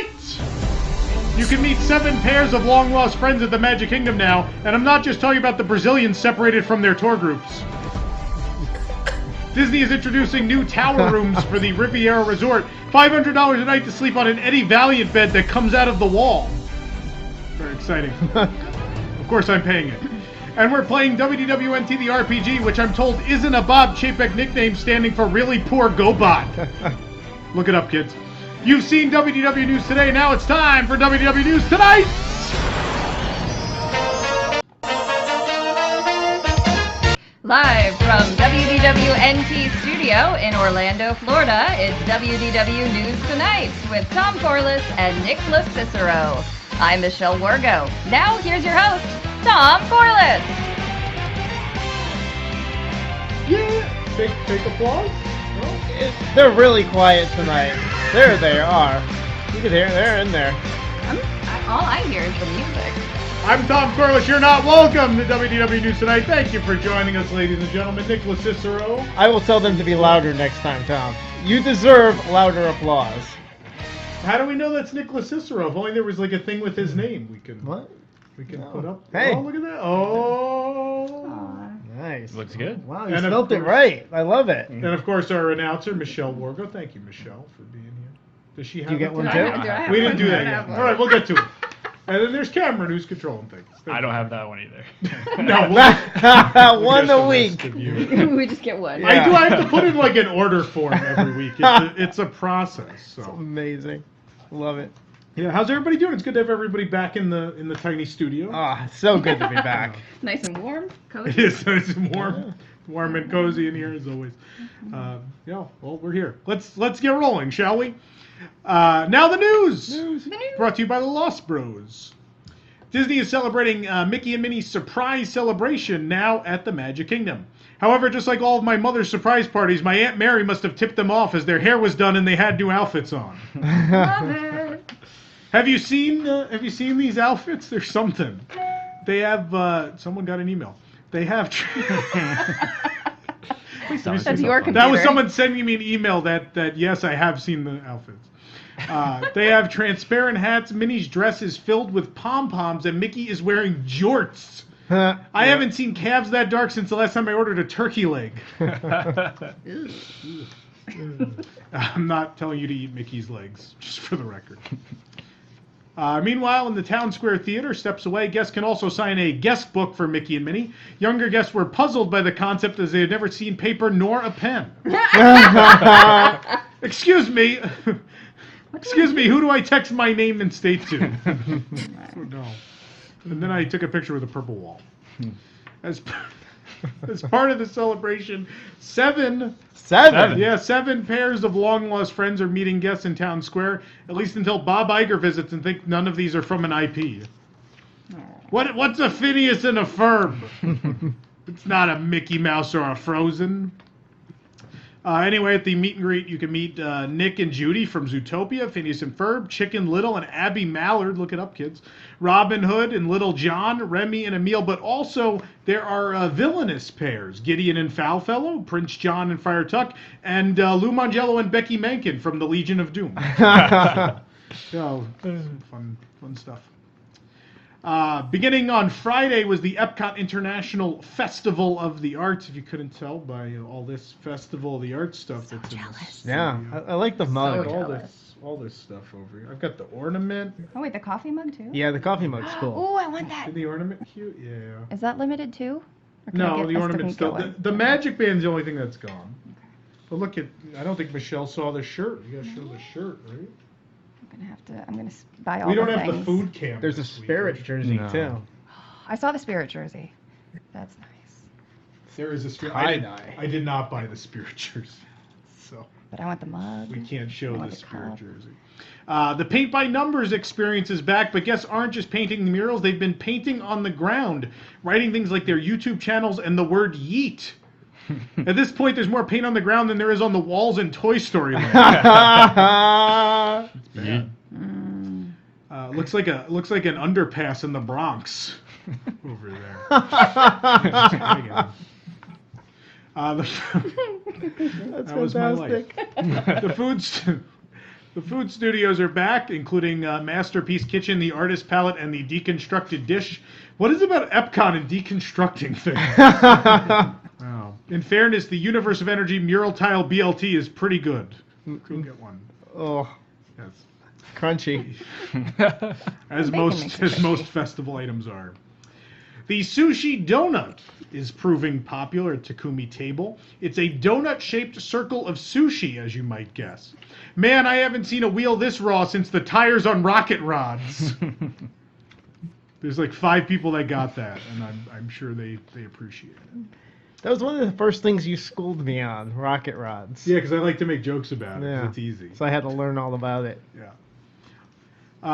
tonight! You can meet 7 pairs of long-lost friends at the Magic Kingdom now, and I'm not just talking about the Brazilians separated from their tour groups. Disney is introducing new tower rooms for the Riviera Resort. $500 a night to sleep on an Eddie Valiant bed that comes out of the wall. Very exciting. Of course I'm paying it. And we're playing WDWNT The RPG, which I'm told isn't a Bob Chapek nickname standing for Really Poor GoBot. Look it up, kids. You've seen WDW News Today. Now it's time for WDW News Tonight! Live from WDWNT Studio in Orlando, Florida, it's WDW News Tonight with Tom Corliss and Nicholas Cicero. I'm Michelle Wargo. Now here's your host, Tom Corliss. Yeah, fake applause. They're really quiet tonight. There they are. You can hear they're in there. All I hear is the music. I'm Tom Corliss. You're not welcome to WDW News Tonight. Thank you for joining us, ladies and gentlemen. Nicholas Cicero. I will tell them to be louder next time, Tom. You deserve louder applause. How do we know that's Nicholas Cicero? If only there was like a thing with his name we can put up. Hey. Oh, look at that. Oh. Aww. Nice. Looks good. Wow, you spelled it right. I love it. And of course our announcer, Michelle Wargo. Thank you, Michelle, for being here. Does she have You get it? one Do too? I have We one? didn't do that I yet. have one. All right, we'll get to it. And then there's Cameron, who's controlling things. I don't have that one either. No, we'll One get a the week. rest of you. We just get one. Yeah. I have to put in like an order form every week. It's a process. So. Amazing. Love it. Yeah, how's everybody doing? It's good to have everybody back in the tiny studio. Ah, it's so good to be back. Nice and warm, It cozy. is nice and warm and cozy in here as always. Yeah, well, we're here. Let's get rolling, shall we? Now the news. Brought to you by the Lost Bros. Disney is celebrating Mickey and Minnie's surprise celebration now at the Magic Kingdom. However, just like all of my mother's surprise parties, my Aunt Mary must have tipped them off as their hair was done and they had new outfits on. Love it. Have you seen these outfits? They're something. They have. Someone got an email. They have. That's your computer. That was someone sending me an email that yes, I have seen the outfits. They have transparent hats. Minnie's dress is filled with pom-poms, and Mickey is wearing jorts. I haven't seen calves that dark since the last time I ordered a turkey leg. I'm not telling you to eat Mickey's legs, just for the record. Meanwhile, in the Town Square Theater, steps away, guests can also sign a guest book for Mickey and Minnie. Younger guests were puzzled by the concept as they had never seen paper nor a pen. Excuse me. Excuse me, who do I text my name and state to? No. And then I took a picture with a purple wall. As part of the celebration, seven pairs of long-lost friends are meeting guests in Town Square, at least until Bob Iger visits and think none of these are from an IP. What's a Phineas and a Ferb? It's not a Mickey Mouse or a Frozen. Anyway, at the meet and greet, you can meet Nick and Judy from Zootopia, Phineas and Ferb, Chicken Little and Abby Mallard, look it up, kids, Robin Hood and Little John, Remy and Emile, but also there are villainous pairs, Gideon and Foulfellow, Prince John and Friar Tuck, and Lou Mangello and Becky Menken from the Legion of Doom. Fun stuff. Beginning on Friday was the Epcot International Festival of the Arts, if you couldn't tell by all this Festival of the Arts stuff that's in this. Yeah, I like the mug. All this stuff over here. I've got the ornament. Oh wait, the coffee mug too? Yeah, the coffee mug's cool. Oh, I want that. Is the ornament cute? Yeah. Is that limited too? Or can I No, get the a ornament's stick still. and get The one? Magic Band's the only thing that's gone. But look at. I don't think Michelle saw the shirt. You gotta show the shirt, right? I'm gonna buy all We don't the have the things. food camp. There's a this week. spirit jersey too. I saw the spirit jersey. That's nice. There is a spirit. Tie-dye. I did not buy the spirit jersey. So. But I want the mug. We can't show I want the the spirit cup. jersey. The Paint by Numbers experience is back, but guests aren't just painting the murals. They've been painting on the ground, writing things like their YouTube channels and the word yeet. At this point, there's more paint on the ground than there is on the walls in Toy Story Land. Yeah. Looks like an underpass in the Bronx over there. That was my life. The The food studios are back, including Masterpiece Kitchen, the Artist Palette, and the Deconstructed Dish. What is it about Epcot and deconstructing things? Wow. In fairness, the Universe of Energy mural tile BLT is pretty good. Go get one. Oh, Yes. crunchy. As Bacon most makes as most festival items are. The sushi donut is proving popular at Takumi Table. It's a donut-shaped circle of sushi, as you might guess. Man, I haven't seen a wheel this raw since the tires on rocket rods. There's like 5 people that got that, and I'm sure they appreciate it. That was one of the first things you schooled me on, rocket rods. Yeah, because I like to make jokes about it. 'Cause Yeah. It's easy. So I had to learn all about it. Yeah.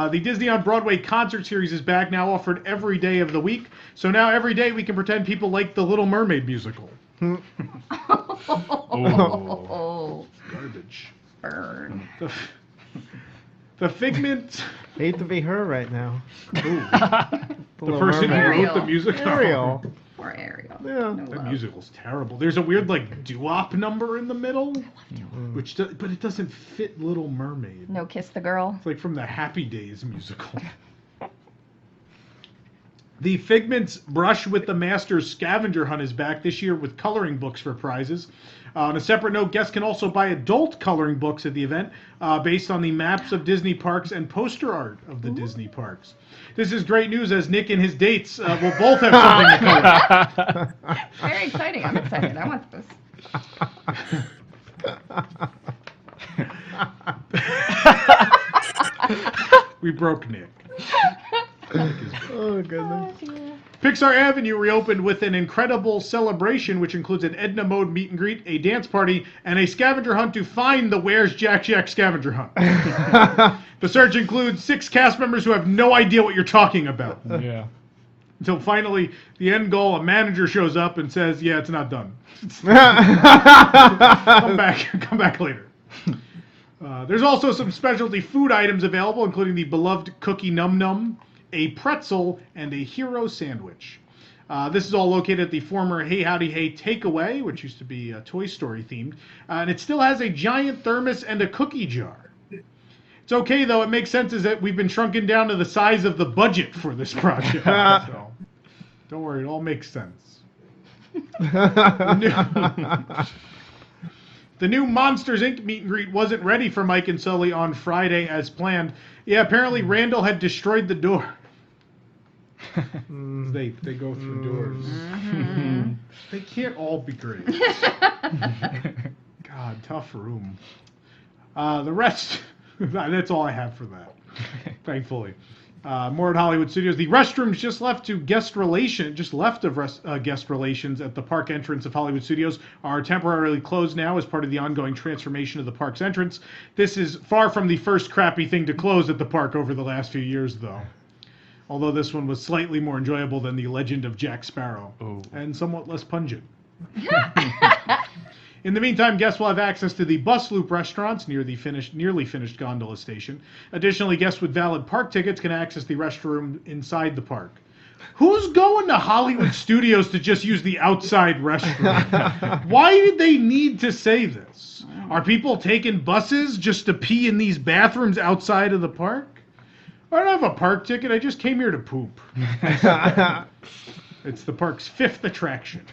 The Disney on Broadway concert series is back now, offered every day of the week. So now every day we can pretend people like the Little Mermaid musical. Oh, Garbage. burn. The Figment. Hate to be her right now. The person who Mermaid. wrote the musical. Ariel. Or Ariel. Yeah. No That love. musical's terrible. There's a weird like doo-wop number in the middle, but it doesn't fit Little Mermaid. No Kiss the Girl. It's like from the Happy Days musical. The Figment's Brush with the Masters scavenger hunt is back this year with coloring books for prizes. On a separate note, guests can also buy adult coloring books at the event based on the maps of Disney parks and poster art of the Disney parks. This is great news as Nick and his dates will both have something to color. Very exciting. I'm excited. I want this. We broke Nick. Oh, goodness. Pixar Avenue reopened with an incredible celebration, which includes an Edna Mode meet and greet, a dance party, and a scavenger hunt to find the Where's Jack Jack scavenger hunt. The search includes 6 cast members who have no idea what you're talking about. Yeah. Until finally, the end goal, a manager shows up and says, "Yeah, it's not done. Come back later." There's also some specialty food items available, including the beloved Cookie Num Num, a pretzel, and a hero sandwich. This is all located at the former Hey Howdy Hey Takeaway, which used to be Toy Story themed, and it still has a giant thermos and a cookie jar. It's okay, though. It makes sense is that we've been shrunken down to the size of the budget for this project. So don't worry, it all makes sense. The new Monsters, Inc. meet and greet wasn't ready for Mike and Sully on Friday as planned. Yeah, apparently Randall had destroyed the door. They go through doors. They can't all be great. God, tough room. The rest, that's all I have for that, thankfully. More at Hollywood Studios. The restrooms just left of guest relations at the park entrance of Hollywood Studios are temporarily closed now as part of the ongoing transformation of the park's entrance. This is far from the first crappy thing to close at the park over the last few years, though. Although this one was slightly more enjoyable than the Legend of Jack Sparrow, and somewhat less pungent. In the meantime, guests will have access to the Bus Loop restaurants near the nearly finished gondola station. Additionally, guests with valid park tickets can access the restroom inside the park. Who's going to Hollywood Studios to just use the outside restroom? Why did they need to say this? Are people taking buses just to pee in these bathrooms outside of the park? I don't have a park ticket. I just came here to poop. It's the park's 5th attraction.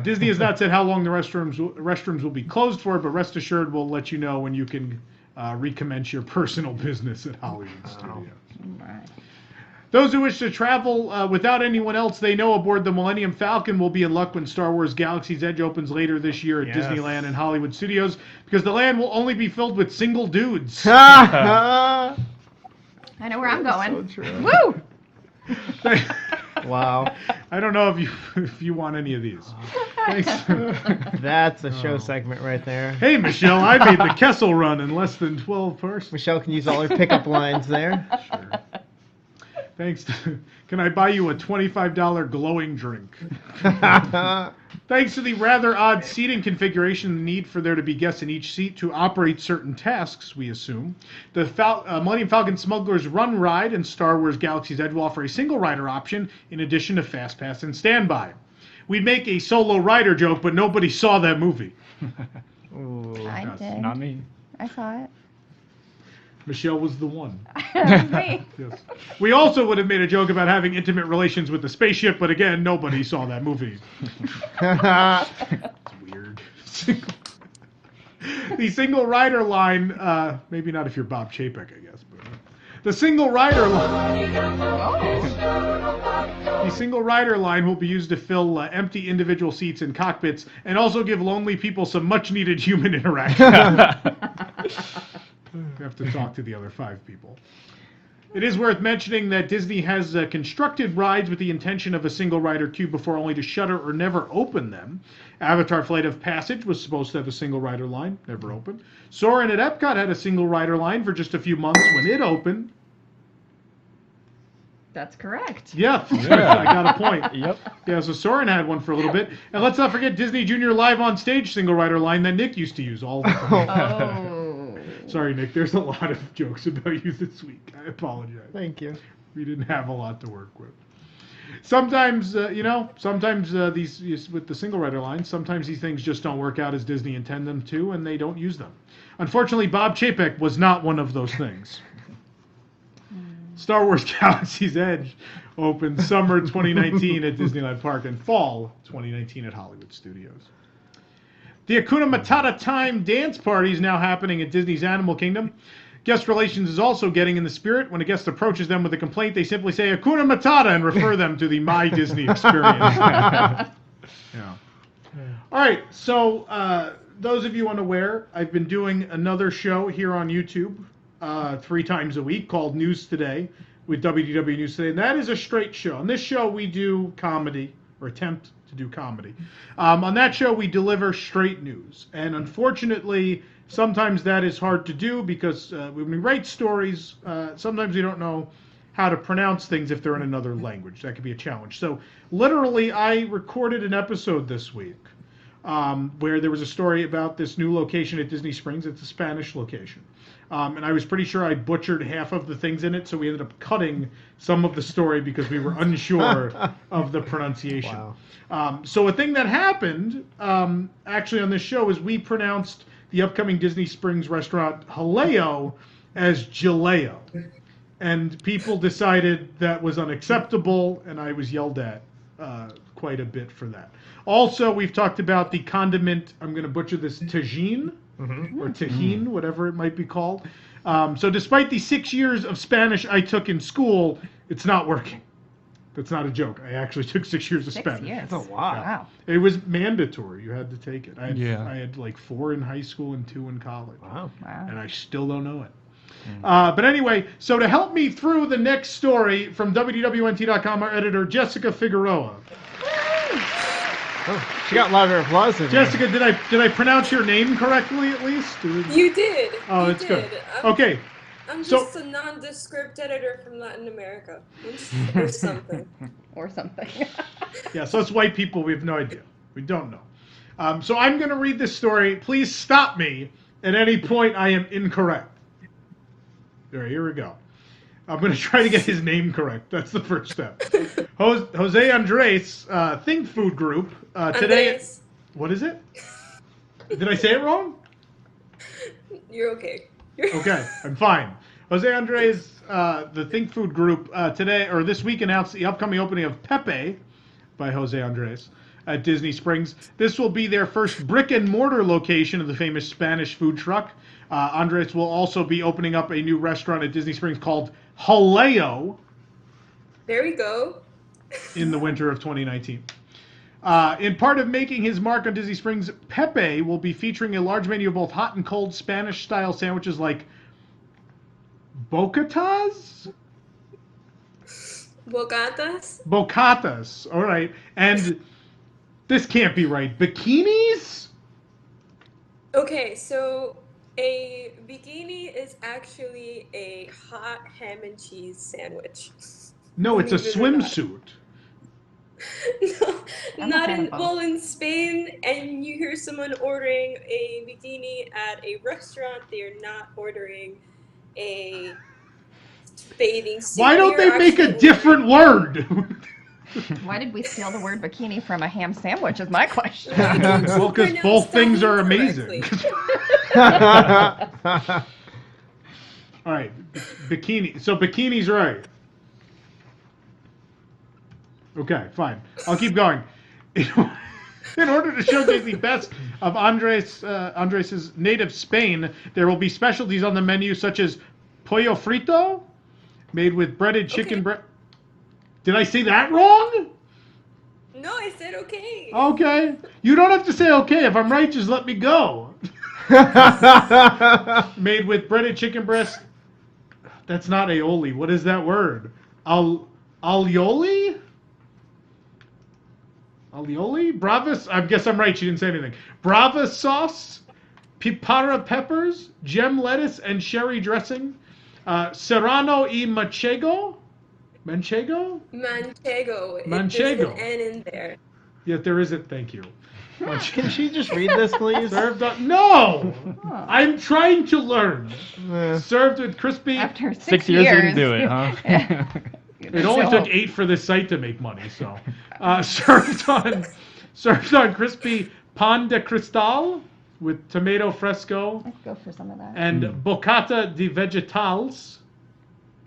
Disney has not said how long the restrooms will be closed for, but rest assured we'll let you know when you can recommence your personal business at Hollywood Studios. Right. Those who wish to travel without anyone else they know aboard the Millennium Falcon will be in luck when Star Wars Galaxy's Edge opens later this year at Disneyland and Hollywood Studios, because the land will only be filled with single dudes. I know where I'm going. So true. Woo! Wow. I don't know if you want any of these. Thanks. That's a show segment right there. Hey, Michelle, I made the Kessel Run in less than 12 persons. Michelle can use all her pickup lines there. Sure. Thanks. Can I buy you a $25 glowing drink? Thanks to the rather odd seating configuration and the need for there to be guests in each seat to operate certain tasks, we assume, the Millennium Falcon Smuggler's Run Ride and Star Wars Galaxy's Edge will offer a single rider option in addition to Fast Pass and Standby. We'd make a solo rider joke, but nobody saw that movie. Ooh. I did. Not me. I saw it. Michelle was the one. That was me. Yes. We also would have made a joke about having intimate relations with the spaceship, but again, nobody saw that movie. It's weird. The single rider line, maybe not if you're Bob Chapek, I guess, but the single rider line. The single rider line will be used to fill empty individual seats in cockpits and also give lonely people some much needed human interaction. We have to talk to the other 5 people. It is worth mentioning that Disney has constructed rides with the intention of a single rider queue before, only to shutter or never open them. Avatar Flight of Passage was supposed to have a single rider line, never opened. Soarin' at Epcot had a single rider line for just a few months when it opened. That's correct. Yeah, I got a point. Yep. Yeah, so Soarin' had one for a little bit. And let's not forget Disney Junior Live on Stage single rider line that Nick used to use all the time. Oh. Sorry, Nick, there's a lot of jokes about you this week. I apologize. Thank you. We didn't have a lot to work with. Sometimes, these with the single rider lines, sometimes these things just don't work out as Disney intend them to, and they don't use them. Unfortunately, Bob Chapek was not one of those things. Star Wars Galaxy's Edge opened summer 2019 at Disneyland Park and fall 2019 at Hollywood Studios. The Hakuna Matata Time dance party is now happening at Disney's Animal Kingdom. Guest relations is also getting in the spirit. When a guest approaches them with a complaint, they simply say Hakuna Matata and refer them to the My Disney experience. Yeah. All right, so those of you unaware, I've been doing another show here on YouTube 3 times a week called News Today with WDW News Today, and that is a straight show. On this show, we do comedy, or attempt to do comedy. On that show, we deliver straight news, and unfortunately, sometimes that is hard to do because when we write stories, sometimes we don't know how to pronounce things if they're in another language. That could be a challenge. So literally, I recorded an episode this week where there was a story about this new location at Disney Springs. It's a Spanish location. And I was pretty sure I butchered half of the things in it, so we ended up cutting some of the story because we were unsure of the pronunciation. Wow. So a thing that happened, actually on this show, is we pronounced the upcoming Disney Springs restaurant Jaleo as Jaleo. And people decided that was unacceptable, and I was yelled at quite a bit for that. Also, we've talked about the condiment, I'm going to butcher this, tagine, or tajin, whatever it might be called. So despite the 6 years of Spanish I took in school, it's not working. That's not a joke. I actually took 6 years of 6 Spanish. years. That's a lot. Wow. It was mandatory. You had to take it. I Yeah. had like 4 in high school and 2 in college. Wow. Wow. And I still don't know it. But anyway, so to help me through the next story from WDWNT.com, our editor, Jessica Figueroa. Oh, she got louder applause in Jessica, did I pronounce your name correctly at least? You did. Oh, you that's did. good. I'm, Okay. I'm so- just a nondescript editor from Latin America. Or something. Or something. Yeah, so us white people, we have no idea. We don't know. So I'm going to read this story. Please stop me at any point I am incorrect. All right, here we go. I'm going to try to get his name correct. That's the first step. Jose Andres, Think Food Group. Today. Andres, What is it? Did I say it wrong? you're okay. Okay, I'm fine. Jose Andres, the Think Food Group, today or this week announced the upcoming opening of Pepe by Jose Andres at Disney Springs. This will be their first brick and mortar location of the famous Spanish food truck. Andres will also be opening up a new restaurant at Disney Springs called Jaleo There we go. in the winter of 2019. In part of making his mark on Disney Springs, Pepe will be featuring a large menu of both hot and cold Spanish-style sandwiches like bocatas? Bocatas? Bocatas, all right. And this can't be right. Bikinis? Okay, so a bikini is actually a hot ham and cheese sandwich. No, it's a Believe it or not. swimsuit. No, I'm not a fan in of both. well in Spain, and you hear someone ordering a bikini at a restaurant, they're not ordering a bathing suit. Why don't They're they make a actually different word? Why did we steal the word bikini from a ham sandwich is my question. Well, because both things are amazing. All right, bikini. So bikini's right. Okay, fine. I'll keep going. In order to showcase the best of Andres' native Spain, there will be specialties on the menu such as pollo frito, made with breaded chicken breast. Did I say that wrong? No, I said okay. Okay. You don't have to say okay. If I'm right, just let me go. Made with breaded chicken breast. That's not aioli. What is that word? Alioli? Alioli? Bravas? I guess I'm right. She didn't say anything. Brava sauce, pipara peppers, gem lettuce, and sherry dressing. Serrano y manchego? Manchego? Manchego. Manchego. There's an N in there. Yet there isn't. Thank you. Can she just read this, please? Served on. No! I'm trying to learn. Served with crispy. After 6 years didn't do it, huh? It only took 8 for this site to make money, so. Served on crispy pan de cristal with tomato fresco. Let's go for some of that. And bocata de vegetales.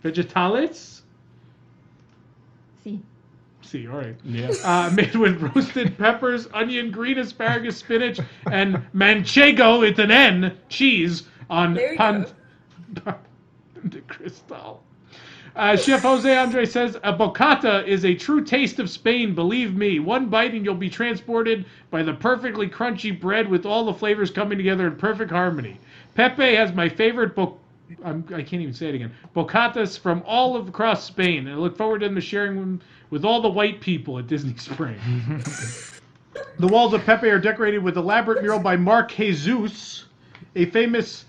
Vegetales? See, all right. Yeah. Made with roasted peppers, onion, green asparagus, spinach, and manchego with an N, cheese, on pan de cristal. Chef Jose Andre says, a bocata is a true taste of Spain, believe me. One bite and you'll be transported by the perfectly crunchy bread with all the flavors coming together in perfect harmony. Pepe has my favorite I can't even say it again. Bocatas from all across Spain. And I look forward to them sharing them with all the white people at Disney Springs. The walls of Pepe are decorated with elaborate mural by Mark Jesus, a famous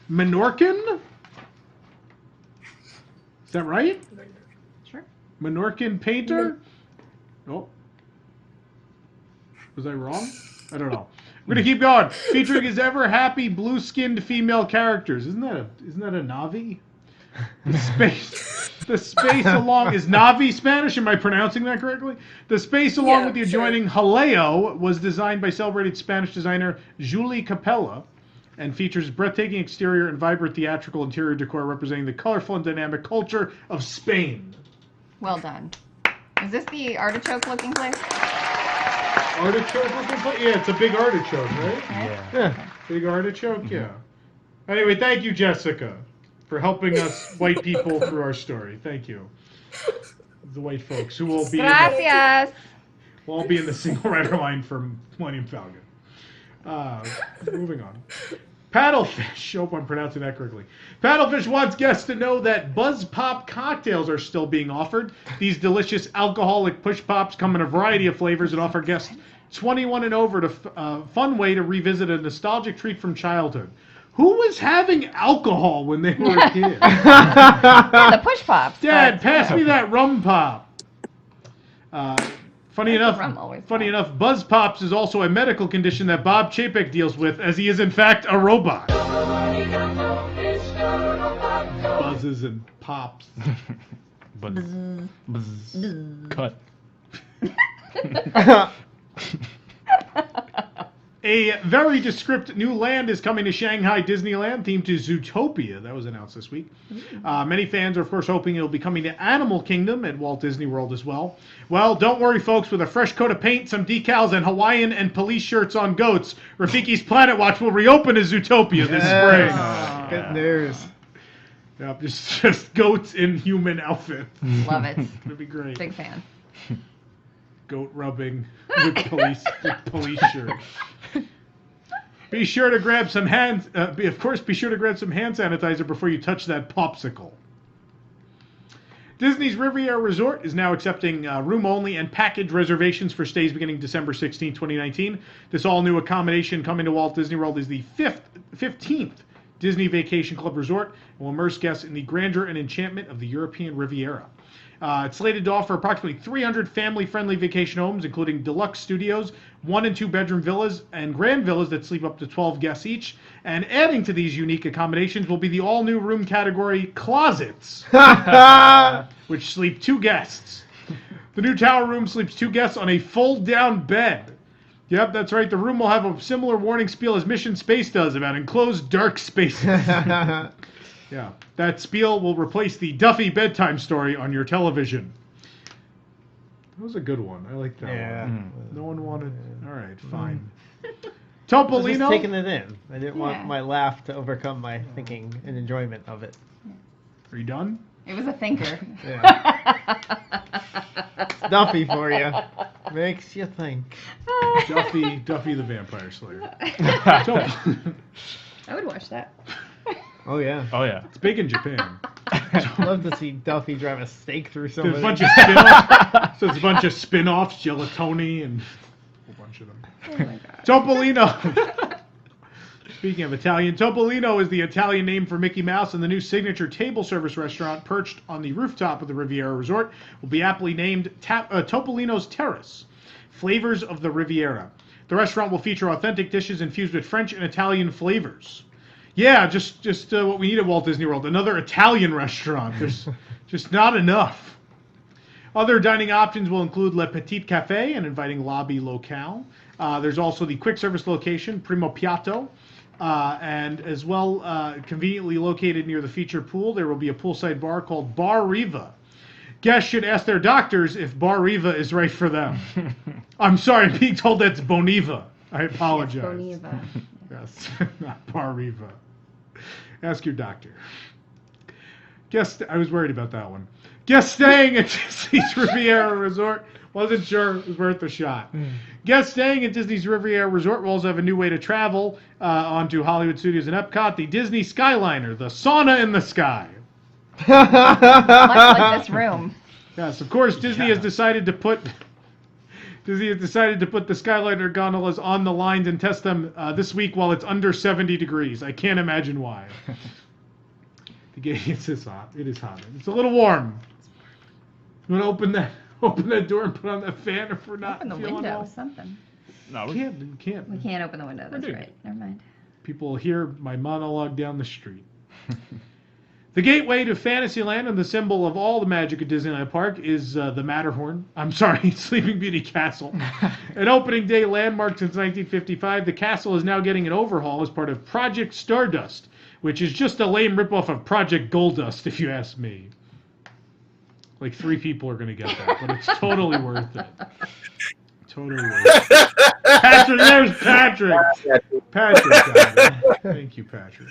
Menorcan. Is that right? Sure. Menorcan painter? Oh. Was I wrong? I don't know. We're gonna keep going. Featuring his ever happy blue-skinned female characters. Isn't that a Navi? The space along is Navi Spanish. Am I pronouncing that correctly? The space along with the adjoining Jaleo was designed by celebrated Spanish designer Julie Capella, and features breathtaking exterior and vibrant theatrical interior decor representing the colorful and dynamic culture of Spain. Well done. Is this the artichoke-looking place? Artichoke looking place? Yeah, it's a big artichoke, right? Yeah. Big artichoke, yeah. Anyway, thank you, Jessica, for helping us white people through our story. Thank you. The white folks who will be Gracias. will all be in the single rider line from Millennium Falcon. Moving on. Paddlefish. Hope I'm pronouncing that correctly. Paddlefish wants guests to know that Buzz Pop cocktails are still being offered. These delicious alcoholic push pops come in a variety of flavors and offer guests 21 and over to fun way to revisit a nostalgic treat from childhood. Who was having alcohol when they were a kid? Yeah, the push pops. Dad, pass me that rum pop. Funny enough, Buzz Pops is also a medical condition that Bob Chapek deals with, as he is in fact a robot. Buzzes and pops. Buzz. Cut. A very descript new land is coming to Shanghai Disneyland, themed to Zootopia. That was announced this week. Many fans are, of course, hoping it'll be coming to Animal Kingdom at Walt Disney World as well. Well, don't worry, folks. With a fresh coat of paint, some decals, and Hawaiian and police shirts on goats, Rafiki's Planet Watch will reopen as Zootopia this spring. Good news. Yep, just goats in human outfits. Love it. That'd be great. Big fan. Goat rubbing with police shirt. Be sure to grab some hand. Be sure to grab some hand sanitizer before you touch that popsicle. Disney's Riviera Resort is now accepting room-only and package reservations for stays beginning December 16, 2019. This all-new accommodation coming to Walt Disney World is the 15th Disney Vacation Club Resort and will immerse guests in the grandeur and enchantment of the European Riviera. It's slated to offer approximately 300 family-friendly vacation homes, including deluxe studios, 1- and 2-bedroom villas, and grand villas that sleep up to 12 guests each. And adding to these unique accommodations will be the all-new room category closets, which sleep 2 guests. The new tower room sleeps 2 guests on a fold-down bed. Yep, that's right. The room will have a similar warning spiel as Mission Space does about enclosed dark spaces. Yeah, that spiel will replace the Duffy bedtime story on your television. That was a good one. I like that one. No one wanted... All right, fine. I was Topolino? just taking it in. I didn't want my laugh to overcome my thinking and enjoyment of it. Are you done? It was a thinker. Yeah. Duffy for you. Makes you think. Duffy the Vampire Slayer. I would watch that. Oh, yeah. Oh, yeah. It's big in Japan. I'd love to see Duffy drive a stake through There's somebody. a bunch of spin-offs. So it's a bunch of spin-offs, Gelatoni, and a whole bunch of them. Oh my god. Topolino. Speaking of Italian, Topolino is the Italian name for Mickey Mouse, and the new signature table service restaurant perched on the rooftop of the Riviera Resort will be aptly named Topolino's Terrace, Flavors of the Riviera. The restaurant will feature authentic dishes infused with French and Italian flavors. Yeah, just what we need at Walt Disney World. Another Italian restaurant. There's just not enough. Other dining options will include Le Petit Café, an inviting lobby locale. There's also the quick service location, Primo Piatto. And as well, conveniently located near the featured pool, there will be a poolside bar called Bar Riva. Guests should ask their doctors if Bar Riva is right for them. I'm sorry, I'm being told that's Boniva. I apologize. Yes, Boniva. Yes, not Bar Riva. Ask your doctor. I was worried about that one. Guests staying at Disney's Riviera Resort. Wasn't sure it was worth a shot. Guests staying at Disney's Riviera Resort will also have a new way to travel onto Hollywood Studios and Epcot, the Disney Skyliner, the sauna in the sky. Much like this room. Yes, of course, Disney has decided to put the Skyliner gondolas on the lines and test them this week while it's under 70 degrees. I can't imagine why. It's hot. It is hot. It's a little warm. You want to open that door and put on that fan if we're not Open the feeling window, well? something. No, we can't. We can't open the window, that's doing right. Never mind. People hear my monologue down the street. The gateway to Fantasyland and the symbol of all the magic at Disneyland Park is the Matterhorn. I'm sorry, Sleeping Beauty Castle. An opening day landmark since 1955, the castle is now getting an overhaul as part of Project Stardust, which is just a lame ripoff of Project Goldust, if you ask me. Like 3 people are going to get that, but it's totally worth it. Totally worth it. Patrick, there's Patrick. Patrick got it. Thank you, Patrick.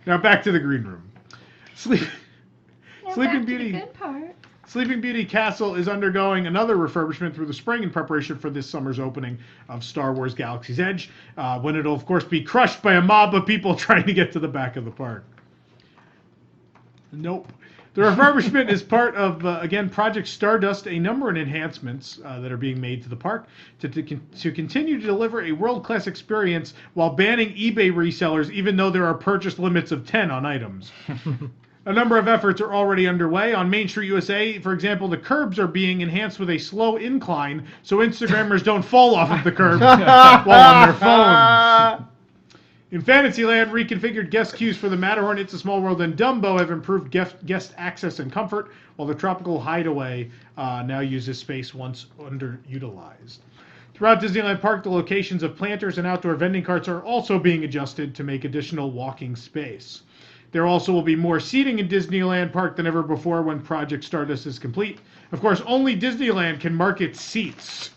Now back to the green room. Sleeping Beauty. Good part. Sleeping Beauty Castle is undergoing another refurbishment through the spring in preparation for this summer's opening of Star Wars Galaxy's Edge, when it'll, of course, be crushed by a mob of people trying to get to the back of the park. Nope. The refurbishment is part of, again, Project Stardust, a number of enhancements that are being made to the park to continue to deliver a world-class experience while banning eBay resellers, even though there are purchase limits of 10 on items. A number of efforts are already underway. On Main Street USA, for example, the curbs are being enhanced with a slow incline so Instagrammers don't fall off of the curb while on their phones. In Fantasyland, reconfigured guest queues for the Matterhorn, It's a Small World, and Dumbo have improved guest access and comfort, while the Tropical Hideaway now uses space once underutilized. Throughout Disneyland Park, the locations of planters and outdoor vending carts are also being adjusted to make additional walking space. There also will be more seating in Disneyland Park than ever before when Project Stardust is complete. Of course, only Disneyland can market seats.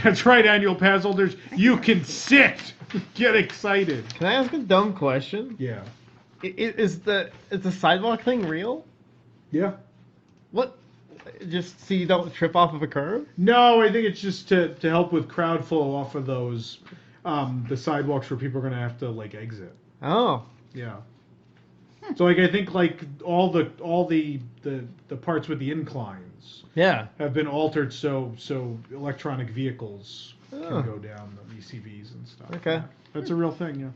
That's right, annual pass holders. You can sit. Get excited. Can I ask a dumb question? Yeah. Is the sidewalk thing real? Yeah. What? Just so you don't trip off of a curb? No, I think it's just to help with crowd flow off of those the sidewalks where people are gonna have to like exit. Oh. Yeah. So like I think like all the parts with the inclines Yeah. have been altered so electronic vehicles can go down the ECVs and stuff. Okay. That's a real thing, yeah.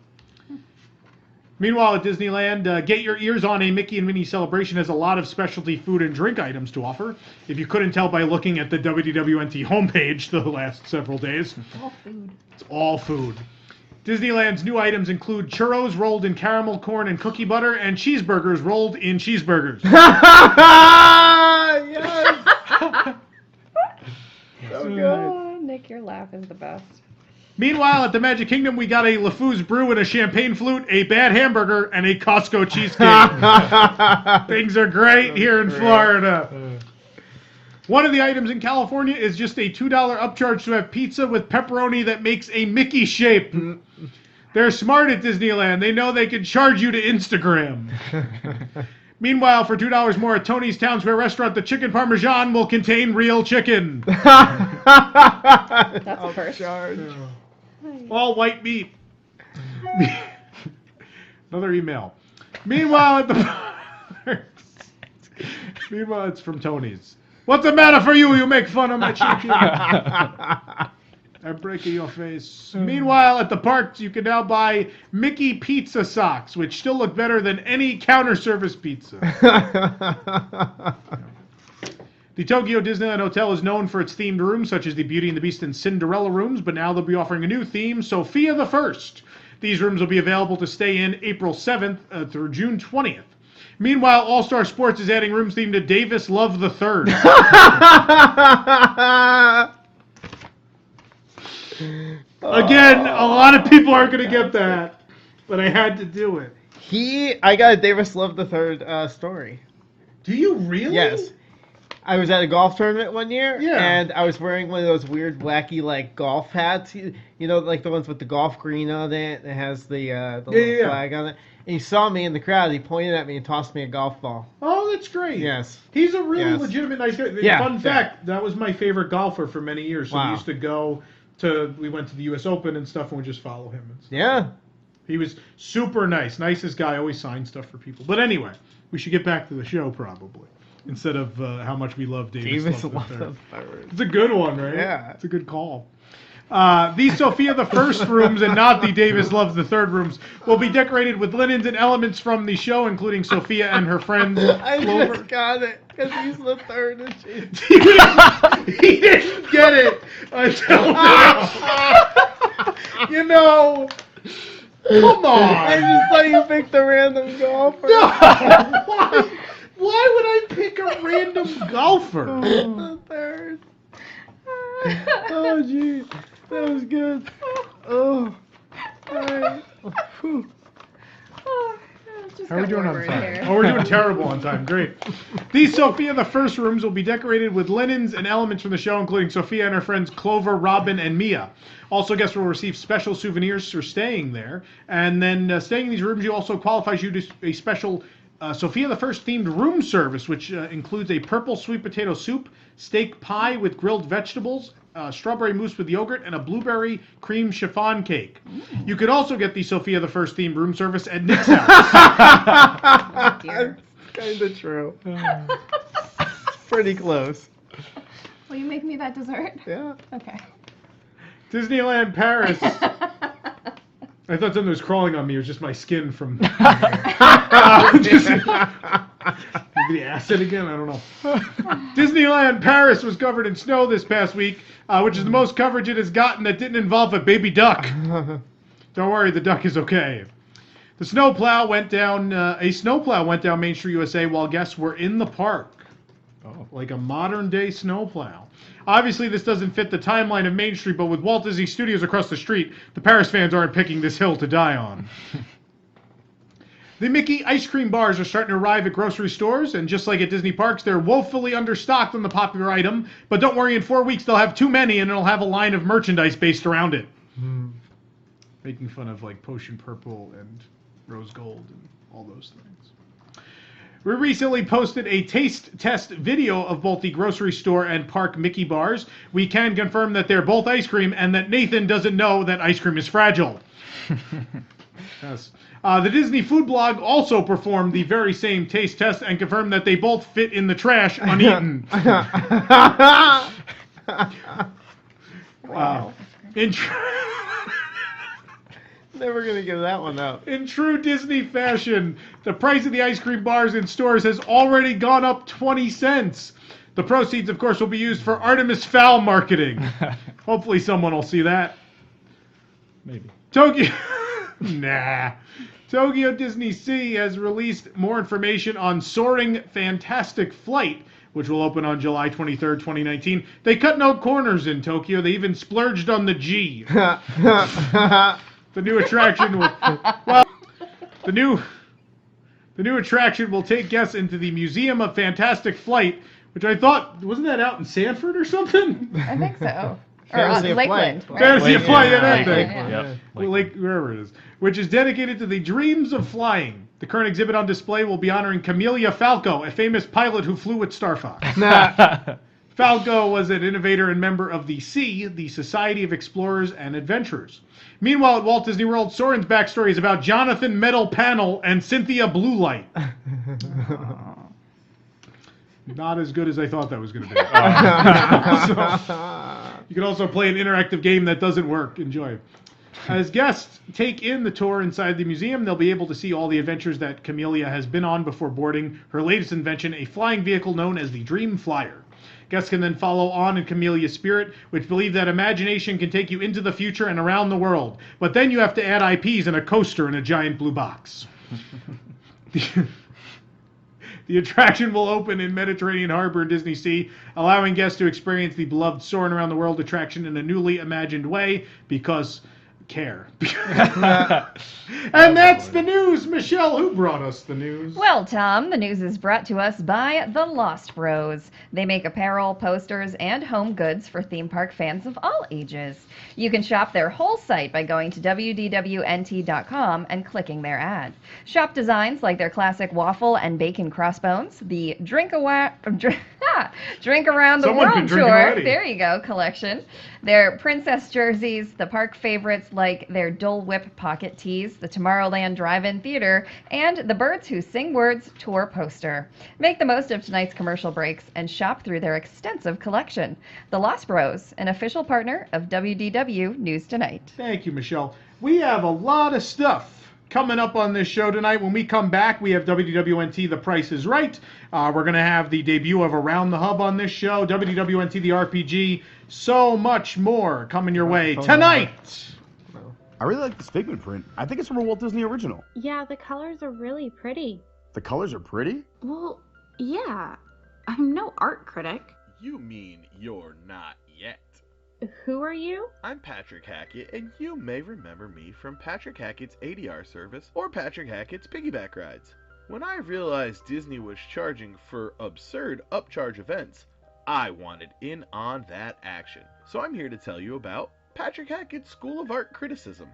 Meanwhile, at Disneyland, Get Your Ears On, a Mickey and Minnie celebration has a lot of specialty food and drink items to offer. If you couldn't tell by looking at the WDWNT homepage the last several days. All food. It's all food. Disneyland's new items include churros rolled in caramel corn and cookie butter, and cheeseburgers rolled in cheeseburgers. Yeah. your laugh is the best. Meanwhile, at the Magic Kingdom, we got a LeFou's brew and a champagne flute, a bad hamburger, and a Costco cheesecake. Things are great here in Florida. One of the items in California is just a $2 upcharge to have pizza with pepperoni that makes a Mickey shape. They're smart at Disneyland. They know they can charge you to Instagram. Meanwhile, for $2 more at Tony's Town Square restaurant, the chicken parmesan will contain real chicken. That's a first. All white meat. Another email. Meanwhile, at the Meanwhile, it's from Tony's. What's the matter for you? You make fun of my chicken. I'm breaking your face. Meanwhile, at the parks, you can now buy Mickey pizza socks, which still look better than any counter service pizza. The Tokyo Disneyland Hotel is known for its themed rooms, such as the Beauty and the Beast and Cinderella rooms, but now they'll be offering a new theme, Sophia the First. These rooms will be available to stay in April 7th through June 20th. Meanwhile, All-Star Sports is adding rooms themed to Davis Love the Third. Again, a lot of people aren't going to get that, but I had to do it. I got a Davis Love the Third story. Do you really? Yes. I was at a golf tournament one year, Yeah. and I was wearing one of those weird, wacky, like, golf hats. You know, like the ones with the golf green on it. It has the little flag on it. And he saw me in the crowd. He pointed at me and tossed me a golf ball. Oh, that's great. Yes. He's a really Yes. legitimate nice guy. Yeah, Fun fact, that was my favorite golfer for many years. So Wow. we used to go we went to the U.S. Open and stuff, and we just follow him. And stuff. Yeah. He was super nice. Nicest guy, always signed stuff for people. But anyway, we should get back to the show probably. Instead of how much we love Davis Love the Third. It's a good one, right? Yeah. It's a good call. These Sophia the First rooms and not the Davis Loves the Third rooms will be decorated with linens and elements from the show, including Sophia and her friends. I Clover. just got it, because he's the third and she's... He didn't get it until now. You know, come on. I just thought you picked a random golfer. No. Why would I pick a random golfer? The third. Oh, gee. That was good. Oh. All right. Whew. How are we doing on time? Oh, we're doing terrible on time. Great. These Sophia the First rooms will be decorated with linens and elements from the show, including Sophia and her friends Clover, Robin, and Mia. Also, guests will receive special souvenirs for staying there. And then staying in these rooms, also qualifies you to a special Sophia the First themed room service, which includes a purple sweet potato soup, steak pie with grilled vegetables, strawberry mousse with yogurt, and a blueberry cream chiffon cake. You could also get the Sophia the First themed room service at Nick's house. Dear. Kind of true. Pretty close. Will you make me that dessert? Yeah. Okay. Disneyland Paris. I thought something was crawling on me. It was just my skin from... maybe the acid again? I don't know. Disneyland Paris was covered in snow this past week, which is the most coverage it has gotten that didn't involve a baby duck. Don't worry, the duck is okay. A snowplow went down Main Street, USA while guests were in the park. Oh, like a modern-day snowplow. Obviously, this doesn't fit the timeline of Main Street, but with Walt Disney Studios across the street, the Paris fans aren't picking this hill to die on. The Mickey ice cream bars are starting to arrive at grocery stores, and just like at Disney parks, they're woefully understocked on the popular item. But don't worry, in 4 weeks they'll have too many, and it'll have a line of merchandise based around it. Making fun of like Potion Purple and Rose Gold and all those things. We recently posted a taste test video of both the grocery store and park Mickey bars. We can confirm that they're both ice cream and that Nathan doesn't know that ice cream is fragile. Yes. The Disney food blog also performed the very same taste test and confirmed that they both fit in the trash uneaten. Wow. Never gonna give that one up. In true Disney fashion, the price of the ice cream bars in stores has already gone up 20 cents. The proceeds, of course, will be used for Artemis Fowl marketing. Hopefully someone will see that. Maybe. Tokyo Disney Sea has released more information on Soaring Fantastic Flight, which will open on July 23rd, 2019. They cut no corners in Tokyo. They even splurged on the G. The new attraction will... Well, the new attraction will take guests into the Museum of Fantastic Flight, which I thought... Wasn't that out in Sanford or something? I think so. Or Fantasy of Lakeland. Flight. Fantasy of Flight, yeah, that Lakeland. thing. Yep. Well, wherever it is, which is dedicated to the dreams of flying. The current exhibit on display will be honoring Camelia Falco, a famous pilot who flew with Star Fox. Falco was an innovator and member of the SEA, the Society of Explorers and Adventurers. Meanwhile, at Walt Disney World, Soren's backstory is about Jonathan Metal Panel and Cynthia Blue Light. Not as good as I thought that was going to be. You can also play an interactive game that doesn't work. Enjoy. As guests take in the tour inside the museum, they'll be able to see all the adventures that Camelia has been on before boarding her latest invention, a flying vehicle known as the Dream Flyer. Guests can then follow on in Camelia's spirit, which believe that imagination can take you into the future and around the world. But then you have to add IPs and a coaster in a giant blue box. The attraction will open in Mediterranean Harbor and Disney Sea, allowing guests to experience the beloved Soarin' Around the World attraction in a newly imagined way because care. And that's the news. Michelle, who brought us the news? Well, Tom, the news is brought to us by The Lost Bros. They make apparel, posters, and home goods for theme park fans of all ages. You can shop their whole site by going to WDWNT.com and clicking their ad. Shop designs like their classic waffle and bacon crossbones, the Drink Around the Someone can World drink Tour, already. there you go, collection, their princess jerseys, the park favorites like their Dole Whip pocket tees, the Tomorrowland Drive-In Theater, and the Birds Who Sing Words tour poster. Make the most of tonight's commercial breaks and shop through their extensive collection. The Lost Bros, an official partner of WDW News Tonight. Thank you, Michelle. We have a lot of stuff coming up on this show tonight. When we come back, we have WDWNT The Price is Right. We're going to have the debut of Around the Hub on this show, WDWNT The RPG, so much more coming your way tonight. I really like this Figment print. I think it's from a Walt Disney original. Yeah, the colors are really pretty. The colors are pretty. Well, yeah. I'm no art critic. You mean you're not yet. Who are you? I'm Patrick Hackett, and you may remember me from Patrick Hackett's ADR service or Patrick Hackett's piggyback rides. When I realized Disney was charging for absurd upcharge events, I wanted in on that action. So I'm here to tell you about Patrick Hackett's School of Art Criticism.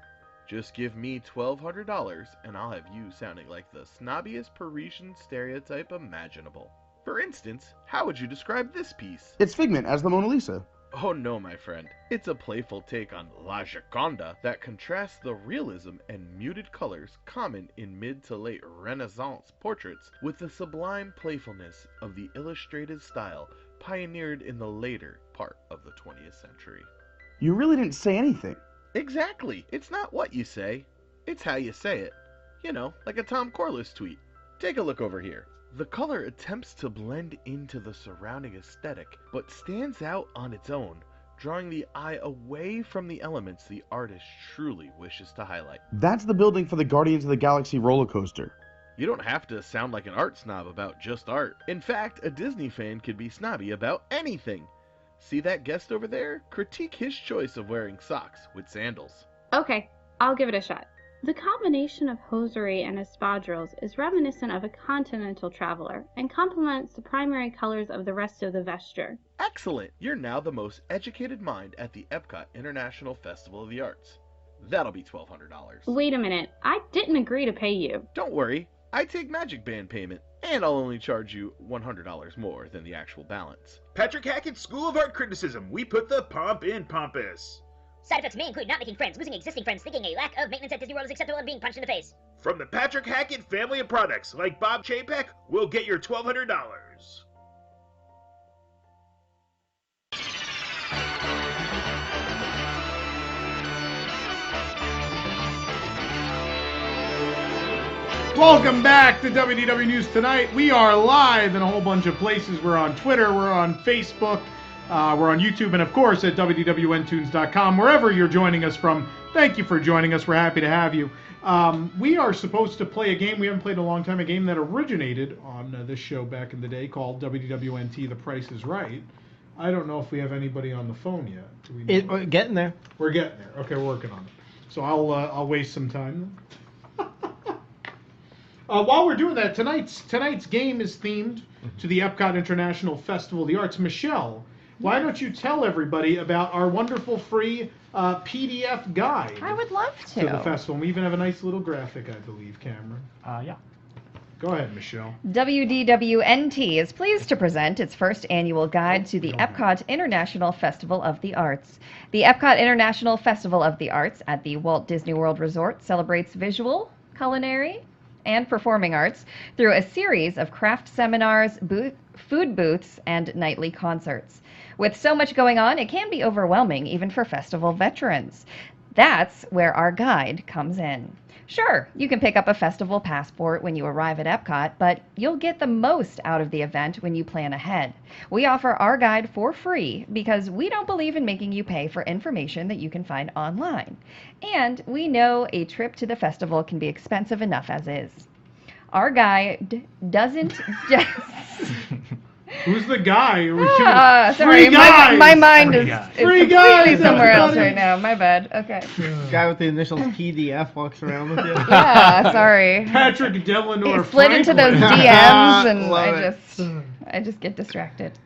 Just give me $1,200 and I'll have you sounding like the snobbiest Parisian stereotype imaginable. For instance, how would you describe this piece? It's Figment as the Mona Lisa. Oh no, my friend. It's a playful take on La Gioconda that contrasts the realism and muted colors common in mid to late Renaissance portraits with the sublime playfulness of the illustrated style pioneered in the later part of the 20th century. You really didn't say anything. Exactly. It's not what you say, it's how you say it. You know, like a Tom Corliss tweet. Take a look over here. The color attempts to blend into the surrounding aesthetic, but stands out on its own, drawing the eye away from the elements the artist truly wishes to highlight. That's the building for the Guardians of the Galaxy roller coaster. You don't have to sound like an art snob about just art. In fact, a Disney fan could be snobby about anything. See that guest over there? Critique his choice of wearing socks with sandals. Okay, I'll give it a shot. The combination of hosiery and espadrilles is reminiscent of a continental traveler and complements the primary colors of the rest of the vesture. Excellent! You're now the most educated mind at the Epcot International Festival of the Arts. That'll be $1,200. Wait a minute, I didn't agree to pay you. Don't worry, I take Magic Band payment, and I'll only charge you $100 more than the actual balance. Patrick Hackett's School of Art Criticism. We put the pomp in pompous. Side effects may include not making friends, losing existing friends, thinking a lack of maintenance at Disney World is acceptable, and being punched in the face. From the Patrick Hackett family of products, like Bob Chapek, we'll get your $1,200. Welcome back to WDW News Tonight. We are live in a whole bunch of places. We're on Twitter, we're on Facebook, we're on YouTube, and of course at WDWNtunes.com. Wherever you're joining us from, thank you for joining us. We're happy to have you. We are supposed to play a game we haven't played in a long time, a game that originated on this show back in the day called WDWNT The Price is Right. I don't know if we have anybody on the phone yet. Do we know? We're getting there. We're getting there. Okay, we're working on it. So I'll waste some time. While we're doing that, tonight's game is themed to the Epcot International Festival of the Arts. Michelle, why don't you tell everybody about our wonderful free PDF guide? I would love To the festival. We even have a nice little graphic, I believe, Cameron. Yeah. Go ahead, Michelle. WDWNT is pleased to present its first annual guide to the Epcot International Festival of the Arts. The Epcot International Festival of the Arts at the Walt Disney World Resort celebrates visual, culinary, and performing arts through a series of craft seminars, food booths, and nightly concerts. With so much going on, it can be overwhelming even for festival veterans. That's where our guide comes in. Sure, you can pick up a festival passport when you arrive at Epcot, but you'll get the most out of the event when you plan ahead. We offer our guide for free because we don't believe in making you pay for information that you can find online. And we know a trip to the festival can be expensive enough as is. Our guide doesn't just... Who's the guy? Sorry, my mind is Free completely guys, somewhere else everybody. right now. My bad. Okay. Guy with the initials PDF walks around with you. Yeah, sorry. Patrick Delano. He slid into those DMs, and I just get distracted.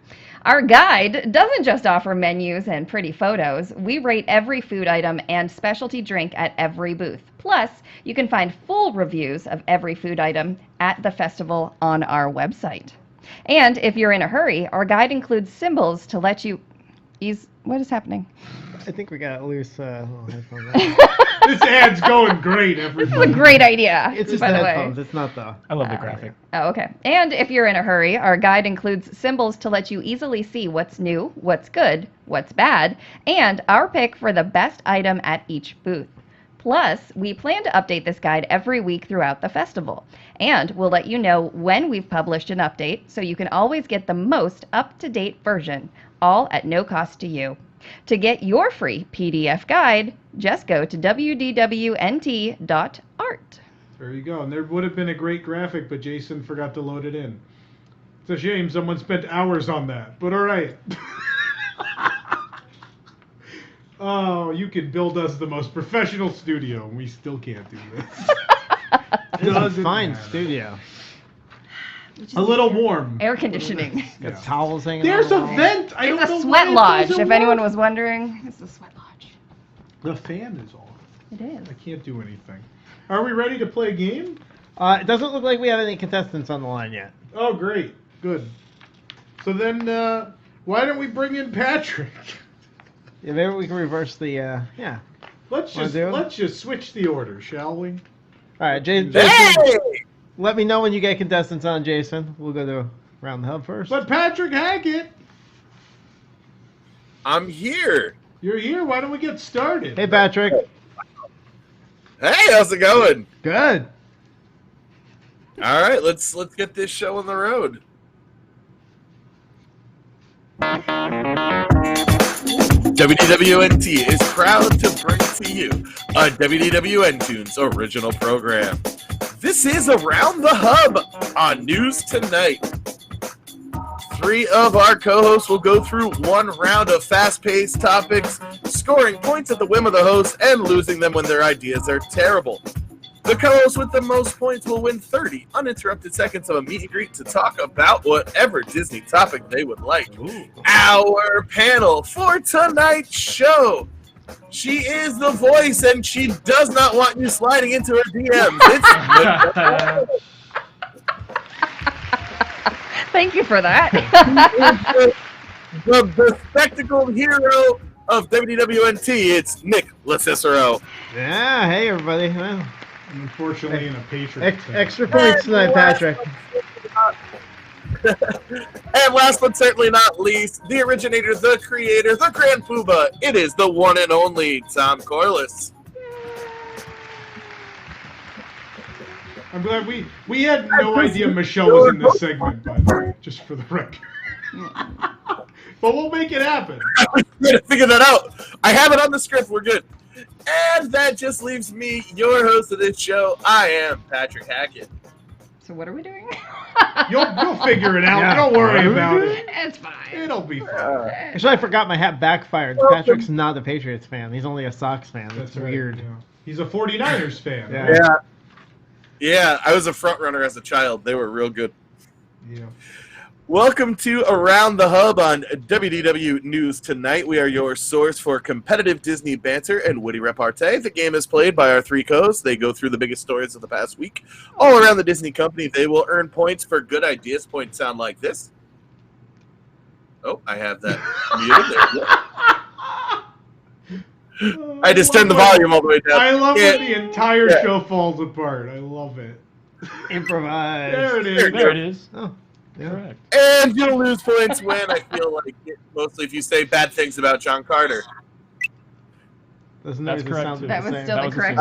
Our guide doesn't just offer menus and pretty photos. We rate every food item and specialty drink at every booth. Plus, you can find full reviews of every food item at the festival on our website. And if you're in a hurry, our guide includes symbols to let you ease. What is happening? I think we got loose little headphones. This ad's going great, everybody. This is a great idea. It's just by the the way. headphones. It's not the. I love the graphic. Oh, okay. And if you're in a hurry, our guide includes symbols to let you easily see what's new, what's good, what's bad, and our pick for the best item at each booth. Plus, we plan to update this guide every week throughout the festival. And we'll let you know when we've published an update so you can always get the most up-to-date version, all at no cost to you. To get your free PDF guide, just go to wdwnt.art. There you go. And there would have been a great graphic, but Jason forgot to load it in. It's a shame someone spent hours on that, but all right. Oh, you can build us the most professional studio, and we still can't do this. It's a fine studio. A little warm. Air conditioning. Got towels hanging. There's a on the wall. vent. I don't It's know a sweat why it lodge, doesn't if anyone work. was wondering. It's a sweat lodge. The fan is off. It is. I can't do anything. Are we ready to play a game? It doesn't look like we have any contestants on the line yet. Oh, great. Good. So then, why don't we bring in Patrick? Yeah, maybe we can reverse the. Yeah. Let's just switch the order, shall we? All right, Jason. Let me know when you get contestants on, Jason. We'll go to Round the Hub first. But Patrick Hackett, I'm here. you're here. Why don't we get started? Hey, Patrick. Hey, how's it going? Good. All right, let's get this show on the road. WDWNT is proud to bring to you a WDWN Tunes original program. This is Around the Hub on News Tonight. 3 of our co-hosts will go through one round of fast-paced topics, scoring points at the whim of the host and losing them when their ideas are terrible. The co-host with the most points will win 30 uninterrupted seconds of a meet and greet to talk about whatever Disney topic they would like. Ooh. Our panel for tonight's show. She is the voice, and she does not want you sliding into her DMs. It's Thank you for that. the spectacled hero of WDWNT. It's Nick LaCicero. Yeah. Hey, everybody. Well, Unfortunately, in a Patriot. extra points tonight, Patrick. And last but certainly not least, the originator, the creator, the grand poobah. It is the one and only Tom Corliss. I'm glad we had no idea Michelle was in this segment, by the way, just for the record. But we'll make it happen. We're gonna figure that out. I have it on the script. We're good. And that just leaves me, your host of this show. I am Patrick Hackett. So what are we doing? You'll figure it out. Yeah. Don't worry about it. It's fine. It'll be fine. Actually, I forgot my hat backfired. Patrick's not a Patriots fan. He's only a Sox fan. That's right, weird. yeah. He's a 49ers fan. Yeah, I was a front runner as a child. They were real good. Yeah. Welcome to Around the Hub on WDW News Tonight. We are your source for competitive Disney banter and witty repartee. The game is played by our three co-hosts. They go through the biggest stories of the past week. All around the Disney company, they will earn points for good ideas. Points sound like this. Oh, I have that muted. I just turned the volume all the way down. I love when the entire show falls apart. I love it. Improvise. There it is. There it is. Oh, yeah. Correct. And you'll lose points when I feel like it, mostly if you say bad things about John Carter. Doesn't That's even correct, sound too. the That was same. still That the was the correct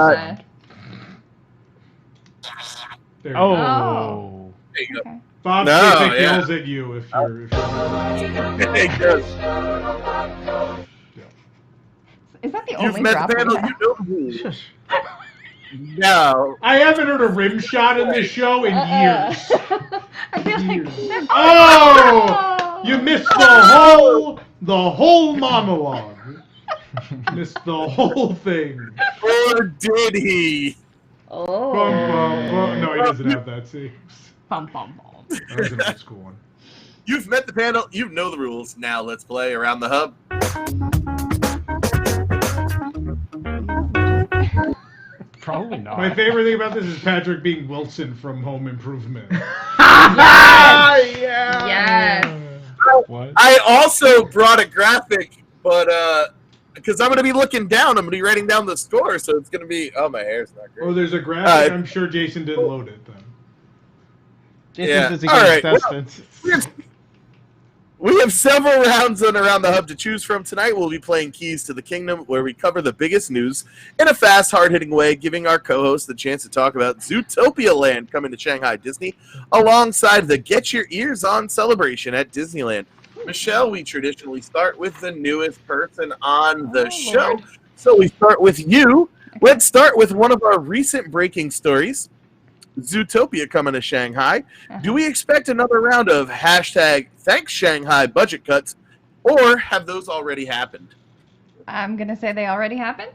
same. There you go. Oh. There you go. Okay. Bob No, Chapek yeah. yells at you if you're Hey, good. Is that the You've only met drop the we panel, have? you know the rules. No. I haven't heard a rim shot in this show in years. I feel like Oh! You missed the whole monologue. Missed the whole thing. Or did he? Oh. Bum, bum, bum. No, he doesn't have that. See, Bum, bum, bum. that was an old school one. You've met the panel, you know the rules. Now let's play Around the Hub. Probably not. My favorite thing about this is Patrick being Wilson from Home Improvement. Yes. What? I also brought a graphic, but because I'm going to be looking down, I'm going to be writing down the score, so it's going to be, oh, my hair's not great. Oh, there's a graphic. I'm sure Jason didn't load it then. Jason doesn't All get right. assessments. We have several rounds on Around the Hub to choose from. Tonight we'll be playing Keys to the Kingdom, where we cover the biggest news in a fast, hard-hitting way, giving our co-hosts the chance to talk about Zootopia Land coming to Shanghai Disney, alongside the Get Your Ears On celebration at Disneyland. Michelle, we traditionally start with the newest person on the show. Lord. So we start with you. Let's start with one of our recent breaking stories. Zootopia coming to Shanghai. Do we expect another round of hashtag Thanks Shanghai budget cuts, or have those already happened? I'm going to say they already happened.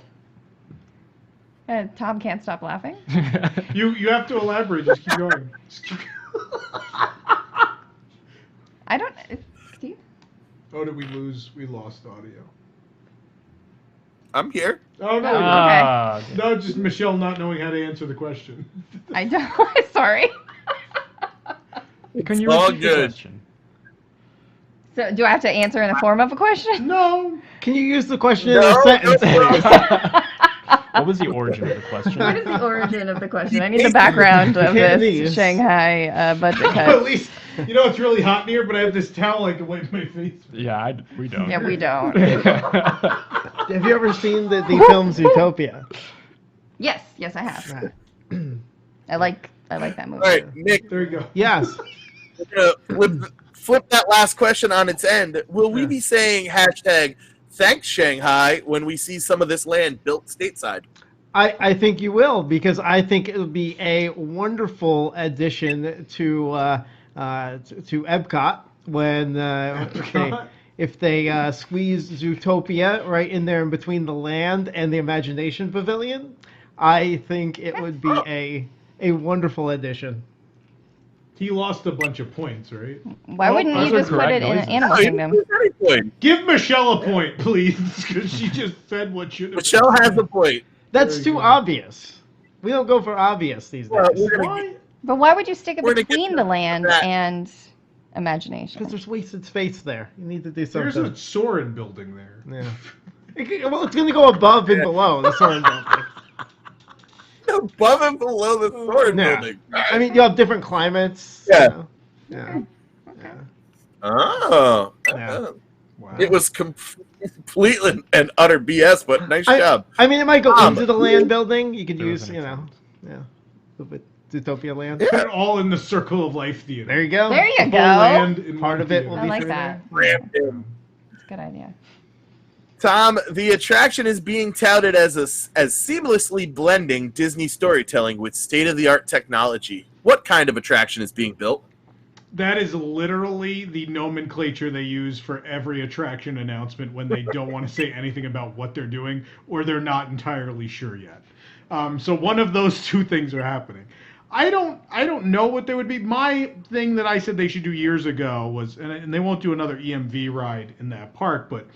Tom can't stop laughing. You have to elaborate. Just keep going. I don't... Steve? Oh, did we lose? We lost audio. I'm here. Oh, no. Ah, No, just Michelle not knowing how to answer the question. I don't... Sorry. Can you all repeat the good. question? So do I have to answer in the form of a question? No. Can you use the question in No, a sentence, please? What was the origin of the question? What is the origin of the question? I need the background of this Cantonese. Shanghai budget At cut. least, you know, it's really hot in here, but I have this towel I can wipe my face with. Yeah, we don't. Yeah, we don't. Have you ever seen the film Zootopia? Yes, I have. I like that movie. All right, Nick, There you go. Yes. we're gonna flip that last question on its end. Will we be saying hashtag Thanks Shanghai when we see some of this land built stateside? I think you will, because I think it would be a wonderful addition to Epcot when if they squeeze Zootopia right in there in between the land and the Imagination Pavilion. I think it would be a wonderful addition. He lost a bunch of points, right? Why wouldn't those you are just put correct it in noises. Animal Kingdom? Give Michelle a point, please, because she just said what should have Michelle has a point. That's Very too good. obvious. We don't go for obvious these Well, days. we're gonna Why? But why would you stick it We're gonna get between to the land that. and Imagination? Because there's wasted space there. You need to do There's something. a Soarin' building there. Yeah. Well, it's going to go above and below the Soarin' building. Above and below the sword Yeah. building. I mean, you have different climates. Yeah. You know? Yeah. Oh. Yeah. Wow. It was completely and utter BS, but nice job. I mean, it might go Tom. into the land building. You could There was use, an you know, attempt. yeah, a little bit Zootopia land. Put it all in the Circle of Life theater. There you go. There you The go. whole land in Part one of it theater. will I be like through that. there. Rammed in. It's a good idea. Tom, the attraction is being touted as seamlessly blending Disney storytelling with state-of-the-art technology. What kind of attraction is being built? That is literally the nomenclature they use for every attraction announcement when they don't want to say anything about what they're doing or they're not entirely sure yet. So one of those two things are happening. I don't know what they would be. My thing that I said they should do years ago was, and they won't do another EMV ride in that park, but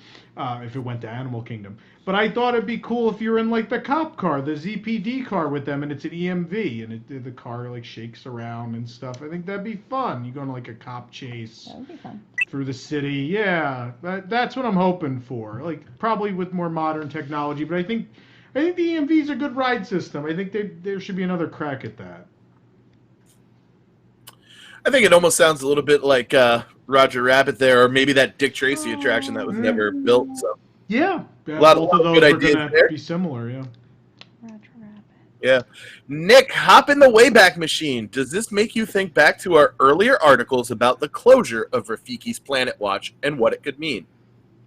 if it went to Animal Kingdom. But I thought it'd be cool if you're in like the cop car, the ZPD car with them, and it's an EMV, and the car like shakes around and stuff. I think that'd be fun. You go on like a cop chase through the city. Yeah, that's what I'm hoping for. Like probably with more modern technology, but I think the EMV is a good ride system. I think there should be another crack at that. I think it almost sounds a little bit like Roger Rabbit there, or maybe that Dick Tracy attraction that was never built. So yeah, a lot both of of those good are ideas gonna there. be similar. Yeah. Yeah. Nick, hop in the Wayback Machine. Does this make you think back to our earlier articles about the closure of Rafiki's Planet Watch and what it could mean?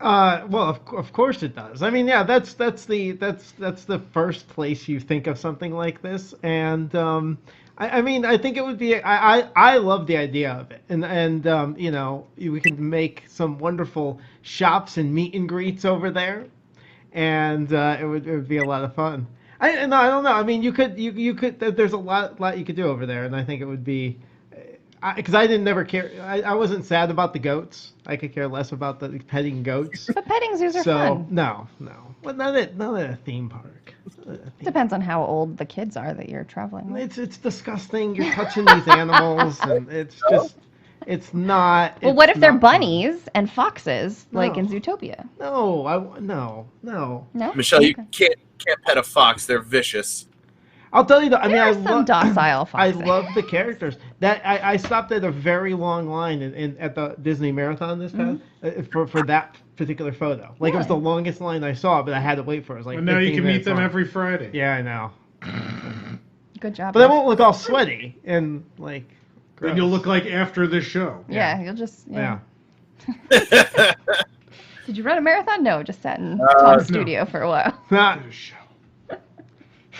Well, of course it does. I mean, yeah, that's the first place you think of something like this, and I mean, I think it would be. I love the idea of it, and you know, we could make some wonderful shops and meet and greets over there, and it would be a lot of fun. I don't know. I mean, you could. There's a lot you could do over there, and I think it would be. Because I didn't never care. I wasn't sad about the goats. I could care less about the petting goats. But petting zoos are fun. No. Well, not at a theme park. Depends on how old the kids are that you're traveling with. It's disgusting. You're touching these animals, and it's just, it's not. Well, what if they're bunnies and foxes, like in No. Zootopia? No. No? Michelle, you can't pet a fox. They're vicious. I'll tell you. I mean, There I are some docile I foxes. love the characters. That I stopped at a very long line at the Disney Marathon this past for that particular photo. Like it was the longest line I saw, but I had to wait for it. It was like And now you 15 can meet minutes them long. every Friday. Yeah, I know. Good job. But I won't look all sweaty and like. Then you'll look like after this show. Yeah, you'll just. Yeah. Did you run a marathon? No, just sat in Tom's studio for a while.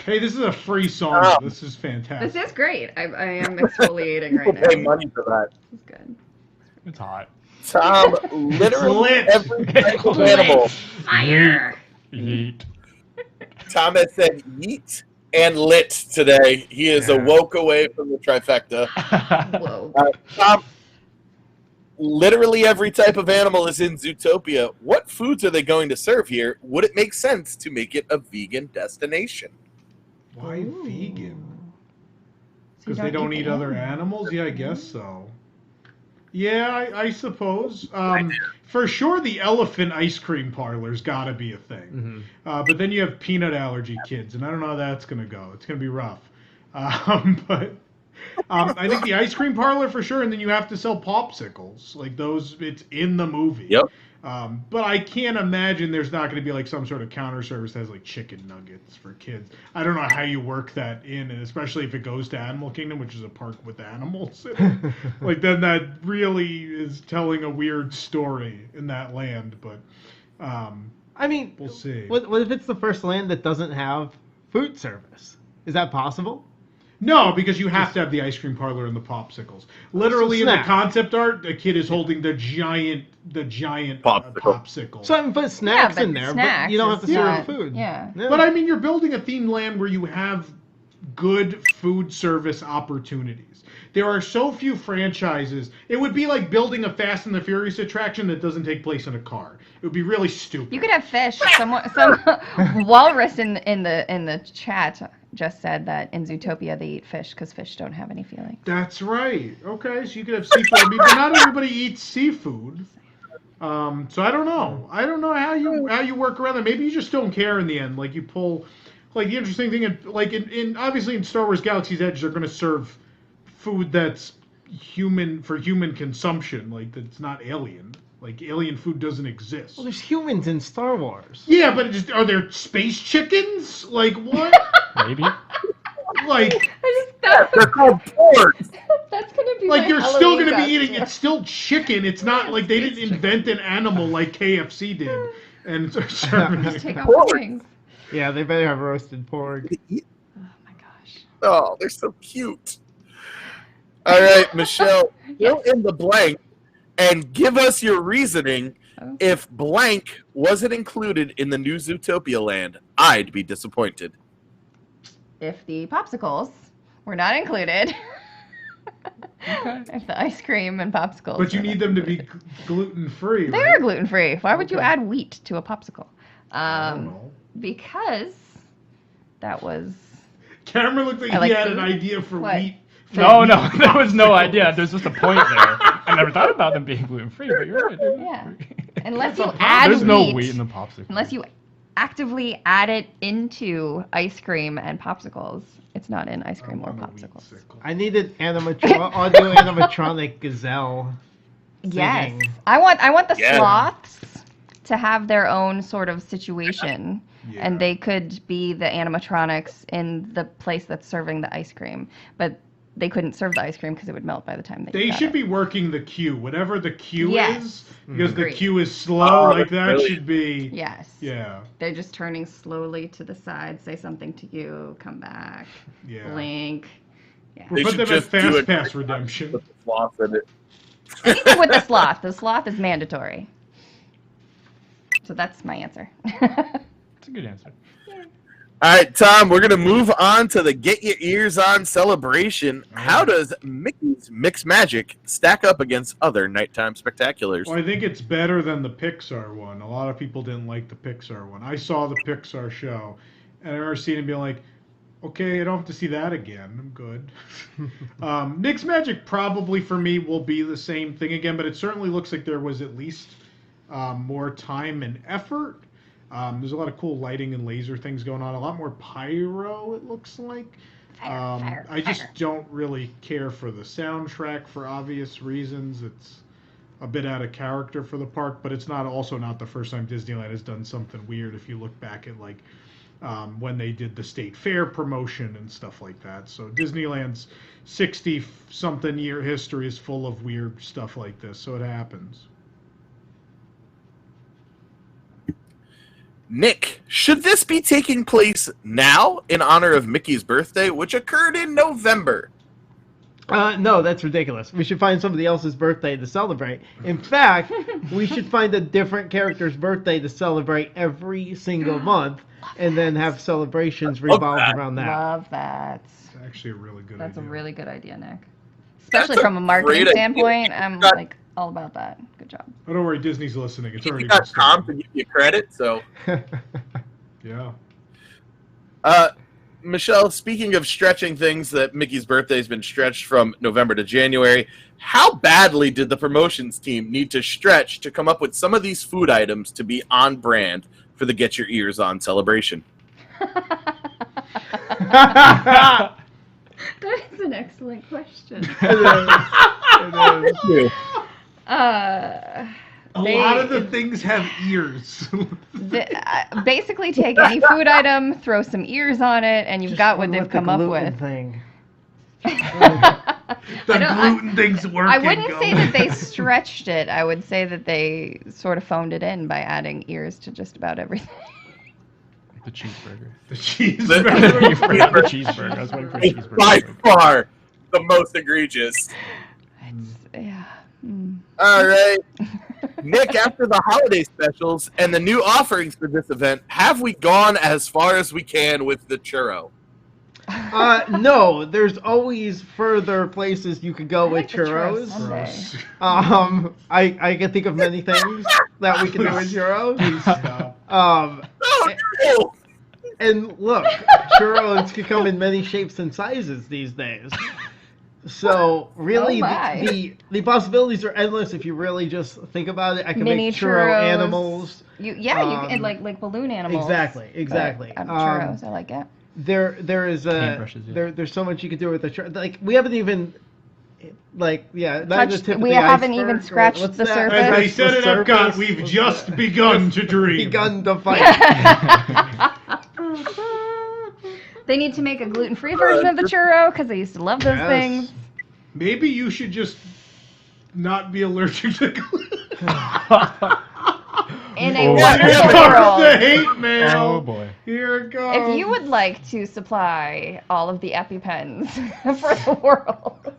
Hey, this is a free song. This is fantastic. This is great. I am exfoliating right People pay now. money for that. This is good. It's hot. Tom, literally lit. every type of animal. Fire! Yeet. Tom has said yeet and lit today. He is a woke away from the trifecta. Whoa. Tom, literally every type of animal is in Zootopia. What foods are they going to serve here? Would it make sense to make it a vegan destination? Why vegan? So Because you they don't the eat other animals? Yeah, I guess so. Yeah, I suppose. For sure, the elephant ice cream parlor's got to be a thing. But then you have peanut allergy kids, and I don't know how that's going to go. It's going to be rough. But I think the ice cream parlor for sure, and then you have to sell popsicles. Like those, it's in the movie. Yep. But I can't imagine there's not going to be like some sort of counter service that has like chicken nuggets for kids. I don't know how you work that in, and especially if it goes to Animal Kingdom, which is a park with animals in it. Like then that really is telling a weird story in that land. But I mean, we'll see. What if it's the first land that doesn't have food service? Is that possible? No, because you have to have the ice cream parlor and the popsicles. Literally, in the concept art, a kid is holding the giant popsicle. So I can put snacks but in there, but snacks you don't have to is serve not- food. yeah. But I mean, you're building a themed land where you have good food service opportunities. There are so few franchises. It would be like building a Fast and the Furious attraction that doesn't take place in a car. It would be really stupid. You could have fish. Some walrus in the chat just said that in Zootopia they eat fish because fish don't have any feelings. That's right. Okay, so you could have seafood. I mean, but not everybody eats seafood. So I don't know. I don't know how you work around that. Maybe you just don't care in the end. Like you pull, like the interesting thing, in obviously in Star Wars Galaxy's Edge, they're going to serve food that's human for human consumption. Like that's not alien. Like alien food doesn't exist. Well, there's humans in Star Wars. Yeah, but are there space chickens? Like what? Maybe. Like they're called porgs. That's gonna be like my you're still Halloween gonna be eating. costume. It's still chicken. It's not like they didn't invent an animal like KFC did and serving Just it. take off the wings. Yeah, they better have roasted pork. Oh my gosh. Oh, they're so cute. All right, Michelle, fill in the blank and give us your reasoning. If blank wasn't included in the new Zootopia land, I'd be disappointed. If the popsicles were not included. If the ice cream and popsicles. But you were need not them to be included. gluten-free, They right? are gluten-free. Why would you Okay. add wheat to a popsicle? I don't know. Because that was... Cameron looked like I like he had food. an idea for What? wheat. No, there was no idea. There's just a point there. I never thought about them being gluten-free, but you're right. Yeah. Unless you add There's no wheat, wheat in the popsicle. unless you actively add it into ice cream and popsicles, it's not in ice cream or popsicles. I need an audio animatronic gazelle. Yes. singing. I want the Yeah. sloths to have their own sort of situation. Yeah. And they could be the animatronics in the place that's serving the ice cream. But they couldn't serve the ice cream because it would melt by the time They got should it. be working the queue, whatever the queue Yes. is, because the Agreed. queue is slow. Oh, like that brilliant. should be. Yes. Yeah. They're just turning slowly to the side, say something to you, come back, Yeah. blink. Yeah. We'll put them at do Fast a Pass Redemption. with the sloth in it. Anything with the sloth. The sloth is mandatory. So that's my answer. That's a good answer. All right, Tom, we're going to move on to the Get Your Ears On celebration. How does Mickey's Mix Magic stack up against other nighttime spectaculars? Well, I think it's better than the Pixar one. A lot of people didn't like the Pixar one. I saw the Pixar show, and I remember seeing it and being like, okay, I don't have to see that again. I'm good. Mix Magic probably for me will be the same thing again, but it certainly looks like there was at least more time and effort. There's a lot of cool lighting and laser things going on. A lot more pyro, it looks like. I just don't really care for the soundtrack for obvious reasons. It's a bit out of character for the park, but it's also not the first time Disneyland has done something weird. If you look back at like when they did the State Fair promotion and stuff like that. So Disneyland's 60-something year history is full of weird stuff like this. So it happens. Nick, should this be taking place now in honor of Mickey's birthday, which occurred in November? No, that's ridiculous. We should find somebody else's birthday to celebrate. In fact, we should find a different character's birthday to celebrate every single month, and then have celebrations revolved around that. Love that. It's actually a really good That's idea. a really good idea, Nick. Especially That's a from a marketing great idea. standpoint, I'm Got- like all about that. Good job. Oh, don't worry, Disney's listening. It's You already got been Tom to started. give you credit, so... Yeah. Michelle, speaking of stretching things that Mickey's birthday has been stretched from November to January, how badly did the promotions team need to stretch to come up with some of these food items to be on brand for the Get Your Ears On celebration? That is an excellent question. Thank you. A lot of the things have ears. Basically, take any food item, throw some ears on it, and you've got what they've come up with. Thing. The gluten thing's working. I wouldn't say that they stretched it. I would say that they sort of phoned it in by adding ears to just about everything. The cheeseburger. The cheeseburger. You forgot the cheeseburger. I was waiting for It's cheeseburger. by far the most egregious. Yeah. All right. Nick, after the holiday specials and the new offerings for this event, have we gone as far as we can with the churro? No, there's always further places you could go with churros. Gross. I can think of many things that we can do with churros. Please stop. Oh, no! And look, churros can come in many shapes and sizes these days. So really, Oh my. the possibilities are endless if you really just think about it. I can Mini make churro churros. animals. You can like balloon animals. Exactly. Out of churros, I like it. There is Paintbrushes, yeah. there's so much you could do with the churro. Like we haven't even not even the Touched- tip of we the haven't iceberg. even scratched What's the that? surface. As they Scratched said the at Epcot, surface. we've What's just that? begun to dream. begun to fight. They need to make a gluten-free version of the churro because I used to love those Yes. things. Maybe you should just not be allergic to gluten. In a Oh, wonderful here comes world. the hate mail. Oh boy. Here it goes. If you would like to supply all of the EpiPens for the world.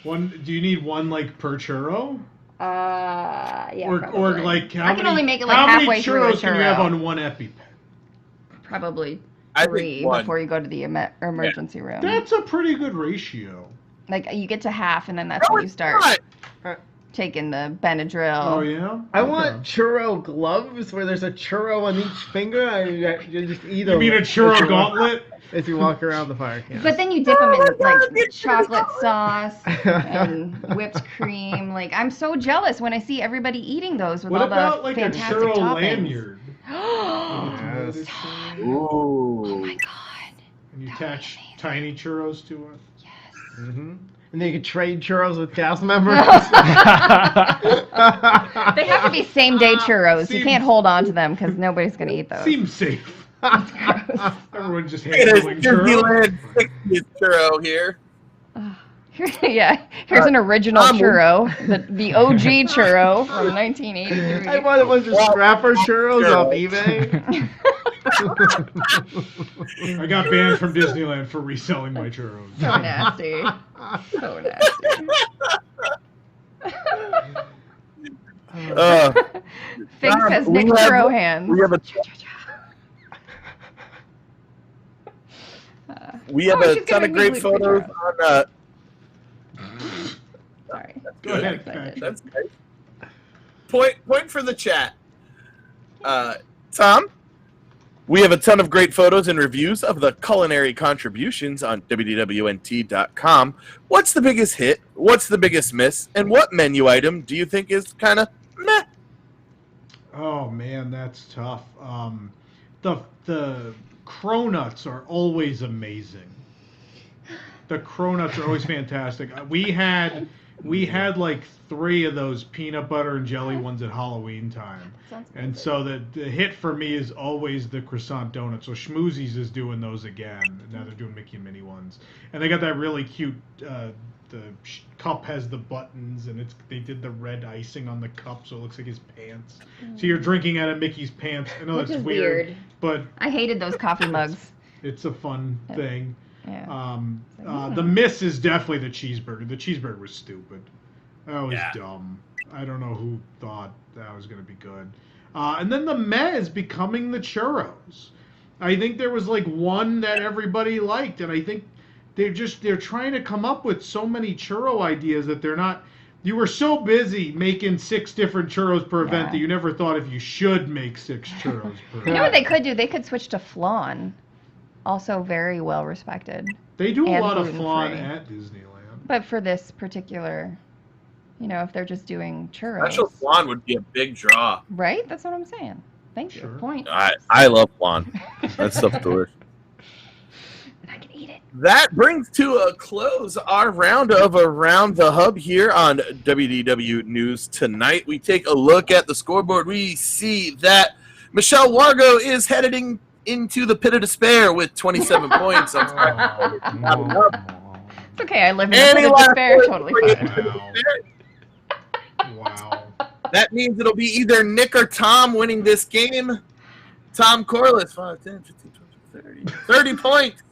Do you need one like per churro? Yeah. Or probably. like how I can many, only make it like how many halfway through a churros can you have churro. on one EpiPen? Probably I think 3 one. before you go to the emergency room. That's a pretty good ratio. Like you get to half, and then that's when you start taking the Benadryl. Oh yeah. I want churro gloves where there's a churro on each finger. You just eat them. You mean a churro gauntlet? As you walk around the fire. Yeah. But then you dip them in like chocolate sauce and whipped cream. Like I'm so jealous when I see everybody eating those with What all about the like a fantastic churro toppings. lanyard? Yes. Oh my god. And you attach tiny churros to it. Yes. Mm-hmm. And then you can trade churros with cast members. They have to be same day churros. You can't hold on to them because nobody's gonna eat those. Seems safe. Everyone just It is handling churros. Disneyland 60th churro here. Yeah, here's an original churro, the OG churro from 1983. I bought a bunch of scrapper churros off eBay. I got banned from Disneyland for reselling my churros. So nasty. So nasty. Fig has Nick churro hands. We have a ton of great photos on. Sorry. Go ahead, Patrick. That's nice. Point for the chat. Tom, we have a ton of great photos and reviews of the culinary contributions on WDWNT.com. What's the biggest hit? What's the biggest miss? And what menu item do you think is kind of meh? Oh man, that's tough. The cronuts are always amazing. The cronuts are always fantastic. We had like 3 of those peanut butter and jelly ones at Halloween time. And so the hit for me is always the croissant donut. So Schmoozies is doing those again. Now they're doing Mickey and Minnie ones. And they got that really cute, the cup has the buttons and they did the red icing on the cup so it looks like his pants. So you're drinking out of Mickey's pants. I know Which that's is weird. But I hated those coffee mugs. it's a fun thing. Yeah. The miss is definitely the cheeseburger. The cheeseburger was stupid. That was dumb. I don't know who thought that was going to be good. And then the meh is becoming the churros. I think there was like one that everybody liked, and I think they're trying to come up with so many churro ideas that they're not. You were so busy making 6 different churros per event that you never thought if you should make 6 churros per event. You know what they could do? They could switch to flan. Also very well respected. They do a and lot of gluten-free. flan at Disneyland. But for this particular, if they're just doing churros. Special flan would be a big draw. Right? That's what I'm saying. Thank you. Point. I love flan. That stuff's delicious. And I can eat it. That brings to a close our round of Around the Hub here on WDW News Tonight. We take a look at the scoreboard. We see that Michelle Wargo is heading into the pit of despair with 27 points. It's okay. I live in the pit of despair. Totally fine. Wow. That means it'll be either Nick or Tom winning this game. Tom Corliss, 5, 10, 15, 20, 30. 30 points.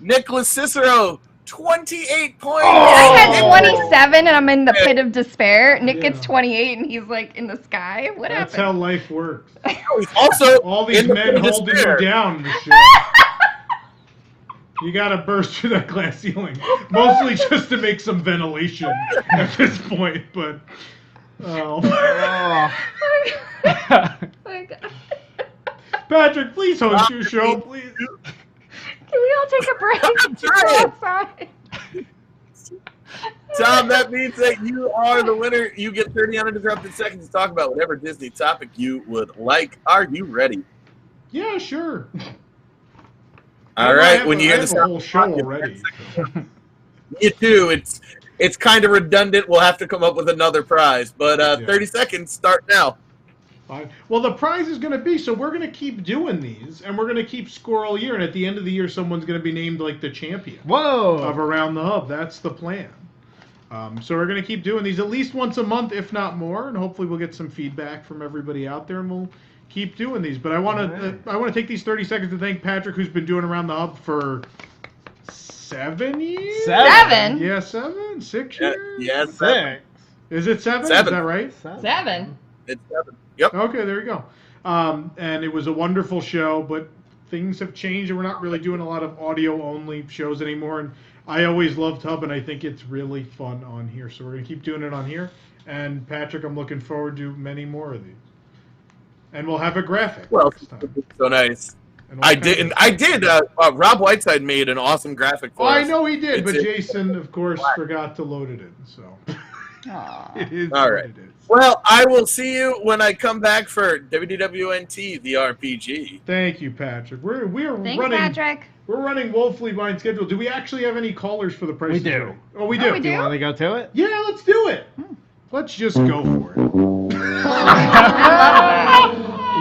Nicholas Cicero, 28 points. I had 27 and I'm in the pit of despair. Nick gets 28 and he's like in the sky. What happened? That's how life works. He's also all these in the men pit of holding despair. you down, Michelle. You gotta burst through that glass ceiling. Mostly just to make some ventilation at this point, but My God. Patrick, please host your show, please. Can we all take a break and go outside? Tom, that means that you are the winner. You get 30 uninterrupted seconds to talk about whatever Disney topic you would like. Are you ready? Yeah, sure. All right. When you hear the the whole show already. You too. It's kind of redundant. We'll have to come up with another prize. But 30 seconds, start now. Fine. Well, the prize is going to be, so we're going to keep doing these, and we're going to keep score all year, and at the end of the year, someone's going to be named like the champion of Around the Hub. That's the plan. So we're going to keep doing these at least once a month, if not more, and hopefully we'll get some feedback from everybody out there, and we'll keep doing these. But I want to take these 30 seconds to thank Patrick, who's been doing Around the Hub for 7 years? 7? Yeah, 7? 6 years? Yeah, 6. Is it 7? 7. Is that right? 7. It's 7. Yep. Okay, there you go. And it was a wonderful show, but things have changed, and we're not really doing a lot of audio-only shows anymore. And I always loved Hub, and I think it's really fun on here. So we're going to keep doing it on here. And Patrick, I'm looking forward to many more of these. And we'll have a graphic next time. So nice. And I did. Rob Whiteside made an awesome graphic for us. I know he did, but It's Jason, of course, forgot to load it in. So it is All what right. it is. Well, I will see you when I come back for WDWNT The RPG. Thank you, Patrick. We're Thanks, running. Patrick. We're running woefully behind schedule. Do we actually have any callers for the price? We do. Oh, we do. we Do you do? want to go to it? Yeah, let's do it. Let's just go for it.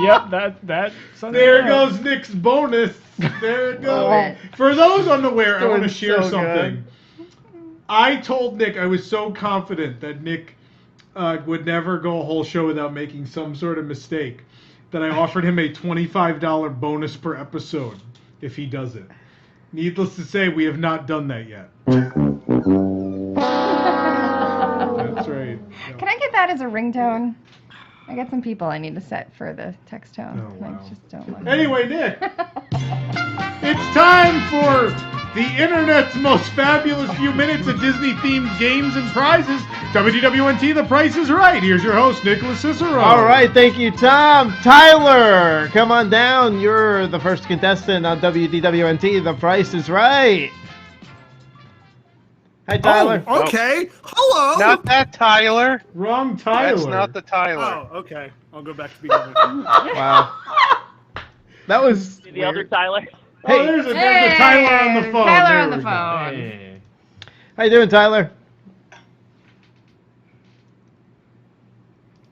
Yep, that. There goes Nick's bonus. There it goes. Love For those unaware, I want to Doing share so something. I told Nick I was so confident that Nick would never go a whole show without making some sort of mistake that I offered him a $25 bonus per episode if he does it. Needless to say, we have not done that yet. That's right. No. Can I get that as a ringtone? I got some people I need to set for the text tone. Oh, wow. I just don't want Anyway, Nick, it's time for the internet's most fabulous few minutes of Disney-themed games and prizes. WDWNT The Price is Right. Here's your host, Nicholas Cicero. All right, thank you, Tom. Tyler, come on down. You're the first contestant on WDWNT. The Price is Right. Hi, Tyler. Oh, okay. Hello. Not that Tyler. Wrong Tyler. That's not the Tyler. Oh, okay. I'll go back to beginning. Wow. That was The weird. other Tyler. Oh, there's a Tyler on the phone. Tyler There on the we go. phone. Hey. How you doing, Tyler?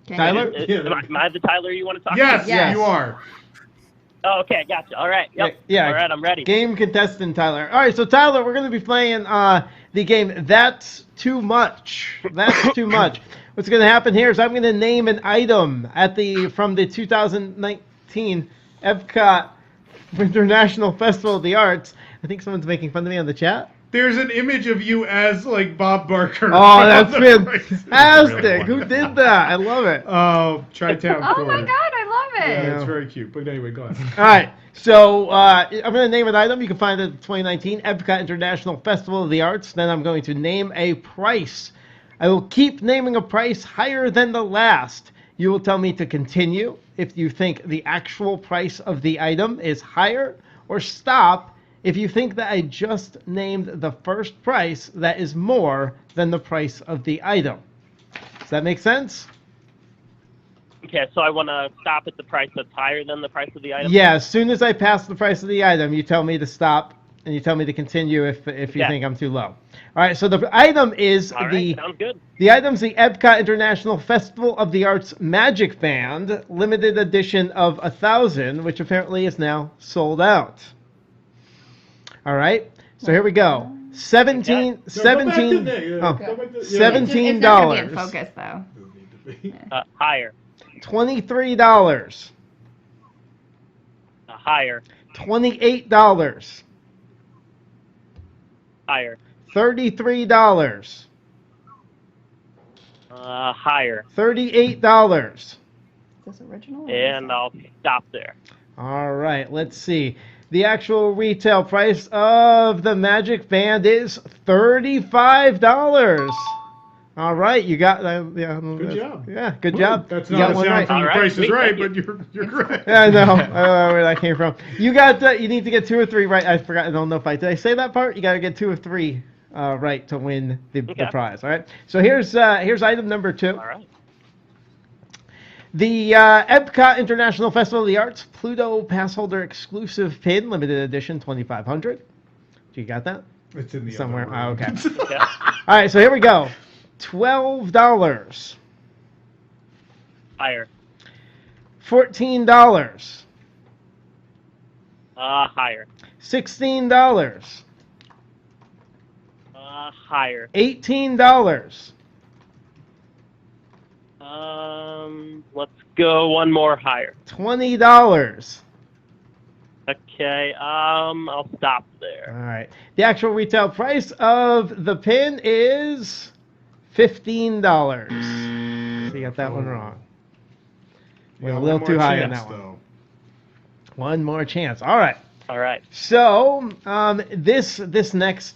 Can Tyler? Am I the Tyler you want to talk Yes, to? Yes. you are. Oh, okay, gotcha. All right. Yep. Yeah. All right, I'm ready. Game contestant, Tyler. All right, so Tyler, we're going to be playing the game That's Too Much. That's Too Much. What's going to happen here is I'm going to name an item from the 2019 Epcot International Festival of the Arts. I think someone's making fun of me on the chat. There's an image of you as, like, Bob Barker. Oh, that's Really fantastic. Who did that? I love it. Oh, Tri-Town Oh Corps. my god, I love it. Yeah, it's very cute. But anyway, go ahead. All right, so I'm going to name an item. You can find it at the 2019 Epcot International Festival of the Arts. Then I'm going to name a price. I will keep naming a price higher than the last. You will tell me to continue if you think the actual price of the item is higher, or stop if you think that I just named the first price that is more than the price of the item. Does that make sense? Okay, so I want to stop at the price that's higher than the price of the item? Yeah, as soon as I pass the price of the item, you tell me to stop, and you tell me to continue if you Yeah. think I'm too low. All right, so the item is All right, sounds good. the item's the Epcot International Festival of the Arts Magic Band, limited edition of 1,000, which apparently is now sold out. All right, so here we go. $17. Go back to Nick. Oh, Go back to- yeah. $17. It's not going to be in focus, though. Higher. $23. Higher. $28. Higher. $33. Higher. $38. Is this original? And I'll stop there. All right, let's see. The actual retail price of the Magic Band is $35. All right, you got yeah. Good job. Yeah, good job. That's You not got a one sound right. from All The right, Price is sweet, Right, thank but you're correct. Yeah, I know. I don't know where that came from. You got. You need to get 2 or 3 right. I forgot. I don't know if did I say that part. You got to get 2 or 3 right to win the prize. All right. So here's item number 2. All right. The Epcot International Festival of the Arts Pluto Pass Holder exclusive pin, limited edition, 2,500. You got that? It's in the Somewhere. other room. Oh, okay. All right, so here we go. $12. Higher. $14. Higher. $16. Higher. $18. Let's go one more higher. $20. Okay, I'll stop there. All right. The actual retail price of the pin is $15. So you got that one wrong. We're a little too high on that one. One more chance. All right. All right. So this next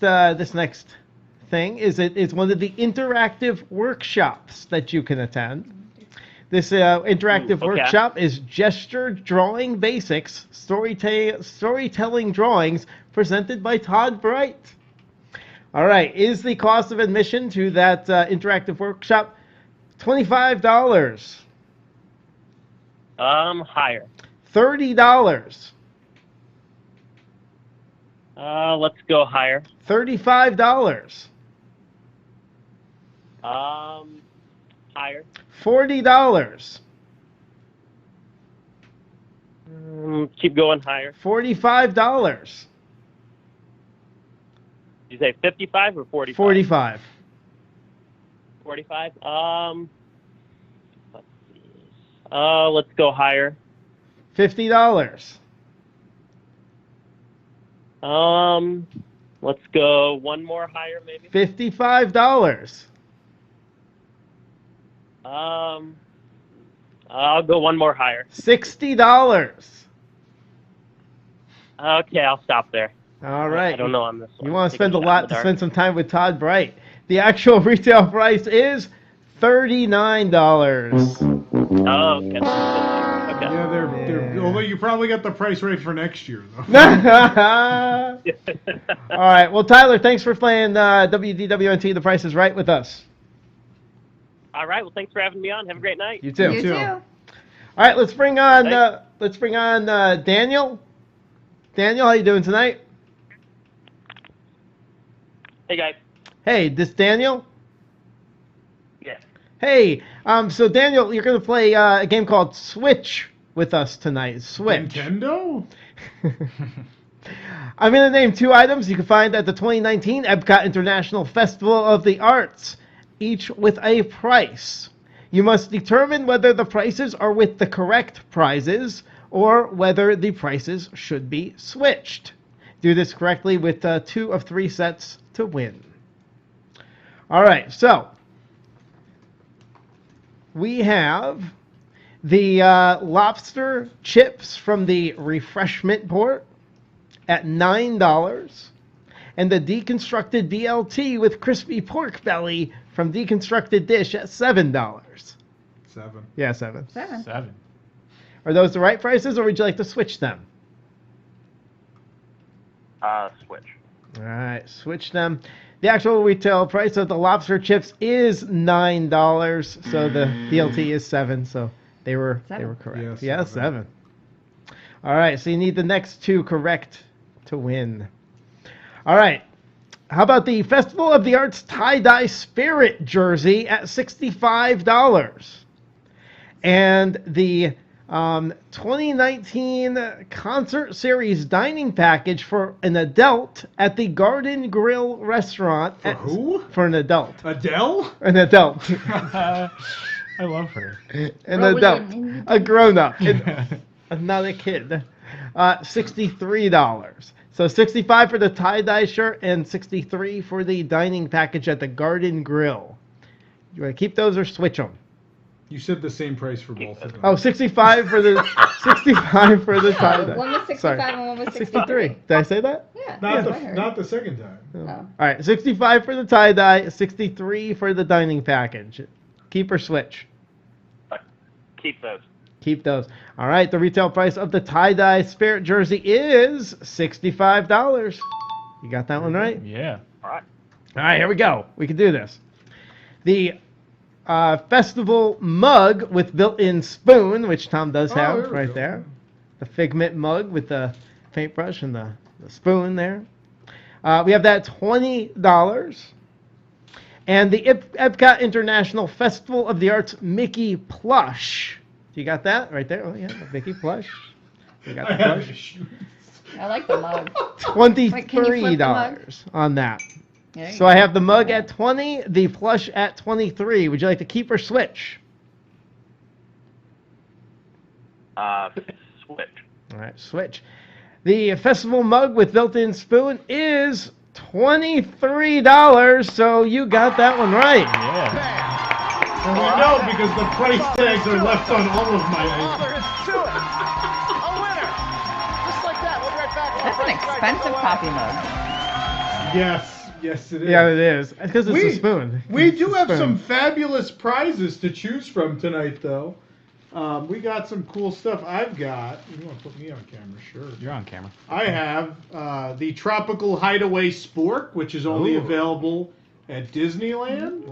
thing is one of the interactive workshops that you can attend. This interactive workshop is Gesture Drawing Basics, Storytelling Drawings, presented by Todd Bright. All right, is the cost of admission to that interactive workshop $25? Higher. $30. Let's go higher. $35. Higher. $40. Keep going higher. $45. You say 55 or 45? 45. 45. Let's see. Let's go higher. $50. Let's go one more higher, maybe. $55. I'll go one more higher. $60. Okay, I'll stop there. All right. I don't know on this one. You want to spend a Take lot shot in the to dark. spend some time with Todd Bright. The actual retail price is $39. Oh, okay. Okay. Yeah, they're although you probably got the price right for next year, though. All right. Well, Tyler, thanks for playing WDWNT The Price is Right with us. All right. Well, thanks for having me on. Have a great night. You too. You too. All right. Let's bring on Daniel. Daniel, how you doing tonight? Hey, guys. Hey, this Daniel? Yeah. Hey, so Daniel, you're going to play a game called Switch with us tonight. Switch. Nintendo? I'm going to name 2 items you can find at the 2019 Epcot International Festival of the Arts, each with a price. You must determine whether the prices are with the correct prizes or whether the prices should be switched. Do this correctly with 2 of 3 sets to win. All right, so we have the lobster chips from the refreshment port at $9, and the deconstructed BLT with crispy pork belly from Deconstructed Dish at $7. 7. Yeah, 7. 7. Are those the right prices, or would you like to switch them? Switch. All right, switch them. The actual retail price of the lobster chips is $9, so the BLT is 7. So they were correct. Yeah, 7. All right, so you need the next 2 correct to win. All right. How about the Festival of the Arts tie-dye spirit jersey at $65? And the 2019 concert series dining package for an adult at the Garden Grill restaurant. For who? For an adult. Adele? An adult. I love her. An adult. A grown-up. Not a kid. $63. So $65 for the tie-dye shirt and $63 for the dining package at the Garden Grill. You want to keep those or switch them? You said the same price for both of them. Oh, $65 for the $65 for the tie-dye. One was 65 Sorry. and one was 63. Did I say that? Yeah. Not the second time. Oh. All right, $65 for the tie-dye, $63 for the dining package. Keep or switch? Keep those. Keep those. All right, the retail price of the tie-dye spirit jersey is $65. You got that one right? Yeah. All right. All right, here we go. We can do this. The festival mug with built-in spoon, which Tom does have there we right go. there. The Figment mug with the paintbrush and the spoon there. We have that $20. And the Epcot International Festival of the Arts Mickey plush. You got that right there? Oh, yeah, the Mickey plush. You got the plush. I like the mug. $23 Wait, can you flip the mug? on that. There you So I go. have the mug at 20, the plush at 23. Would you like to keep or switch? Switch. All right, switch. The festival mug with built-in spoon is $23, so you got that one right. Yeah. Well, you know, because the price tags are left on all of my items. That's an expensive coffee mug. Yes, it is. Yeah, it is. Because it's a spoon. We It's do a have spoon. some fabulous prizes to choose from tonight, though. We got some cool stuff. I've got. You want to put me on camera? Sure. You're on camera. I have the Tropical Hideaway Spork, which is only Ooh. available at Disneyland.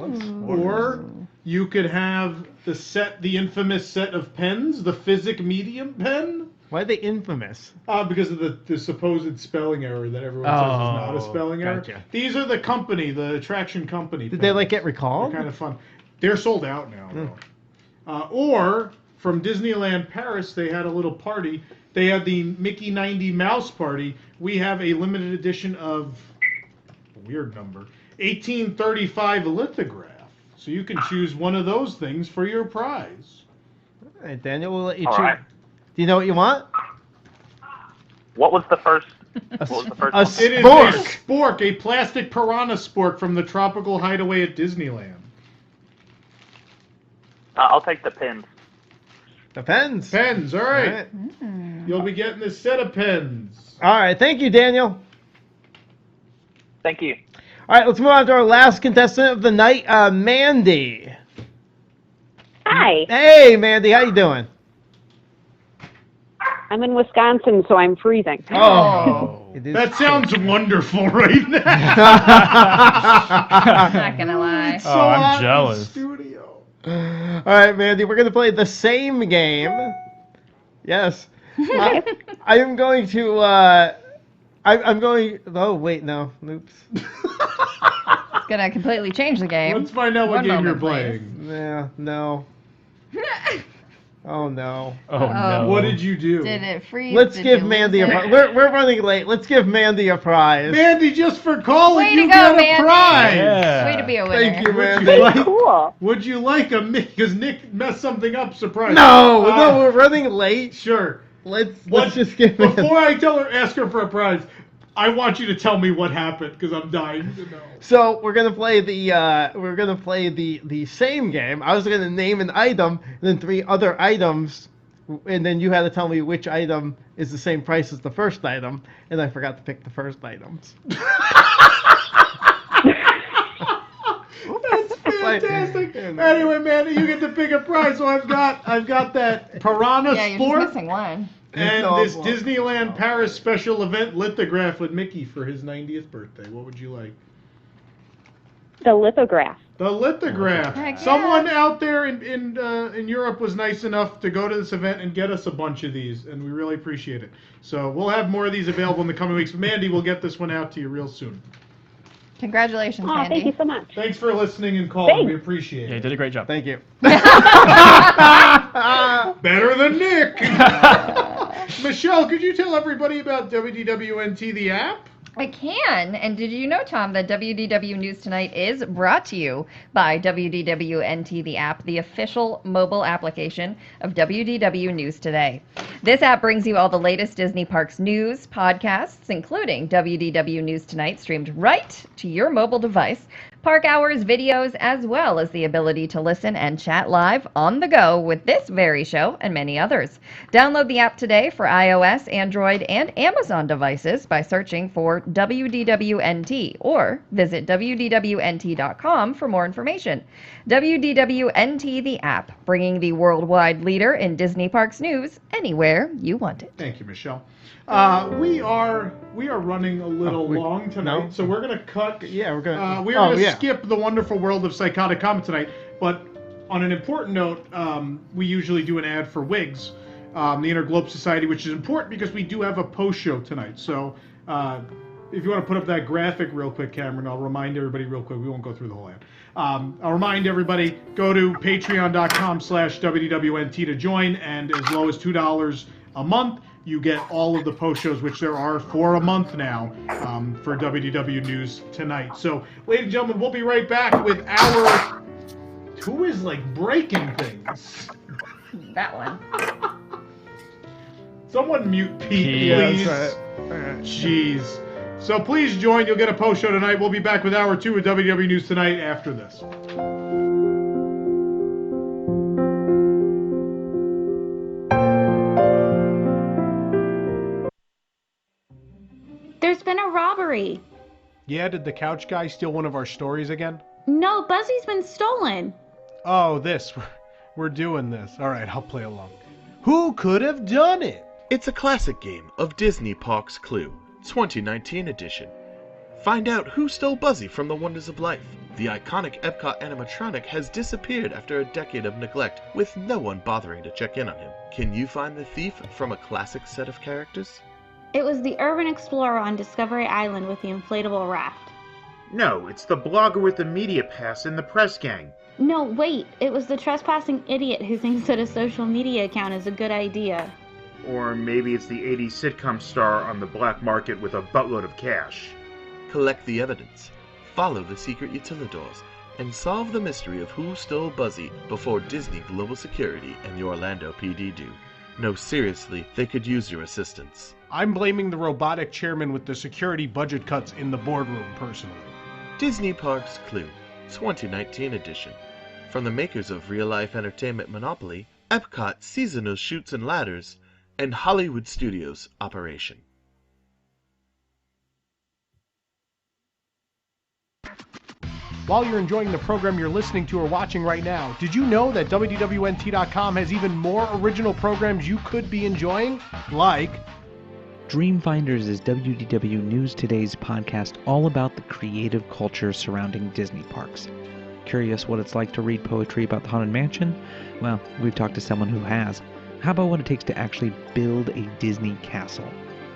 Or you could have the infamous set of pens, the Physic Medium pen. Why are they infamous? Because of the supposed spelling error that everyone says is not a spelling error. Gotcha. These are the attraction company. Did they get recalled? They're kind of fun. They're sold out now, though. Or from Disneyland Paris, they had a little party. They had the Mickey 90 Mouse Party. We have a limited edition of a weird number, 1835 lithograph. So you can choose one of those things for your prize. All right, Daniel, we'll let you All choose. right. Do you know what you want? What was the first? A What was the first a one? It is spork. a spork, a plastic piranha spork from the Tropical Hideaway at Disneyland. I'll take the pins. The pens. Pens, all right. All right. You'll be getting this set of pens. All right, thank you, Daniel. Thank you. All right, let's move on to our last contestant of the night, Mandy. Hi. Hey, Mandy, how you doing? I'm in Wisconsin, so I'm freezing. Oh, That sounds wonderful right now. I'm not gonna lie. It's so Oh, I'm hot in the jealous. studio. All right, Mandy, we're going to play the same game. Yes. I am going to, I'm going, oh, wait, no. Oops. It's gonna completely change the game. Let's find out what One game you're moment, please. playing. Yeah, no. Oh, no. Oh, no. What did you do? Did it freeze? Let's Did give you Mandy a lose prize. it? We're running late. Let's give Mandy a prize. Mandy, just for calling, Way you to get go, a Mandy. prize. Yeah. Way to be a winner. Thank you, Would Mandy. you like, Cool. would you like a because Nick messed something up? Surprise! No, no, we're running late. Sure. Let's just give Mandy. Before I ask her for a prize, I want you to tell me what happened because I'm dying to know. So we're gonna play the same game. I was gonna name an item and then 3 other items, and then you had to tell me which item is the same price as the first item, and I forgot to pick the first items. That's fantastic. Anyway, Mandy, you get to pick a prize. So I've got that Piranha Yeah, you're Sport just missing one. and No, this well, Disneyland Paris special event lithograph with Mickey for his 90th birthday. What would you like? The lithograph. The lithograph. Heck yeah. Someone out there in Europe was nice enough to go to this event and get us a bunch of these, and we really appreciate it. So we'll have more of these available in the coming weeks. But Mandy, we'll get this one out to you real soon. Congratulations, Oh, Mandy. thank you so much. Thanks for listening and calling. Thanks. We appreciate Yeah, you it. did a great job. Thank you. Better than Nick. Michelle, could you tell everybody about WDWNT the app? I can. And did you know, Tom, that WDW News Tonight is brought to you by WDWNT the app, the official mobile application of WDW News Today. This app brings you all the latest Disney Parks news, podcasts, including WDW News Tonight, streamed right to your mobile device, park hours, videos, as well as the ability to listen and chat live on the go with this very show and many others. Download the app today for iOS, Android, and Amazon devices by searching for WDWNT or visit WDWNT.com for more information. WDWNT the app, bringing the worldwide leader in Disney Parks news anywhere you want it. Thank you, Michelle. We are running a little long tonight, no. so we're gonna cut. Yeah, we're gonna. We're gonna skip the wonderful world of Psychotic Comet tonight. But on an important note, we usually do an ad for Wigs, the Interglobe Society, which is important because we do have a post show tonight. So if you want to put up that graphic real quick, Cameron, I'll remind everybody real quick. We won't go through the whole ad. I'll remind everybody, go to patreon.com/WDWNT to join, and as low as $2 a month, you get all of the post shows, which there are for a month now, for WDW News Tonight. So, ladies and gentlemen, we'll be right back with our... Who is, like, breaking things? That one. Someone mute Pete, Yeah, please. that's right. Jeez. So please join. You'll get a post show tonight. We'll be back with Hour 2 of WDW News Tonight after this. There's been a robbery. Yeah, did the couch guy steal one of our stories again? No, Buzzy's been stolen. Oh, this. We're doing this. All right, I'll play along. Who could have done it? It's a classic game of Disney Parks Clue, 2019 edition. Find out who stole Buzzy from the Wonders of Life. The iconic Epcot animatronic has disappeared after a decade of neglect, with no one bothering to check in on him. Can you find the thief from a classic set of characters? It was the urban explorer on Discovery Island with the inflatable raft. No, it's the blogger with the media pass in the press gang. No, wait. It was the trespassing idiot who thinks that a social media account is a good idea. Or maybe it's the 80s sitcom star on the black market with a buttload of cash. Collect the evidence, follow the secret utilidors, and solve the mystery of who stole Buzzy before Disney Global Security and the Orlando PD do. No, seriously, they could use your assistance. I'm blaming the robotic chairman with the security budget cuts in the boardroom, personally. Disney Parks Clue, 2019 edition. From the makers of real-life entertainment Monopoly, Epcot Seasonal Chutes and Ladders, and Hollywood Studios Operation. While you're enjoying the program you're listening to or watching right now, did you know that WDWNT.com has even more original programs you could be enjoying? Like... Dreamfinders is WDW News Today's podcast all about the creative culture surrounding Disney parks. Curious what it's like to read poetry about the Haunted Mansion? Well, we've talked to someone who has. How about what it takes to actually build a Disney castle?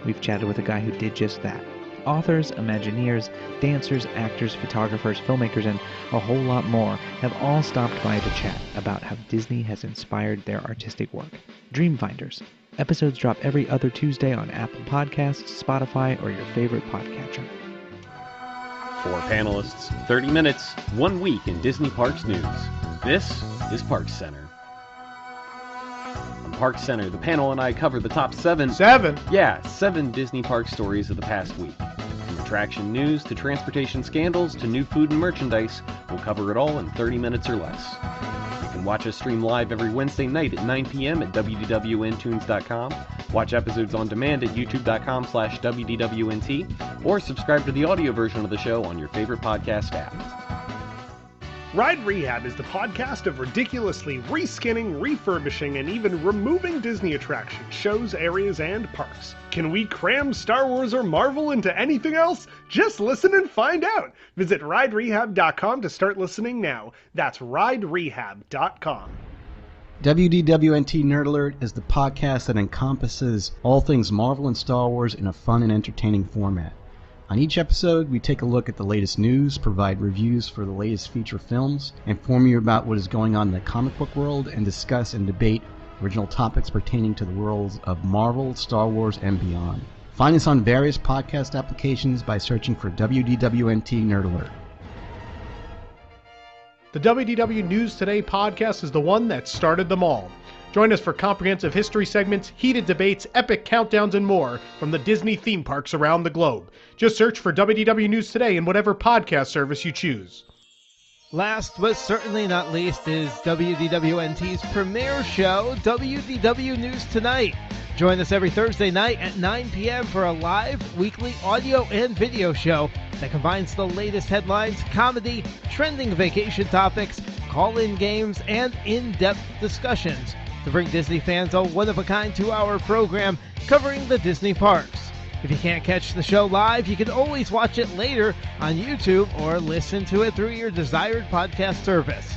We've chatted with a guy who did just that. Authors, Imagineers, dancers, actors, photographers, filmmakers, and a whole lot more have all stopped by to chat about how Disney has inspired their artistic work. Dreamfinders. Episodes drop every other Tuesday on Apple Podcasts, Spotify, or your favorite podcatcher. 4 panelists, 30 minutes, 1 week in Disney Parks news. This is Parks Center. On Parks Center, the panel and I cover the top 7... 7? Yeah, 7 Disney Parks stories of the past week. From attraction news to transportation scandals to new food and merchandise, we'll cover it all in 30 minutes or less. You can watch us stream live every Wednesday night at 9 p.m. at WDWNtunes.com, watch episodes on demand at youtube.com/WDWNT, or subscribe to the audio version of the show on your favorite podcast app. Ride Rehab is the podcast of ridiculously reskinning, refurbishing, and even removing Disney attractions, shows, areas, and parks. Can we cram Star Wars or Marvel into anything else? Just listen and find out. Visit riderehab.com to start listening now. That's riderehab.com. WDWNT Nerd Alert is the podcast that encompasses all things Marvel and Star Wars in a fun and entertaining format. On each episode, we take a look at the latest news, provide reviews for the latest feature films, inform you about what is going on in the comic book world, and discuss and debate original topics pertaining to the worlds of Marvel, Star Wars, and beyond. Find us on various podcast applications by searching for WDWNT Nerd Alert. The WDW News Today podcast is the one that started them all. Join us for comprehensive history segments, heated debates, epic countdowns, and more from the Disney theme parks around the globe. Just search for WDW News Today in whatever podcast service you choose. Last but certainly not least is WDWNT's premiere show, WDW News Tonight. Join us every Thursday night at 9 p.m. for a live, weekly audio and video show that combines the latest headlines, comedy, trending vacation topics, call-in games, and in-depth discussions to bring Disney fans a one-of-a-kind 2-hour program covering the Disney parks. If you can't catch the show live, you can always watch it later on YouTube or listen to it through your desired podcast service.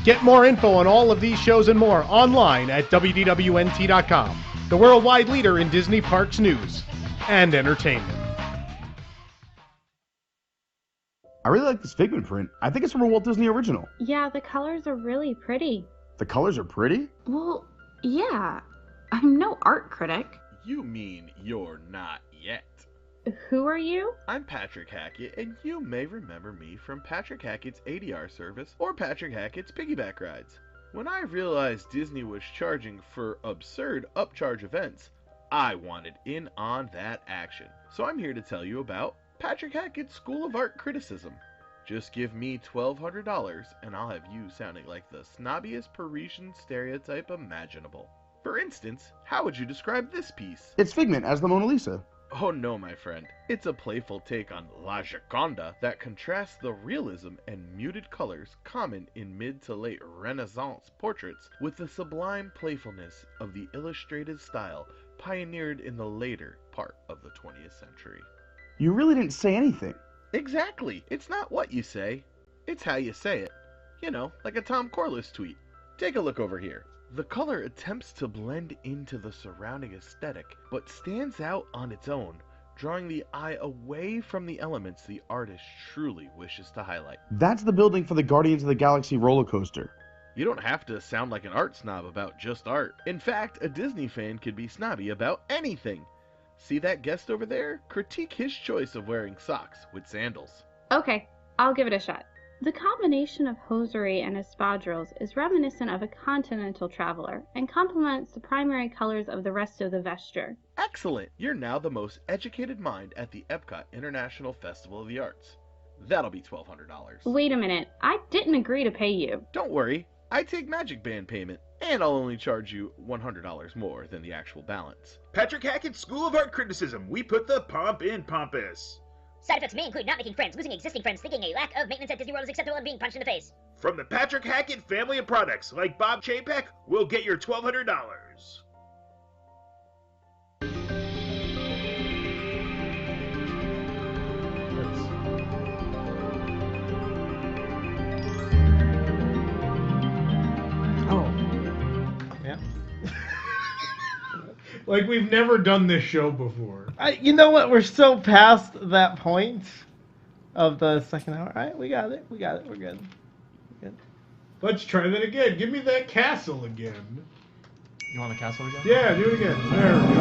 Get more info on all of these shows and more online at WDWNT.com, the worldwide leader in Disney parks news and entertainment. I really like this Figment print. I think it's from a Walt Disney original. Yeah, the colors are really pretty. The colors are pretty? Well, yeah. I'm no art critic. You mean you're not yet. Who are you? I'm Patrick Hackett, and you may remember me from Patrick Hackett's ADR service or Patrick Hackett's piggyback rides. When I realized Disney was charging for absurd upcharge events, I wanted in on that action. So I'm here to tell you about Patrick Hackett's School of Art Criticism. Just give me $1,200 and I'll have you sounding like the snobbiest Parisian stereotype imaginable. For instance, how would you describe this piece? It's Figment as the Mona Lisa. Oh no, my friend. It's a playful take on La Gioconda that contrasts the realism and muted colors common in mid to late Renaissance portraits with the sublime playfulness of the illustrated style pioneered in the later part of the 20th century. You really didn't say anything. Exactly. It's not what you say, it's how you say it. You know, like a Tom Corliss tweet. Take a look over here. The color attempts to blend into the surrounding aesthetic, but stands out on its own, drawing the eye away from the elements the artist truly wishes to highlight. That's the building for the Guardians of the Galaxy roller coaster. You don't have to sound like an art snob about just art. In fact, a Disney fan could be snobby about anything. See that guest over there? Critique his choice of wearing socks with sandals. Okay, I'll give it a shot. The combination of hosiery and espadrilles is reminiscent of a continental traveler and complements the primary colors of the rest of the vesture. Excellent! You're now the most educated mind at the Epcot International Festival of the Arts. That'll be $1,200. Wait a minute, I didn't agree to pay you. Don't worry, I take Magic Band payment, and I'll only charge you $100 more than the actual balance. Patrick Hackett's School of Art Criticism. We put the pomp in pompous. Side effects may include not making friends, losing existing friends, thinking a lack of maintenance at Disney World is acceptable, and being punched in the face. From the Patrick Hackett family of products, like Bob Chapek, we'll get your $1,200. Like we've never done this show before. You know what? We're so past that point of the second hour. All right, we got it. We're good. Let's try that again. Give me that castle again. You want the castle again? Yeah, do it again. There we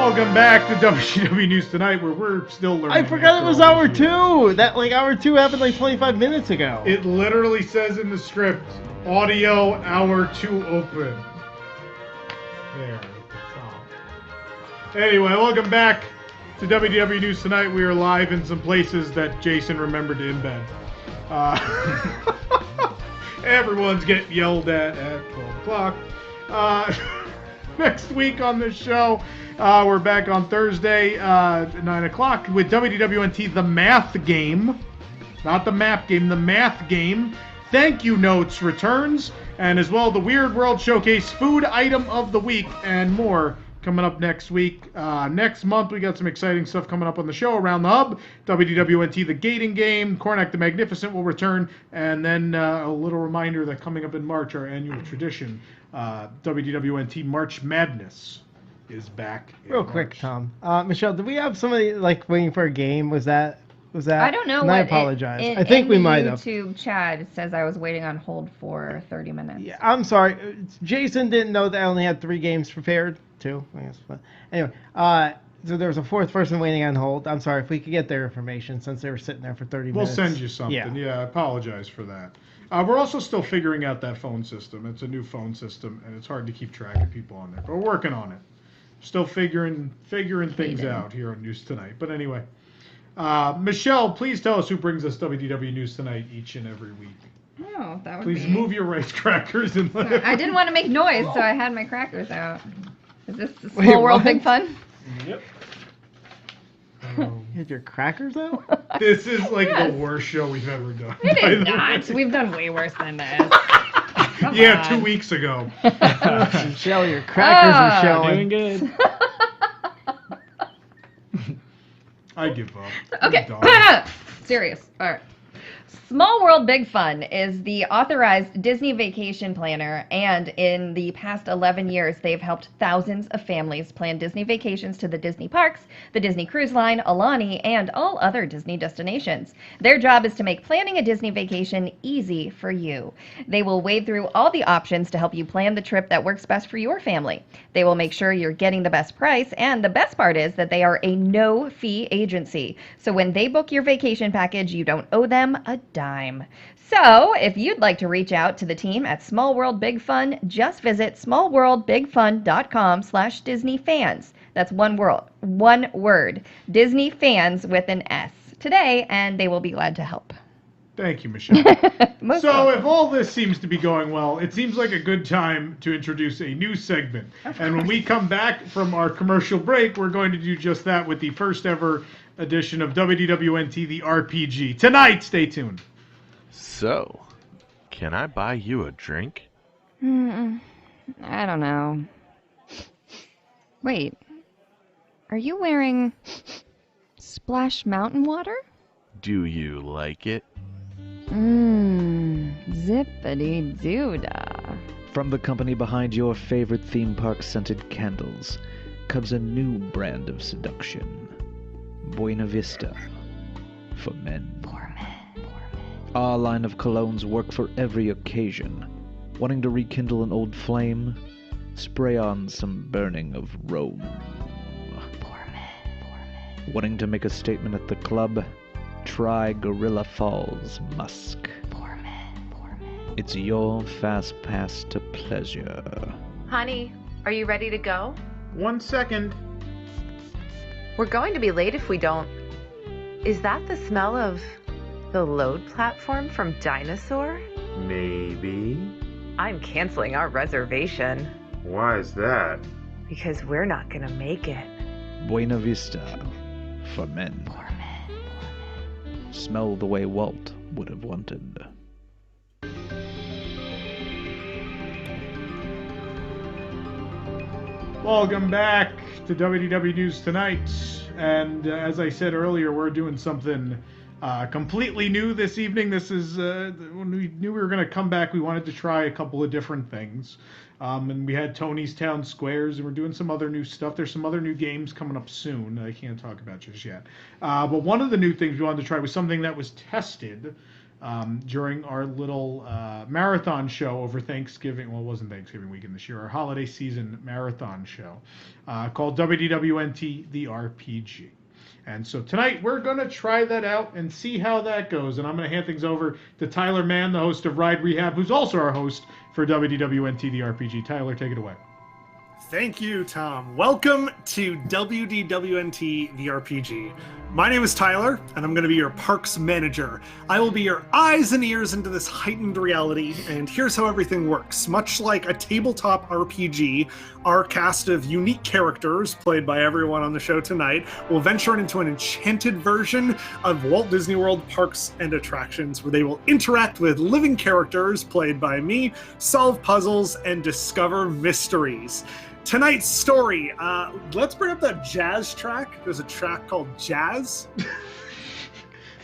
Welcome back to WDW News Tonight, where we're still learning. I forgot it was hour 2. That hour 2 happened like 25 minutes ago. It literally says in the script, audio hour 2 open. There. Anyway, welcome back to WDW News Tonight. We are live in some places that Jason remembered to embed. Everyone's getting yelled at 12 o'clock. Next week on the show, we're back on Thursday at 9 o'clock with WDWNT The Math Game. Not the map game, the math game. Thank you notes returns. And as well, the Weird World Showcase Food Item of the Week and more coming up next week. Next month, we got some exciting stuff coming up on the show around the hub. WDWNT The Gating Game. Cornac the Magnificent will return. And then a little reminder that coming up in March, our annual tradition, WDWNT March Madness is back. Real quick, Tom. Michelle, did we have somebody waiting for a game? Was that? I don't know. And I apologize. I think we might have. YouTube chat says I was waiting on hold for 30 minutes. Yeah, I'm sorry. Jason didn't know that I only had 3 games prepared. 2, I guess. But anyway, so there was a 4th person waiting on hold. I'm sorry. If we could get their information since they were sitting there for 30 minutes. We'll send you something. Yeah, I apologize for that. We're also still figuring out that phone system. It's a new phone system, and it's hard to keep track of people on there. But we're working on it. Still figuring things out here on News Tonight. But anyway, Michelle, please tell us who brings us WDW News Tonight each and every week. Oh, that would Please move your rice crackers. And I didn't want to make noise, so I had my crackers out. Is this the Small World Big Fun? Yep. You had your crackers out? This is like the worst show we've ever done. It is not. We've done way worse than this. Come yeah, on. 2 weeks ago. Michelle, your crackers are showing. Doing good. I give up. Okay. Serious. All right. Small World Big Fun is the authorized Disney vacation planner, and in the past 11 years, they've helped thousands of families plan Disney vacations to the Disney parks, the Disney Cruise Line, Alani, and all other Disney destinations. Their job is to make planning a Disney vacation easy for you. They will wade through all the options to help you plan the trip that works best for your family. They will make sure you're getting the best price, and the best part is that they are a no-fee agency. So when they book your vacation package, you don't owe them a dime. So, if you'd like to reach out to the team at Small World Big Fun, just visit smallworldbigfun.com/DisneyFans. That's one word, Disney Fans with an S today, and they will be glad to help. Thank you, Michelle. So if all this seems to be going well, it seems like a good time to introduce a new segment. And when we come back from our commercial break, we're going to do just that with the first ever edition of WDWNT The RPG. Tonight, stay tuned. So, can I buy you a drink? I don't know. Wait, are you wearing Splash Mountain water? Do you like it? Zippity-doo-dah. From the company behind your favorite theme park scented candles comes a new brand of seduction. Buena Vista. For men. Our line of colognes work for every occasion. Wanting to rekindle an old flame? Spray on some burning of Rome. Wanting to make a statement at the club? Try Gorilla Falls Musk. It's your fast pass to pleasure. Honey, are you ready to go? 1 second. We're going to be late if we don't. Is that the smell of the load platform from Dinosaur? Maybe. I'm canceling our reservation. Why is that? Because we're not gonna make it. Buena Vista. For men. Smell the way Walt would have wanted. Welcome back to WDW News Tonight. And as I said earlier, we're doing something completely new this evening. This is, when we knew we were going to come back, we wanted to try a couple of different things. And we had Tony's Town Squares, and we're doing some other new stuff. There's some other new games coming up soon I can't talk about just yet. But one of the new things we wanted to try was something that was tested during our little marathon show over Thanksgiving. Well, it wasn't Thanksgiving weekend this year. Our holiday season marathon show called WDWNT The RPG. And so tonight we're going to try that out and see how that goes. And I'm going to hand things over to Tyler Mann, the host of Ride Rehab, who's also our host for WDWNT The RPG. Tyler, take it away. Thank you, Tom. Welcome to WDWNT The RPG. My name is Tyler, and I'm going to be your parks manager. I will be your eyes and ears into this heightened reality, and here's how everything works. Much like a tabletop RPG, our cast of unique characters, played by everyone on the show tonight, will venture into an enchanted version of Walt Disney World parks and attractions, where they will interact with living characters, played by me, solve puzzles, and discover mysteries. Tonight's story, let's bring up that jazz track. There's a track called Jazz.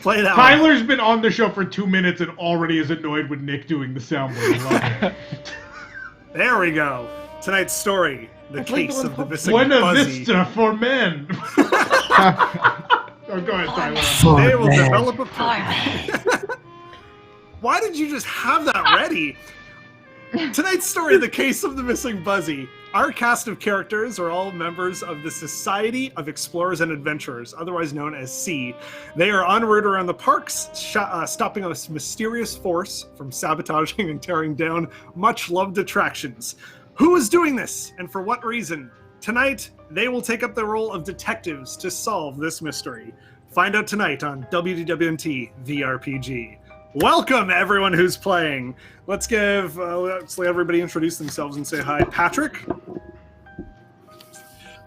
Play that Tyler's been on the show for 2 minutes and already is annoyed with Nick doing the soundboard. I love it. There we go. Tonight's story, the case of the missing Buena Buzzy. Vista for men. Oh, go ahead, Tyler. They will develop a plan. Why did you just have that ready? Tonight's story, the case of the missing Buzzy. Our cast of characters are all members of the Society of Explorers and Adventurers, otherwise known as SEA. They are en route around the parks, stopping a mysterious force from sabotaging and tearing down much-loved attractions. Who is doing this, and for what reason? Tonight, they will take up the role of detectives to solve this mystery. Find out tonight on WDWNT The RPG. Welcome, everyone who's playing. Let's let everybody introduce themselves and say hi. Patrick?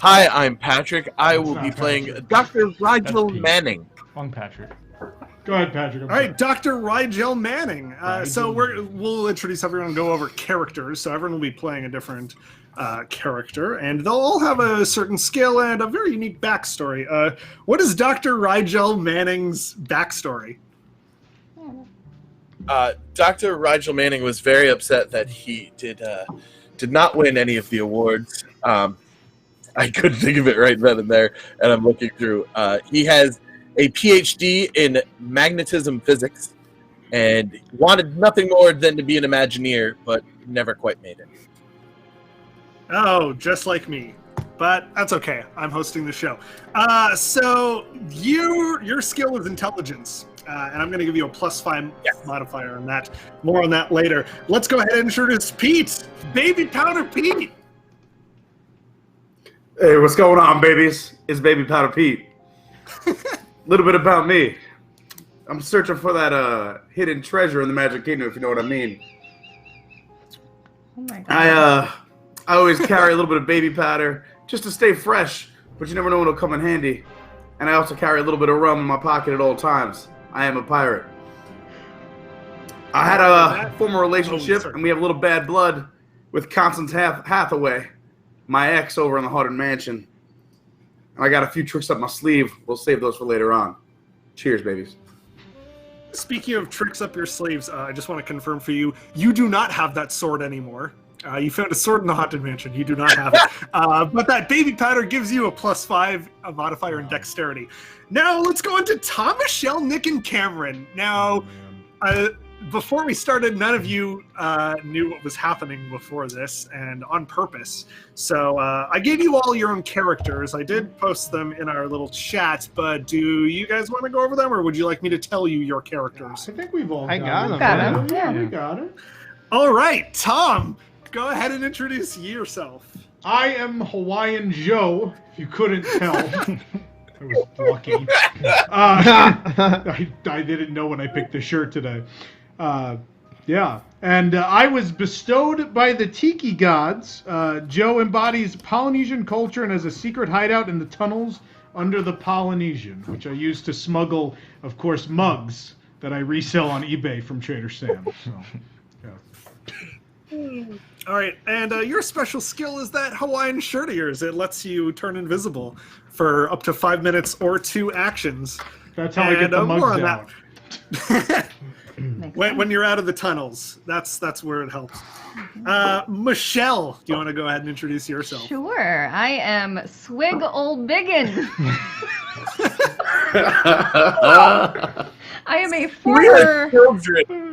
Hi, I'm Patrick. I will be playing Dr. Rigel Manning. Wrong Patrick. Go ahead, Patrick. All right, Dr. Rigel Manning. So we'll introduce everyone and go over characters. So everyone will be playing a different character, and they'll all have a certain skill and a very unique backstory. What is Dr. Rigel Manning's backstory? Dr. Rigel Manning was very upset that he did not win any of the awards. I couldn't think of it right then and there, and I'm looking through. He has a PhD in magnetism physics and wanted nothing more than to be an Imagineer, but never quite made it. Oh, just like me. But that's okay. I'm hosting the show. So your skill is intelligence, and I'm going to give you a +5 modifier on that. More on that later. Let's go ahead and introduce Pete, Baby Powder Pete. Hey, what's going on, babies? It's Baby Powder Pete. A little bit about me. I'm searching for that hidden treasure in the Magic Kingdom, if you know what I mean. Oh my God. I always carry a little bit of baby powder just to stay fresh, but you never know when it'll come in handy. And I also carry a little bit of rum in my pocket at all times. I am a pirate. I had a former relationship, and we have a little bad blood with Constance Hathaway, my ex over in the Haunted Mansion. And I got a few tricks up my sleeve. We'll save those for later on. Cheers, babies. Speaking of tricks up your sleeves, I just want to confirm for you, you do not have that sword anymore. You found a sword in the Haunted Mansion. You do not have it. But that baby powder gives you a +5 modifier in dexterity. Now, let's go into Tom, Michelle, Nick, and Cameron. Now, before we started, none of you knew what was happening before this, and on purpose. So I gave you all your own characters. I did post them in our little chat, but do you guys want to go over them, or would you like me to tell you your characters? I think we've all got them. Got them. Yeah, we got it. All right, Tom, go ahead and introduce yourself. I am Hawaiian Joe, if you couldn't tell. I was lucky. I didn't know when I picked the shirt today. Yeah, and I was bestowed by the Tiki gods. Joe embodies Polynesian culture and has a secret hideout in the tunnels under the Polynesian, which I use to smuggle, of course, mugs that I resell on eBay from Trader Sam. So, yeah. All right, and your special skill is that Hawaiian shirt of yours. It lets you turn invisible for up to 5 minutes or 2 actions. That's how I get the mugs out. When you're out of the tunnels, that's where it helps. Michelle, do you want to go ahead and introduce yourself? Sure. I am Swig Old Biggin. I am a former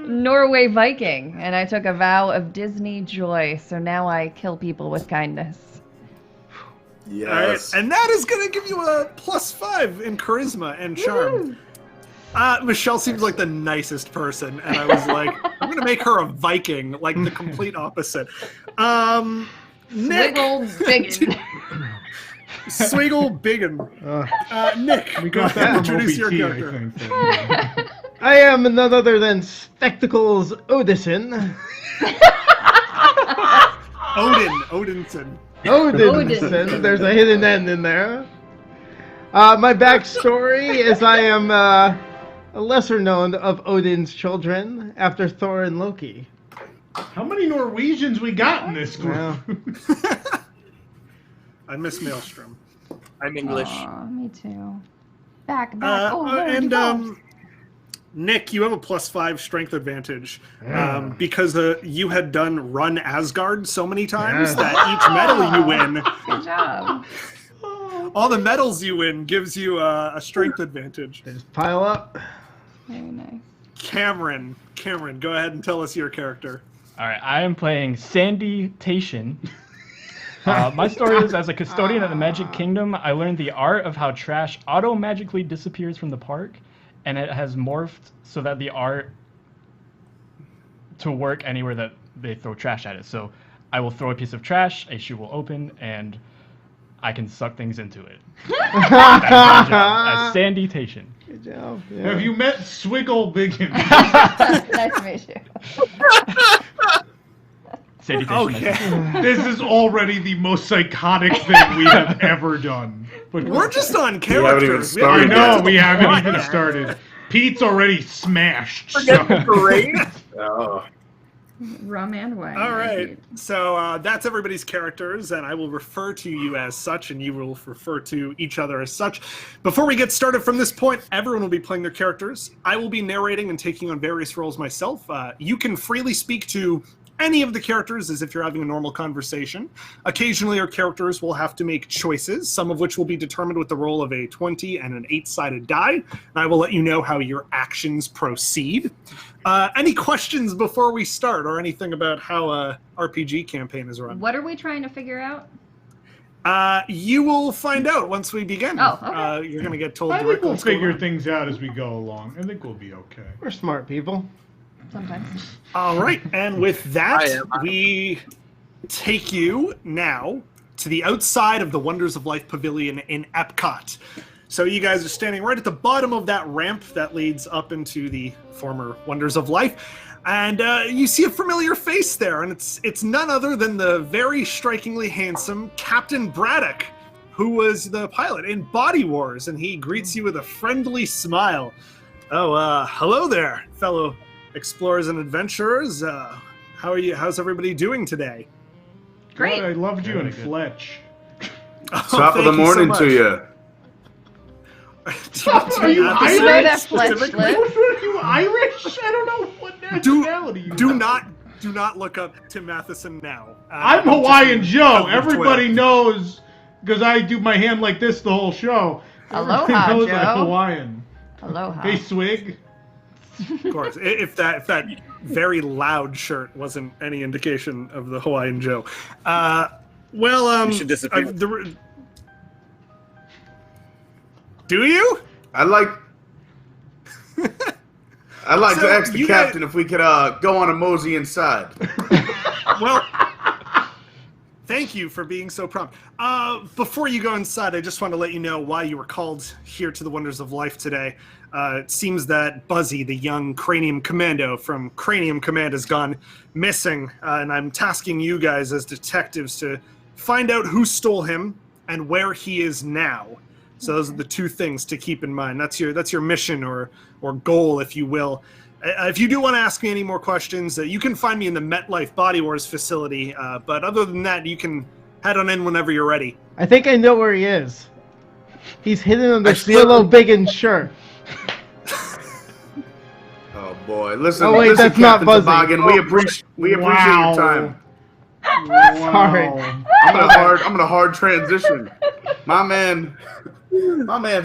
Norway Viking, and I took a vow of Disney joy, so now I kill people with kindness. Yes. All right, and that is going to give you a +5 in charisma and charm. Michelle seems like the nicest person, and I was like, I'm going to make her a Viking, like the complete opposite. Nick. Swiggle Biggin. Swiggle Biggin. Nick, we go got ahead and that from introduce your OBT, character. I am none other than Spectacles Odinson. Odinson. Odinson. There's a hidden N in there. My backstory is I am a lesser known of Odin's children after Thor and Loki. How many Norwegians we got in this group? Well, I miss Maelstrom. I'm English. Aw, me too. Back. And Nick, you have a +5 strength advantage because you had done Run Asgard so many times that each medal you win, Good job. all the medals you win, gives you a strength advantage. just pile up. Very nice. Cameron, go ahead and tell us your character. All right, I am playing Sandy Tation. My story is, as a custodian at the Magic Kingdom, I learned the art of how trash auto-magically disappears from the park, and it has morphed so that the art to work anywhere that they throw trash at it. So I will throw a piece of trash, a shoe will open, and I can suck things into it. That's my job as Sandy Tation. Good job. Yeah. Have you met Swiggle Biggin? Nice to meet you. Sandy Tation. Okay. This is already the most psychotic thing we have ever done. But We're just on haven't even characters. started. I know, we haven't even started. Pete's already smashed. So. Great. Oh. Rum and wine. All right. So that's everybody's characters, and I will refer to you as such, and you will refer to each other as such. Before we get started from this point, everyone will be playing their characters. I will be narrating and taking on various roles myself. You can freely speak to any of the characters as if you're having a normal conversation. Occasionally, our characters will have to make choices, some of which will be determined with the roll of a 20 and an 8-sided die, and I will let you know how your actions proceed. Any questions before we start, or anything about how a RPG campaign is run? What are we trying to figure out? You will find out once we begin. Oh, okay. You're going to get told I directly think we'll what's going figure on. things out as we go along. I think we'll be okay. We're smart people. Sometimes. All right, and with that, we take you now to the outside of the Wonders of Life Pavilion in Epcot. So you guys are standing right at the bottom of that ramp that leads up into the former Wonders of Life, and you see a familiar face there, and it's none other than the very strikingly handsome Captain Braddock, who was the pilot in Body Wars, and he greets you with a friendly smile. Oh, hello there, fellow explorers and adventurers. How are you? How's everybody doing today? Great. God, I loved you in Fletch. Top of the morning to you. Are you Are Irish? you that Fletch Are you Irish? I don't know what nationality you Do are. not look up Tim Matheson now. I'm just Hawaiian Joe. on Everybody Twitter. knows because I do my hand like this the whole show. Aloha, Everybody knows Joe. I'm Hawaiian. Aloha. Hey, Swig. Of course, if that very loud shirt wasn't any indication of the Hawaiian Joe. You should disappear. Do you? I'd like to ask the you captain if we could go on a mosey inside. Well, thank you for being so prompt. Before you go inside, I just want to let you know why you were called here to the Wonders of Life today. It seems that Buzzy, the young Cranium Commando from Cranium Command, has gone missing, and I'm tasking you guys as detectives to find out who stole him and where he is now. So those are the two things to keep in mind. That's your mission or goal, if you will. If you do want to ask me any more questions, you can find me in the MetLife Body Wars facility. But other than that, you can head on in whenever you're ready. I think I know where he is. He's hidden under Swillow Biggins' shirt. Oh boy! Listen, Oh, wait, listen, that's not Captain Buzzy. Toboggan. We appreciate your time. Sorry. I'm gonna hard transition. My man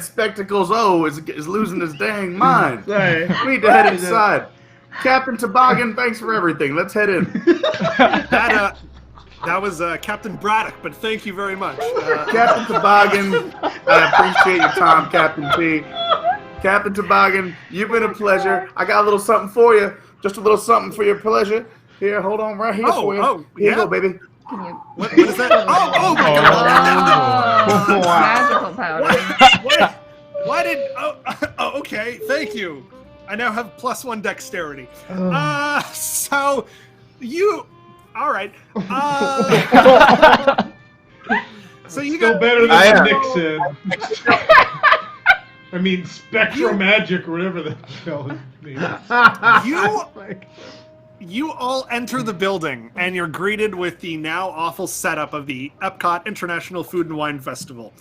Spectacles is losing his dang mind. Sorry. We need to head inside. Captain Toboggan, thanks for everything. Let's head in. That was Captain Braddock, but thank you very much. Captain Toboggan, I appreciate your time, Captain T. Captain Toboggan, you've been a pleasure. I got a little something for you. Just a little something for your pleasure. Here, hold on right here for you. Here you go, baby. What is that? Oh my God! Magical powder. Why did? Oh, okay. Thank you. I now have +1 dexterity. So you. All right. So you Still got better than Nixon. I mean, Spectral Magic or whatever the hell his name is. You all enter the building, and you're greeted with the now awful setup of the Epcot International Food and Wine Festival,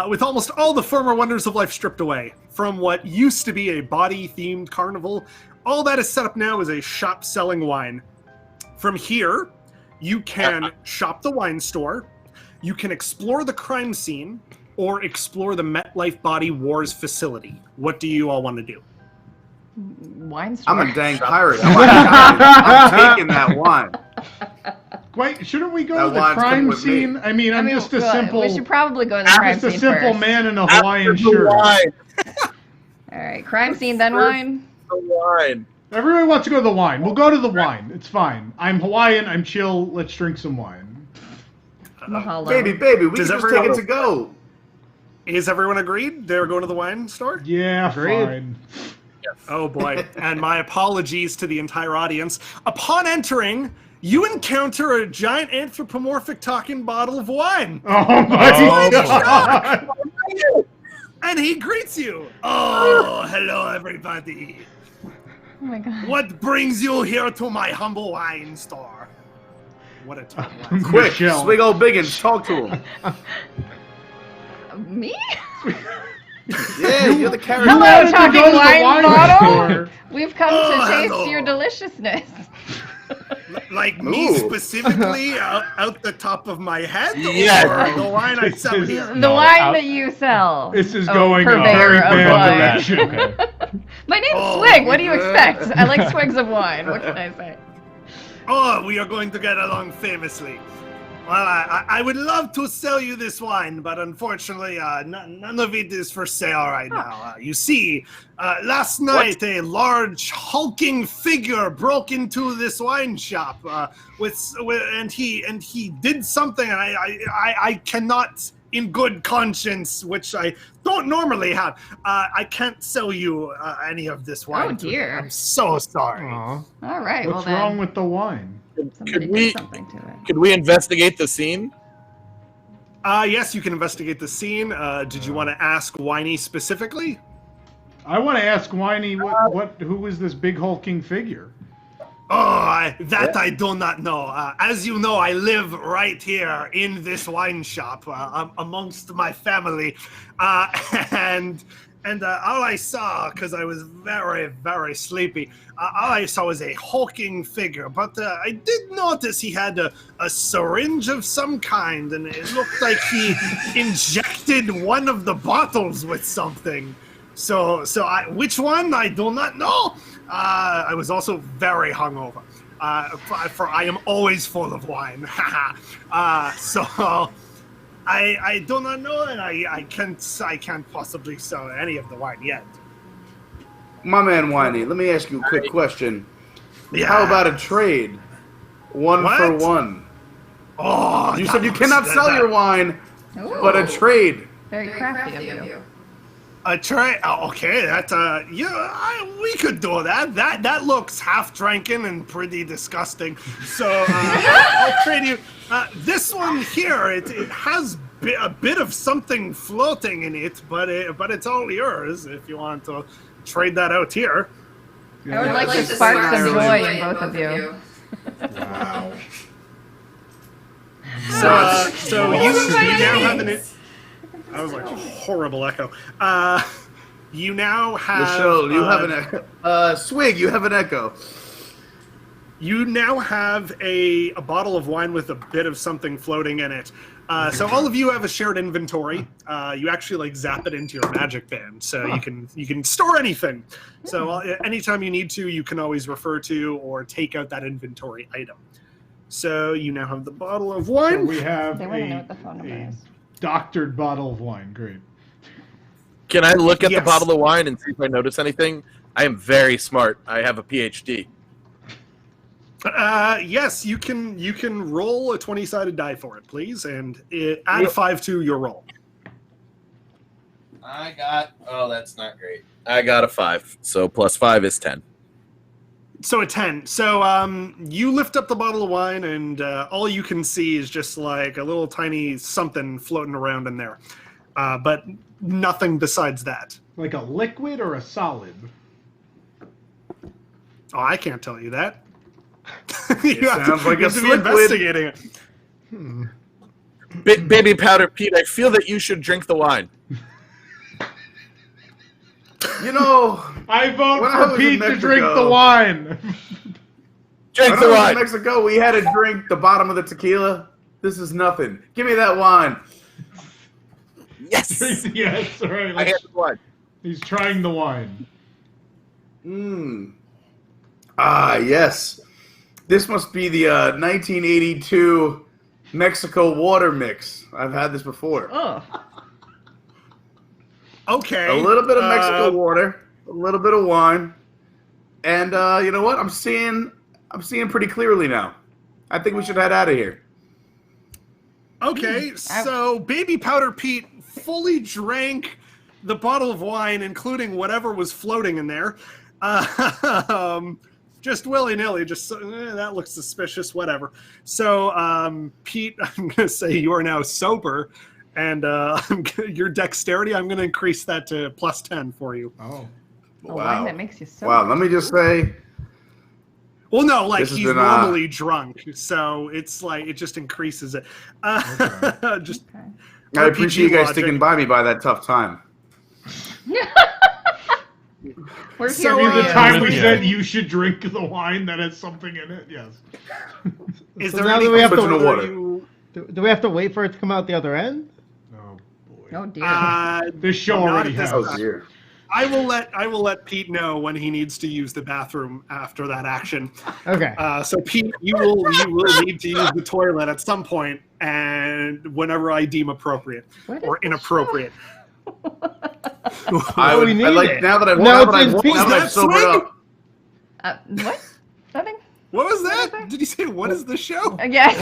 with almost all the former Wonders of Life stripped away. From what used to be a body-themed carnival, all that is set up now is a shop selling wine. From here, you can shop the wine store, you can explore the crime scene, or explore the MetLife Body Wars facility. What do you all want to do? Wine store. I'm a dang pirate. I'm taking that wine. Wait, shouldn't we go That to the wine's crime coming with me. scene? I'm just a go- simple. We should probably go to the crime just a scene simple first. man in a Hawaiian shirt. All right, crime scene, then wine. The wine. Everyone wants to go to the wine. We'll go to the wine. It's fine. I'm Hawaiian. I'm chill. Let's drink some wine. Mahalo. Baby, we Does can just everyone- take it to go. Is everyone agreed? They're going to the wine store? Yeah, Agreed. fine. Oh boy, and my apologies to the entire audience. Upon entering, you encounter a giant anthropomorphic talking bottle of wine. Oh my god! And he greets you. Oh, hello everybody. Oh my god. What brings you here to my humble wine store? What a time. Quick, Swig old Biggins, talk to him. Me? Yeah, you're the character. Hello, talking wine bottle. store. We've come Oh, to taste hello. your deliciousness. Like me Ooh. specifically, out the top of my head? Yes. Or the wine I sell here? The wine that you sell. This is Oh, going in a purveyor very of bad wine. direction. My name's Oh, Swig. What do you expect? I like swigs of wine. What can I say? Oh, we are going to get along famously. Well, I would love to sell you this wine, but unfortunately, none of it is for sale right now. You see, last night a large hulking figure broke into this wine shop and he did something, and I cannot, in good conscience, which I don't normally have, I can't sell you any of this wine. Oh dear. I'm so sorry. Aw. All right. What's well then, wrong with the wine? somebody do something to it. Could we investigate the scene? Yes, you can investigate the scene. Did you want to ask Whiny specifically? I want to ask Whiny, who is this big hulking figure? Oh, I do not know. As you know, I live right here in this wine shop amongst my family, and all I saw, because I was very, very sleepy, all I saw was a hulking figure. But I did notice he had a syringe of some kind, and it looked like he injected one of the bottles with something. So which one? I do not know. I was also very hungover. For I am always full of wine. So I do not know, and I can't possibly sell any of the wine yet. My man Whiny, let me ask you a quick question. Yeah. How about a trade? One for one. Oh, You said you cannot sell your wine, but a trade. Very crafty of you. A trade? Oh, okay, we could do that. That looks half drinking and pretty disgusting. So I'll trade you. This one here, it has a bit of something floating in it, but it's all yours if you want to trade that out here. I would like to spark some joy in both of you. Wow. So you now have an. I was like horrible echo. You now have. Michelle, you have an echo. Swig, you have an echo. You now have a bottle of wine with a bit of something floating in it. So all of you have a shared inventory. You actually zap it into your magic band, so you can store anything. So anytime you need to, you can always refer to or take out that inventory item. So you now have the bottle of wine. So we have They want to know what the phone number is. doctored bottle of wine. Great. Can I look at Yes. the bottle of wine and see if I notice anything? I am very smart. I have a PhD. Yes, you can roll a 20-sided die for it, please, and add 5 to your roll. Oh, that's not great. I got a 5, so plus 5 is 10. So a 10. So you lift up the bottle of wine, and all you can see is just like a little tiny something floating around in there, but nothing besides that. Like a liquid or a solid? Oh, I can't tell you that. It sounds like you a have to be liquid. investigating it. Baby Powder Pete, I feel that you should drink the wine. You know, I vote when I for was Pete in to drink Mexico- the wine. Drink when the I was wine. in Mexico, we had to drink the bottom of the tequila. This is nothing. Give me that wine. Yes. Yes, all right. I had the wine. He's trying the wine. Ah, yes. This must be the 1982 Mexico water mix. I've had this before. Oh. Okay. A little bit of Mexico water, a little bit of wine, and you know what? I'm seeing pretty clearly now. I think we should head out of here. Okay, so Baby Powder Pete fully drank the bottle of wine, including whatever was floating in there. Just willy-nilly, that looks suspicious, whatever. So, Pete, I'm going to say you are now sober, and your dexterity, I'm going to increase that to plus 10 for you. Oh. A wine that makes you so. Wow, let me just say. Well, no, like This has he's been, normally drunk, so it's like it just increases it. Just I appreciate you guys logic. sticking by me by that tough time. We're So, Maybe the time we Yeah. said you should drink the wine that has something in it. Yes. Is So there now any do we have to Switching to water. do we have to wait for it to come out the other end? Oh boy. Oh dear. This show not already at this has. time. dear. I will let Pete know when he needs to use the bathroom after that action. Okay. So Pete, you will need to use the toilet at some point, and whenever I deem appropriate or inappropriate. I would. we I need like it. now that I've No, now that it's I've, in now that I've Pete's sobered swing? up. What? Nothing? What was that? Did you say what is the show? Yes.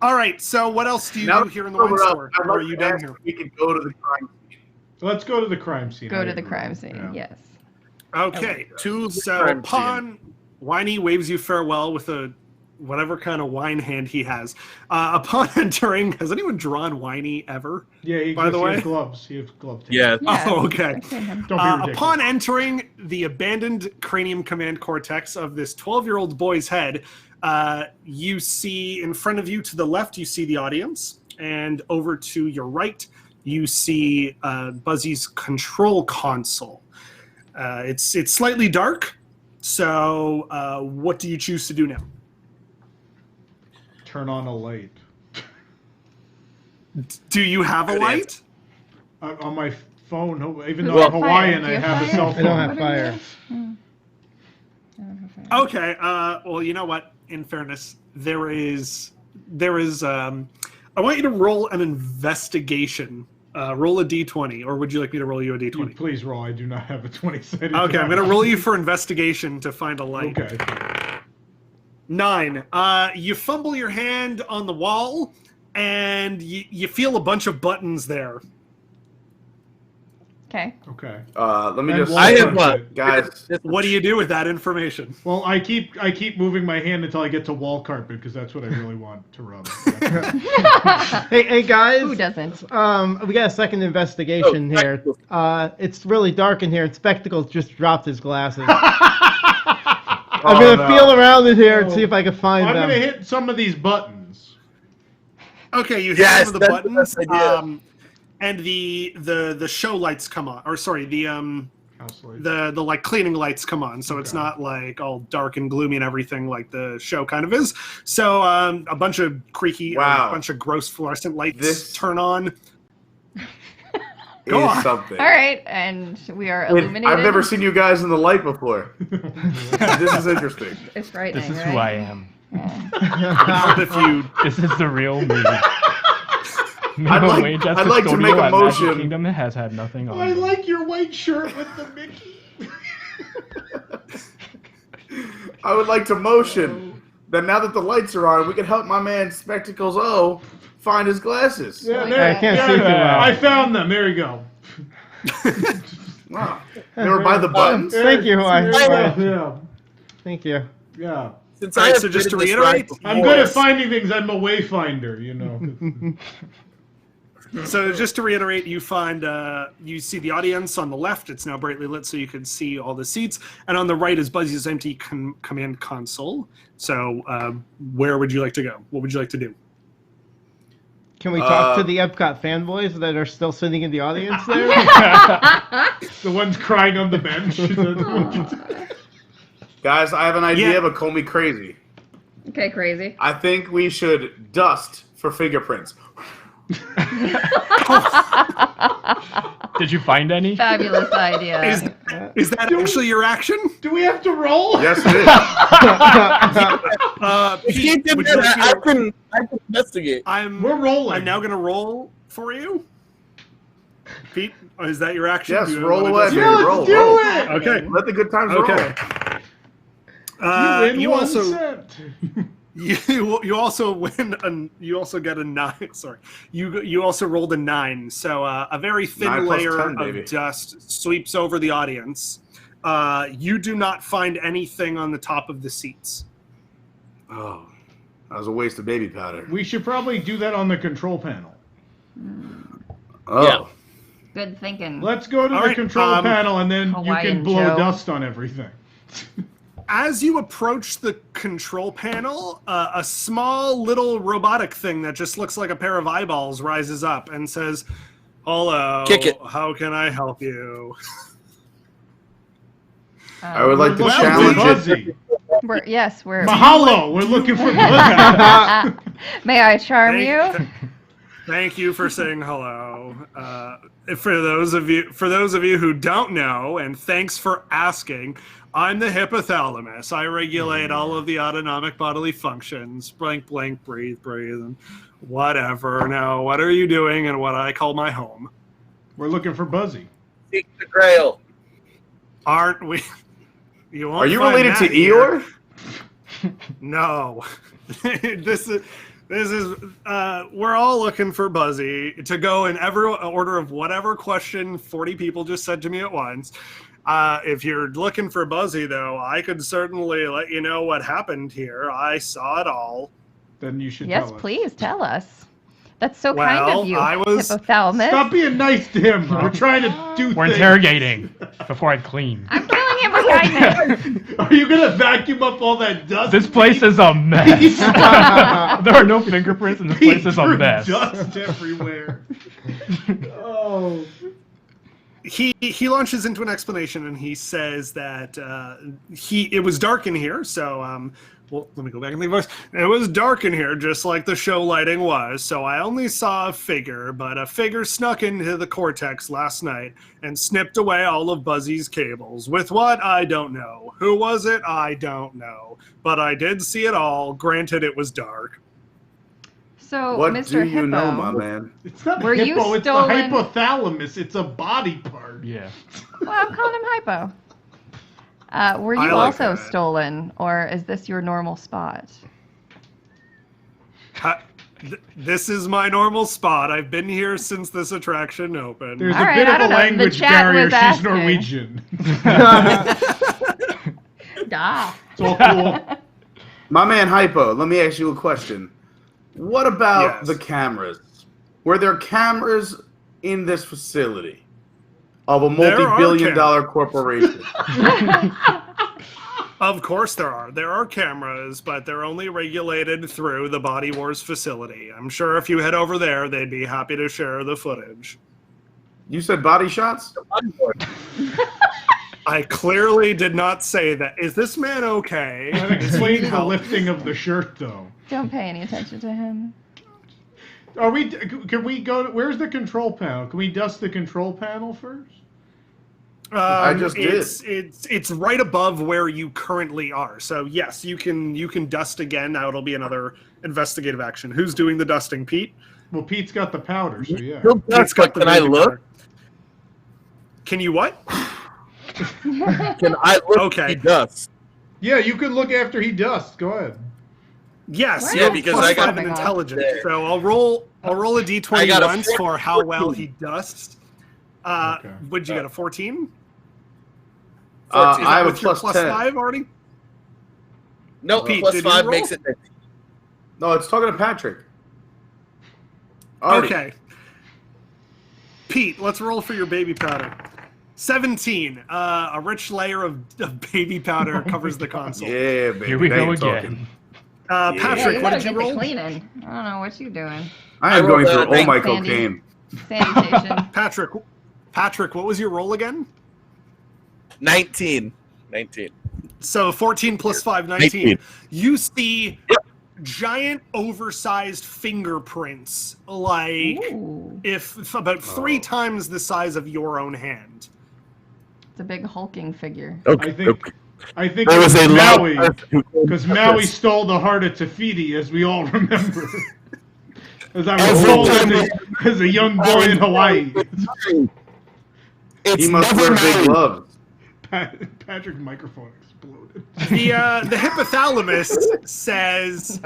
All right. So what else do you Now do here in the that wine we're up, store? I'd Or are like you to done ask here? if we could go to the crime scene. Let's go to the crime scene. Go I to the agree. crime scene. Yeah. Yes. Okay. To the So crime upon Winey waves you farewell with a whatever kind of wine hand he has. Upon entering, has anyone drawn Winey ever? Yeah, he By the way? has gloves. He has glove tape. Yeah. Oh, okay. Don't be ridiculous. Upon entering the abandoned cranium command cortex of this 12-year-old boy's head, you see in front of you to the left, you see the audience, and over to your right, you see Buzzy's control console. It's slightly dark, so what do you choose to do now? Turn on a light. Do you have a Good light? On my phone, even though Well- I'm Hawaiian, Do I you have a fire? cell I phone. don't have fire. Okay. Well, you know what? In fairness, there is. I want you to roll an investigation. Roll a d20, or would you like me to roll you a You d20? please roll. I do not have a 20-sided Okay, I'm die. going to roll you for investigation to find a light. Okay. 9. You fumble your hand on the wall, and you feel a bunch of buttons there. Okay. Okay. Let me And just. I have one. guys. What do you do with that information? Well, I keep moving my hand until I get to wall carpet because that's what I really want to rub. Hey guys. Who doesn't? We got a second investigation here. It's really dark in here, and Spectacles just dropped his glasses. I'm gonna feel around in here and see if I can find I'm them. gonna hit some of these buttons. Okay, you hit Yes, some of the that's the buttons, best idea. and the show lights come on. Or sorry, the House lights. the like cleaning lights come on, so it's not like all dark and gloomy and everything like the show kind of is. So a bunch of creaky, a bunch of gross fluorescent lights turn on. Go on. Something. All right, and we are illuminated. I've never seen you guys in the light before. This is interesting. It's frightening. This is right? who I am. If you, This is the real me. I'd Minimum like- wage as I'd like to custodial make a at Magic motion. Kingdom has had nothing on I me. like your white shirt with the Mickey. I would like to motion that now that the lights are on, we can help my man Spectacles O find his glasses. Yeah, I there, can't yeah, see too well. I found them. There you go. Wow. They were by the buttons. Thank you, Yeah. Thank you. Yeah. Since All right, I have so just to been in this reiterate, ride I'm before- good at finding things. I'm a wayfinder, you know. so just to reiterate, you find you see the audience on the left. It's now brightly lit, so you can see all the seats. And on the right is Buzzy's empty command console. So where would you like to go? What would you like to do? Can we talk to the Epcot fanboys that are still sitting in the audience there? The ones crying on the bench. Guys, I have an idea, Yeah. but call me crazy. Okay, crazy. I think we should dust for fingerprints. Did you find any? Fabulous idea. Is that actually your action? Do we have to roll? Yes, it is. If you did would you that, like me I can investigate. We're rolling. I'm now going to roll for you. Pete, is that your action? Yes, Do you roll wanna away, just- baby. Roll. do roll. it! Okay. Let the good times Okay. roll. You win you 1 also cent. you also win you also get a 9. Sorry, you also rolled a 9. So a very thin 9 plus layer 10, baby. of dust sweeps over the audience. You do not find anything on the top of the seats. Oh, that was a waste of baby powder. We should probably do that on the control panel. Oh. Yeah. Good thinking. Let's go to All the right, control panel, and then you Hawaiian can blow Joe. dust on everything. As you approach the control panel, a small little robotic thing that just looks like a pair of eyeballs rises up and says, "Hello, Kick it. how can I help you?" I would like to Well, challenge Buzzy. We're Mahalo. We're looking for Buzzy. May I charm you? Thank you for saying hello. For those of you who don't know, and thanks for asking, I'm the hypothalamus. I regulate all of the autonomic bodily functions. Blink, blink, breathe, breathe, and whatever. Now, what are you doing in what I call my home? We're looking for Buzzy. Seek the Grail. Aren't we? You won't Are you find related that to here. Eeyore? No. This is we're all looking for Buzzy to go in every order of whatever question 40 people just said to me at once. If you're looking for Buzzy, though, I could certainly let you know what happened here. I saw it all. Then you should Yes, tell us. please tell us. That's so Well, kind of you, I was- hypothalamus. Stop being nice to him. We're trying to do We're things. interrogating before I clean. I'm killing him with kindness. Are you going to vacuum up all that dust? This place is a mess. There are no fingerprints, and this place is a Threw mess. dust everywhere. Oh. He launches into an explanation, and he says that it was dark in here, so well, let me go back and leave voice. It was dark in here, just like the show lighting was, so I only saw a figure, but a figure snuck into the cortex last night and snipped away all of Buzzy's cables. With what? I don't know. Who was it? I don't know. But I did see it all, granted it was dark. So, What Mr. do you Hippo, know, my man? It's not Were you hippo, it's stolen- the hypothalamus. It's a body part. Yeah. well, I'm calling him Hypo. Were you I like also that. stolen, or is this your normal spot? This is my normal spot. I've been here since this attraction opened. There's All a right, bit I of a don't know. The language chat barrier. was She's asking. Norwegian. Da. It's all cool. My man Hypo, let me ask you a question. What about Yes. the cameras? Were there cameras in this facility of a There are multi-billion-dollar corporation? Of course there are. There are cameras, but they're only regulated through the Body Wars facility. I'm sure if you head over there, they'd be happy to share the footage. You said body shots? I clearly did not say that. Is this man okay? That Is he explains the help? lifting of the shirt, though. Don't pay any attention to him. Are we? Can we go? Where's the control panel? Can we dust the control panel first? I just did. It's right above where you currently are. So yes, you can dust again. Now it'll be another investigative action. Who's doing the dusting, Pete? Well, Pete's got the powder, so yeah. He'll Pete's dust, got but the can I baby look? powder. Can you what? Can I look? Okay. He dusts. Yeah, you can look after he dusts. Go ahead. Yes, Why you Yeah, have because plus I got 5 in Coming off. intelligence. There. So I'll roll a I d20 got a once for how well he dusts. Okay. Would you get a 14? I have a with your plus 10. 5 already? No, Pete, plus did you 5 roll? makes it 50. No, it's talking to Patrick. Artie. Okay. Pete, let's roll for your baby powder. 17. A rich layer of baby powder covers the console. Yeah, baby. Here we now go you're again. talking. Patrick, you what gotta did you get the roll? cleaning. I don't know what you doing. I am I going rolled through a all my Sandy. cocaine. Sanitation. Patrick, what was your roll again? 19. 19. So 14 plus 5, 19. 19. You see giant oversized fingerprints, like Ooh. if about 3 times the size of your own hand. It's a big hulking figure. I think There it was a Maui, loud person who told because me Maui this. stole the heart of Tafiti, as we all remember. As I was Every told time as a young boy in Hawaii. It's He must never wear big Maui. gloves. Patrick's microphone exploded. The hypothalamus says,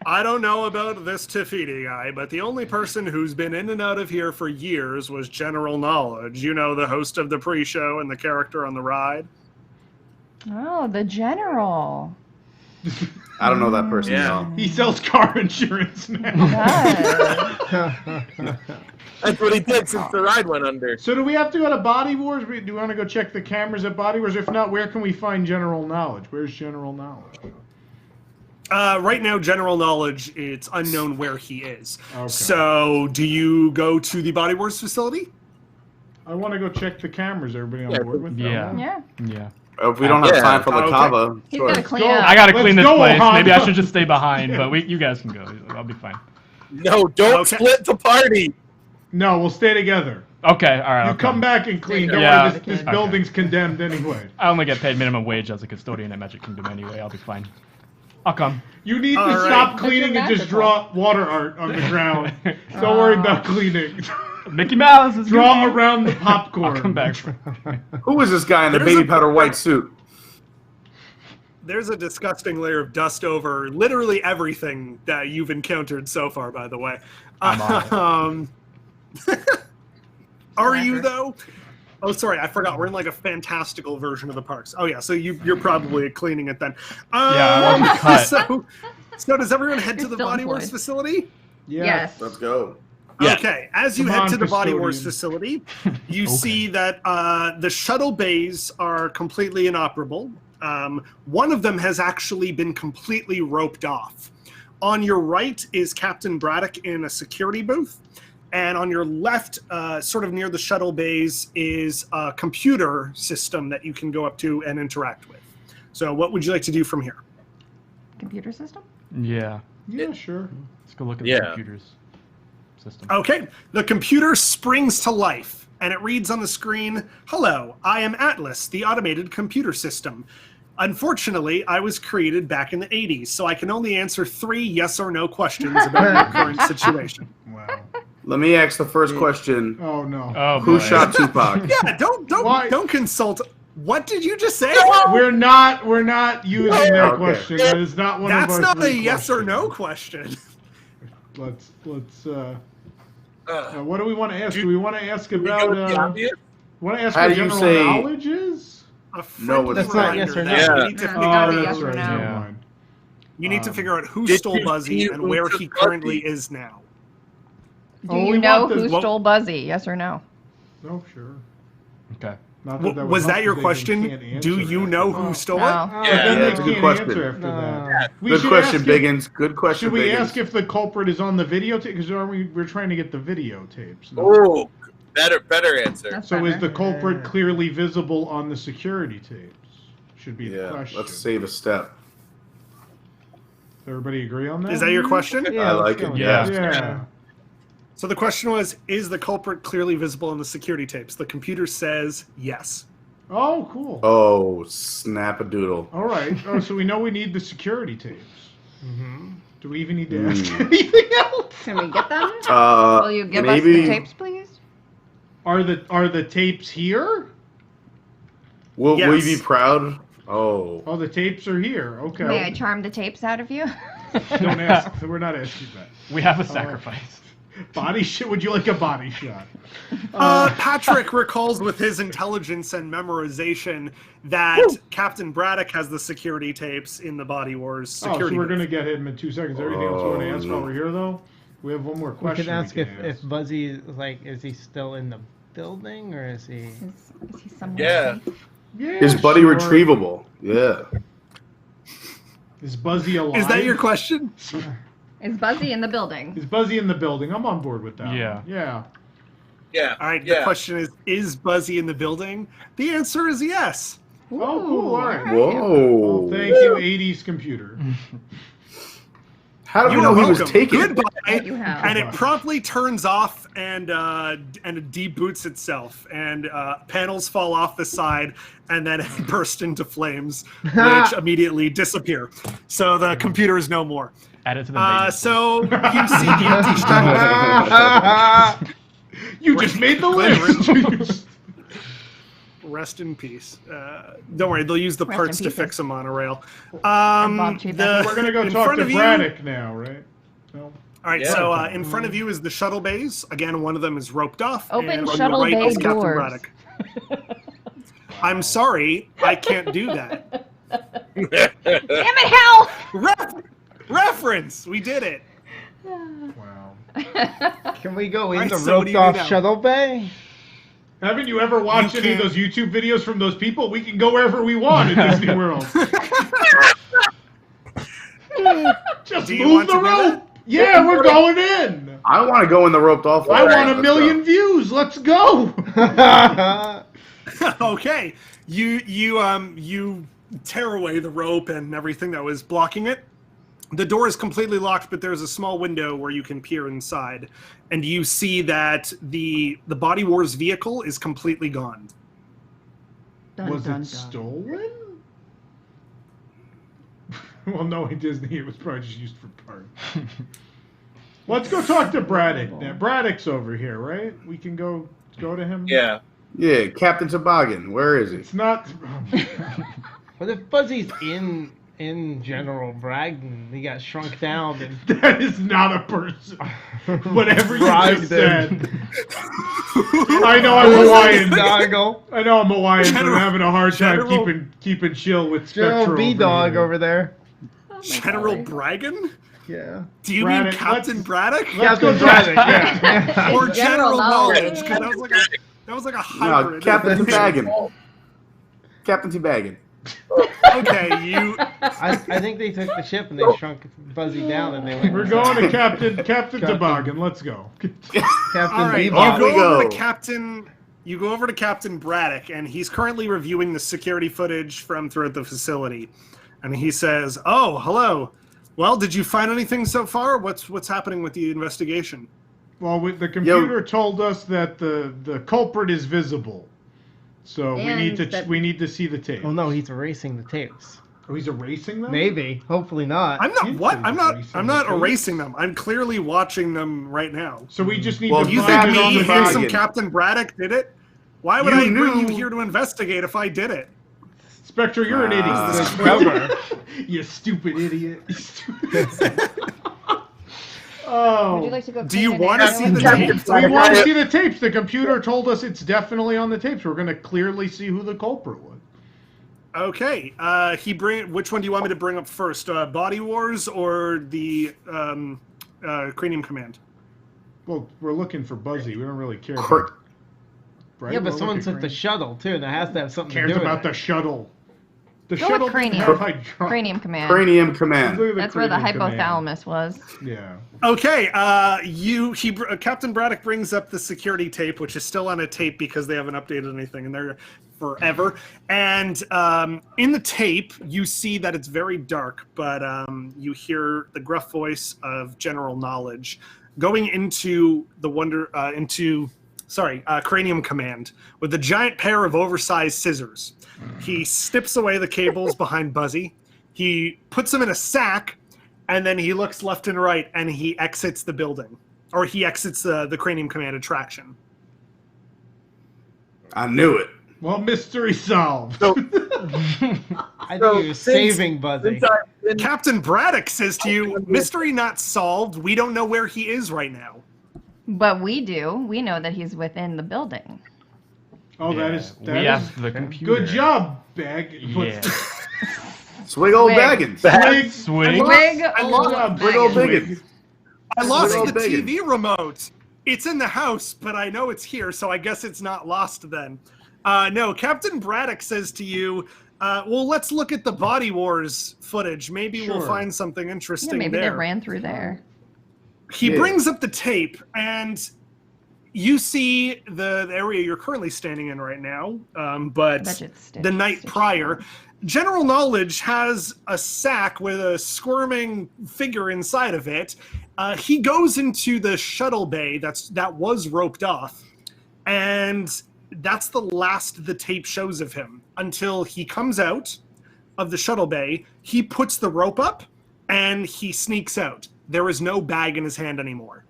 I don't know about this Tafiti guy, but the only person who's been in and out of here for years was General Knowledge. You know, the host of the pre-show and the character on the ride. Oh, the general. I don't know that person. Yeah. No. He sells car insurance now. That's what he did since the ride went under. So do we have to go to Body Wars? Do we want to go check the cameras at Body Wars? If not, where can we find general knowledge? Where's general knowledge? Right now, general knowledge, it's unknown where he is. Okay. So, do you go to the Body Wars facility? I want to go check the cameras. Everybody on board with that? Yeah. If we don't have time for the Kava, He's sure. gotta clean up. I gotta clean this go, place. Honda. Maybe I should just stay behind, but you guys can go. I'll be fine. No, don't split the party. No, we'll stay together. Okay, all right. You I'll come back and clean. Don't Yeah. worry, this building's condemned anyway. I only get paid minimum wage as a custodian at Magic Kingdom anyway. I'll be fine. I'll come. You need to All right. stop cleaning and just draw water art on the ground. Don't worry about cleaning. Mickey Mouse is Draw good. around the popcorn. I'll come back. Who is this guy in the There's baby a- powder white suit? There's a disgusting layer of dust over literally everything that you've encountered so far, by the way. I'm Are you, though? Oh, sorry, I forgot. We're in like a fantastical version of the parks. Oh, yeah, so you're probably cleaning it then. Yeah, I'm cut. So does everyone head to the still Body Wars employed. facility? Yes. Let's go. Yeah. Okay, as you Come head on, to the Body Wars custodian. facility, you see that the shuttle bays are completely inoperable. One of them has actually been completely roped off. On your right is Captain Braddock in a security booth, and on your left, sort of near the shuttle bays, is a computer system that you can go up to and interact with. So what would you like to do from here? Computer system? Yeah. Yeah, sure. Let's go look at Yeah. the computers system. Okay, the computer springs to life, and it reads on the screen, "Hello, I am Atlas, the automated computer system. Unfortunately, I was created back in the 80s, so I can only answer 3 yes or no questions about your current situation." Wow. Let me ask the first question. Oh no. Oh, Who boy. shot Tupac? Yeah, Why? don't consult. What did you just say? We're not using their Okay. question. That is not one That's of our not a 3 yes or no questions. question. Let's what do we want to ask? Do we want to ask Go about with the obvious? want to ask How what do you general say- knowledge is? A No, friendly that's not reminder yes or no. that Yeah. you need to It's figure gotta out, be that's yes or right. no. Never mind. you need to figure out who Did stole you Buzzy see and who where took he currently Buzzy? is now. Do Oh, you we know want who the- stole Buzzy? Yes or no? No, sure. Okay. Not Was would that help your if they question? can't answer Do you that. know who stole No. it? But Yeah, then they that's a good can't question. answer after No. that. We Good should question, ask if- Biggins. Good question, Should we Biggins. ask if the culprit is on the videotape? Because we're trying to get the videotapes. No? Oh, better answer. That's So is better. the culprit clearly visible on the security tapes? Should be the Yeah, question. let's save a step. Does everybody agree on that? Is that your question? I like let's it. go. Yeah. Yeah. So the question was, is the culprit clearly visible on the security tapes? The computer says yes. Oh, cool. Oh, snap-a-doodle. All right. Oh, so we know we need the security tapes. Do we even need to Hmm. ask anything else? Can we get them? Will you give maybe, us the tapes, please? Are the tapes here? Will we Yes. be proud? Oh. Oh, the tapes are here. Okay. May I charm the tapes out of you? Don't ask. We're not asking that. We have a sacrifice. Body shot? Would you like a body shot? Patrick recalls with his intelligence and memorization that Captain Braddock has the security tapes in the Body Wars Oh, so security we're booth. going to get him in 2 seconds. Everything else you want to ask no. while we're here, though? We have one more We question. can ask we if Buzzy is he still in the building or is he? Is he somewhere Yeah. safe? Yeah, Is Buddy sure. retrievable? Yeah. Is Buzzy alive? Is that your question? Is Buzzy in the building? Is Buzzy in the building? I'm on board with that. Yeah. Yeah. Yeah. All right, Yeah. the question is Buzzy in the building? The answer is yes. Oh, cool. All right. Whoa. Well, thank you, 80s computer. How did we You're know he was welcome. taken? Goodbye. You have. And it promptly turns off and it deboots itself, and panels fall off the side, and then it burst into flames, which immediately disappear. So the computer is no more. Add it to the maintenance. So you see the empty shuttle. You just made the list. Rest in peace. Don't worry, they'll use the Rest parts in to pieces. fix a monorail. Bob Chapek. We're going to go in talk front to of you- Braddock now, right? No. All right, Yeah. so in front of you is the shuttle bays. Again, one of them is roped off. Open and on shuttle your right bay is Captain doors. Braddock. I'm sorry, I can't do that. Damn it, Hal! Ref reference. We did it. Wow. Can we go in Alright, the so what do roped you off do now? shuttle bay? Haven't you ever watched You any of can't- those YouTube videos from those people? We can go wherever we want at Disney World. Just Do you move want the to do that? rope. Yeah, we're going in. I want to go in the roped off. I one. want a Let's million go. views. Let's go. Okay, you tear away the rope and everything that was blocking it. The door is completely locked, but there's a small window where you can peer inside, and you see that the Body Wars vehicle is completely gone. Was it stolen? Well, knowing Disney, it was probably just used for parts. Let's go talk to Braddock. Now, Braddock's over here, right? We can go to him. Yeah. Yeah, Captain Toboggan. Where is he? It's not. What if Buzzy's in General Bragdon? He got shrunk down and That is not a person. Whatever you just said. I know I'm Hawaiian. Doggle. I know I'm Hawaiian, but I'm having a hard time General- keeping chill with Spectral. General B-Dog here. over there. General Braggon? Yeah. Do you Braddock, mean Captain Braddock? Captain Braddock, yeah. Or General General knowledge. Knowledge? Because that was like a No, hybrid. Captain Toboggan. Captain Toboggan. Okay, you. I think they took the ship and they shrunk Buzzy down and they went. We're going to Captain Toboggan. Let's go. Captain All right, Bebop. you we go over go. to Captain. You go over to Captain Braddock, and he's currently reviewing the security footage from throughout the facility. And he says, "Oh, hello. Well, did you find anything so far? What's happening with the investigation?" Well, the computer told us that the culprit is visible, so we And need to see the tape. Oh no, he's erasing the tapes. Oh, he's erasing them. Maybe. Hopefully not. I'm not. Can't What? say I'm not. erasing I'm the not tapes. erasing them. I'm clearly watching them right now. So we just need Well, to You find think it on me, the handsome Toboggan. Captain Braddock, did it? Why would You I bring you knew- here to investigate if I did it? Spectre, you're an idiot. Cover. You stupid idiot. Oh. Would you like to go Do you clean want to it see out? the tapes? We want to see the tapes. The computer told us it's definitely on the tapes. We're going to clearly see who the culprit was. Okay. Which one do you want me to bring up first? Body Wars or the Cranium Command? Well, we're looking for Buzzy. We don't really care. Cr- Right? Yeah, but We're someone looking took the for- shuttle too, and that has to have something cares to do with about it. the shuttle. The Go shuttle with didn't cranium. have hydraulics. Cranium command. Cranium Command. Look at That's where the cranium command. hypothalamus was. Yeah. Okay. Captain Braddock brings up the security tape, which is still on a tape because they haven't updated anything in there forever. And in the tape, you see that it's very dark, but you hear the gruff voice of General Knowledge going into Cranium Command with a giant pair of oversized scissors. He snips away the cables behind Buzzy. He puts them in a sack, and then he looks left and right, and he exits the building. Or he exits the Cranium Command attraction. I knew it. Well, mystery solved. I think he was saving Buzzy. Captain Braddock says to you, mystery not solved. We don't know where he is right now. But we do. We know that he's within the building. Oh, Yeah, that is we asked the computer. Good job, Bag. Yeah. Swig old Swig. baggins. Swig. Wig, Swig old biggins. I lost Swig the old biggins. TV remote. It's in the house, but I know it's here, so I guess it's not lost then. No, Captain Braddock says to you, well, let's look at the Body Wars footage. Maybe we'll Sure. find something Yeah, interesting maybe there. they ran through there. He Yeah. brings up the tape, and you see the area you're currently standing in right now, but bet it's stitched- the night stitched prior. General Knowledge has a sack with a squirming figure inside of it. He goes into the shuttle bay that was roped off, and that's the last the tape shows of him until he comes out of the shuttle bay. He puts the rope up, and he sneaks out. There is no bag in his hand anymore.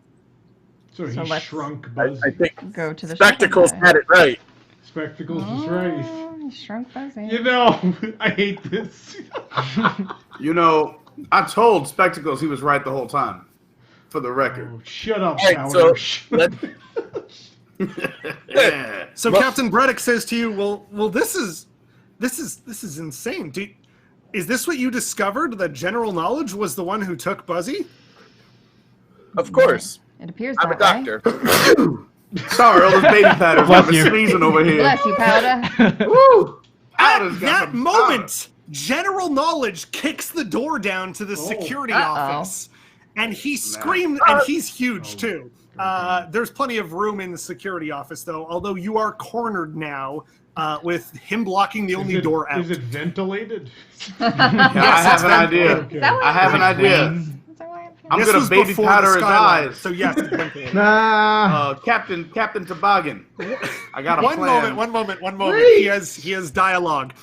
So he So let's- shrunk Buzzy. I think Go to the Spectacles shuttle had it right. Spectacles is right. Oh, he shrunk Buzzy. You know, I hate this. You know, I told Spectacles he was right the whole time. For the record. Oh, shut up, All right, so Powder. Yeah. So Well- Captain Braddock says to you, "Well, this is insane. is this what you discovered? That General Knowledge was the one who took Buzzy? Of course. It appears I'm a that way. doctor. Sorry, all those baby powders Bless got me you. sneezing over here. Bless you, Powder. Woo! At Powder's got that some moment, General Knowledge kicks the door down to the security office, and he screams, and he's huge too. There's plenty of room in the security office, though, although you are cornered now with him blocking the only door out. Is it ventilated? Yeah, I have an idea. Okay. I have an idea. I'm This gonna was baby before powder the his skyline, eyes. So yes, it's ventilated. Captain Toboggan. I got a One plan. moment. He has dialogue.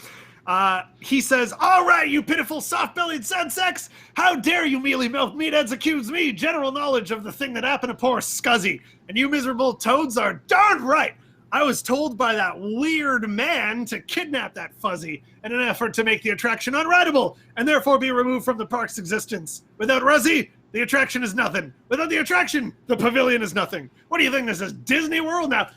He says, "All right, you pitiful soft-bellied sunsex! How dare you mealy-milk meatheads accuse me, General Knowledge, of the thing that happened to poor Scuzzy? And you miserable toads are darn right! I was told by that weird man to kidnap that fuzzy in an effort to make the attraction unrideable, and therefore be removed from the park's existence. Without Ruzzy, the attraction is nothing. Without the attraction, the pavilion is nothing. What do you think this is, Disney World? Now,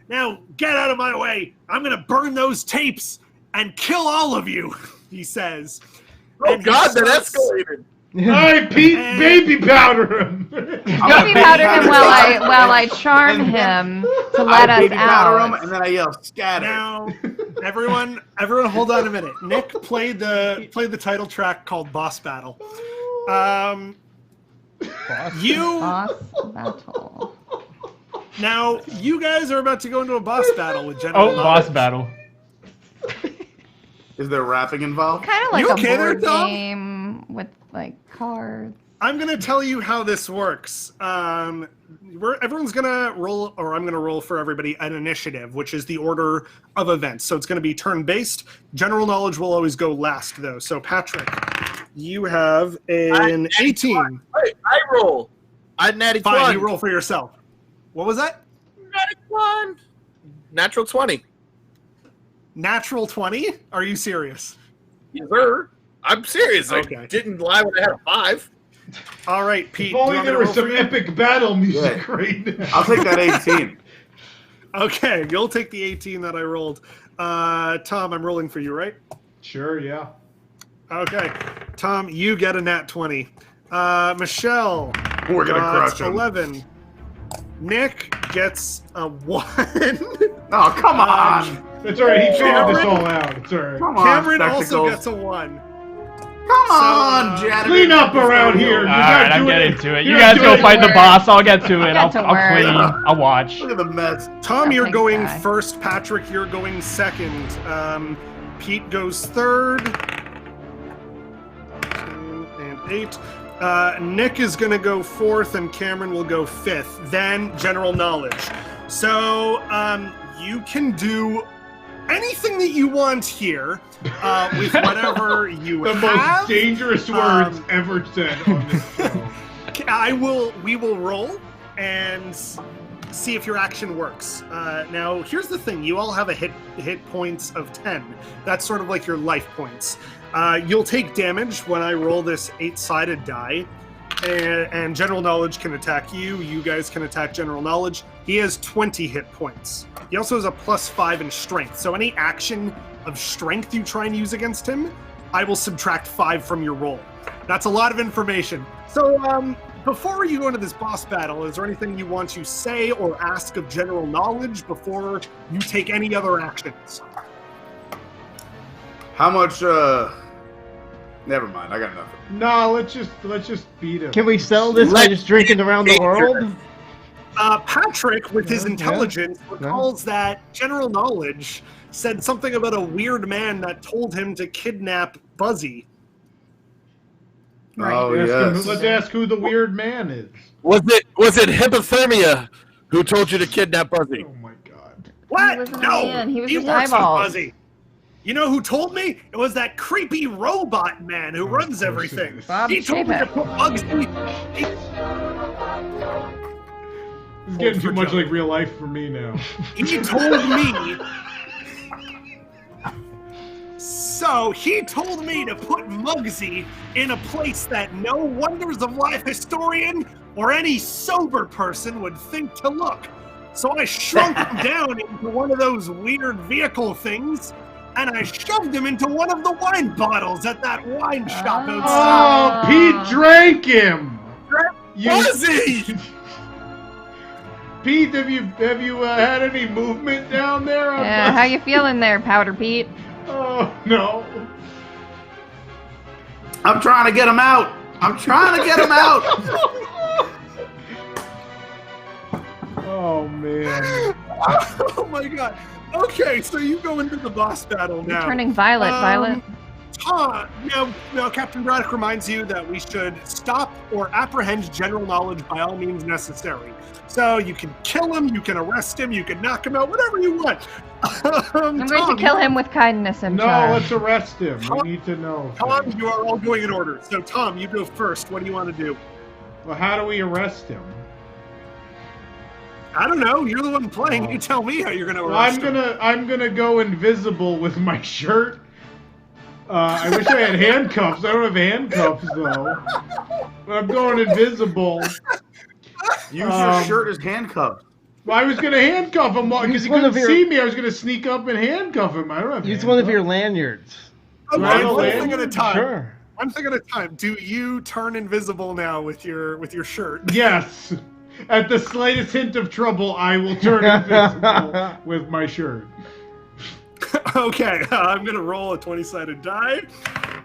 now get out of my way. I'm gonna burn those tapes and kill all of you," he says. Oh And he God, that starts- escalated. All right, Pete, baby powder him. Baby powder him while I charm him to let us baby powder him, out. and then I yell, "Scatter!" Now, everyone, hold on a minute. Nick, play the title track called "Boss Battle." You Boss battle. now, you guys are about to go into a boss battle with General Oh, Knowledge. boss battle. Is there rapping involved? Kind of like You a okay there, board Tom? game with like cards. I'm gonna tell you how this works. Everyone's gonna roll, or I'm gonna roll for everybody an initiative, which is the order of events. So it's gonna be turn-based. General Knowledge will always go last, though. So Patrick, you have an 18. Wait, I roll. I natty Fine, 20. you roll for yourself. What was that? Natty 1. Natural 20. Natural 20? Are you serious? Yes, sir. I'm serious. Okay. I didn't lie when I had a 5. All right, Pete. If only do you want me there to was roll some for you? epic battle music right now. I'll take that 18. Okay, you'll take the 18 that I rolled. Tom, I'm rolling for you, right? Sure, yeah. Okay. Tom, you get a nat 20. Michelle. We're gonna crush him. 11. Nick gets a 1. Oh, come on. It's all right. He figured this Cameron- all out. It's all right. Come on, Cameron also spectacles. gets a 1. Come on, Janet. Clean up around here. All right, I'm getting to it. You you're guys not go doing fight the it. boss. I'll get to it. Get to I'll work. clean. I'll watch. Look at the mess. Tom, you're Thanks, going guy. first. Patrick, you're going second. Pete goes third. 2 and 8. Nick is going to go fourth, and Cameron will go fifth. Then General Knowledge. So you can do anything that you want here with whatever you The have. most dangerous words ever said on this show. We will roll and see if your action works. Now, here's the thing: you all have a hit points of 10. That's sort of like your life points. You'll take damage when I roll this 8-sided die, and General Knowledge can attack you. You guys can attack General Knowledge. He has 20 hit points. He also has a +5 in strength. So any action of strength you try and use against him, I will subtract 5 from your roll. That's a lot of information. So, before you go into this boss battle, is there anything you want to say or ask of General Knowledge before you take any other actions? How much, never mind, I got nothing. No, let's just beat him. Can we sell this by just drinking around the world? Patrick, with his intelligence, recalls that General Knowledge said something about a weird man that told him to kidnap Buzzy. Oh, Let's ask who the weird man is. Was it hypothermia who told you to kidnap Buzzy? Oh my God. What? He wasn't a No, man. He was just works eyeballs. on Buzzy. You know who told me? It was that creepy robot man who runs everything. Bob He told me to Chapek. put Buzzy. This is getting too much like real life for me now. He told me. So he told me to put Muggsy in a place that no Wonders of Life historian or any sober person would think to look. So I shrunk him down into one of those weird vehicle things, and I shoved him into one of the wine bottles at that wine shop Oh, outside. Pete drank him. Buzzy! Pete, have you had any movement down there? Yeah, how you feeling there, Powder Pete? Oh no. I'm trying to get him out. Oh man. Oh my god. Okay, so you go into the boss battle now. You're turning violet, Violet. Now, Captain Braddock reminds you that we should stop or apprehend general knowledge by all means necessary. So you can kill him, you can arrest him, you can knock him out, whatever you want. I'm going to kill him with kindness and charm. No, let's arrest him. We need to know. Tom, you are all going in order. So Tom, you go first. What do you want to do? Well, how do we arrest him? I don't know. You're the one playing. You tell me how you're going to arrest him. I'm gonna go invisible with my shirt. I wish I had handcuffs. I don't have handcuffs though. But I'm going invisible. Use your shirt as handcuffs. Well, I was gonna handcuff him because he couldn't see me. I was gonna sneak up and handcuff him. I don't have. Use one of your lanyards. Okay, one thing at a time. Sure. One thing at a time. Do you turn invisible now with your shirt? Yes. At the slightest hint of trouble, I will turn invisible with my shirt. Okay, I'm going to roll a 20-sided die,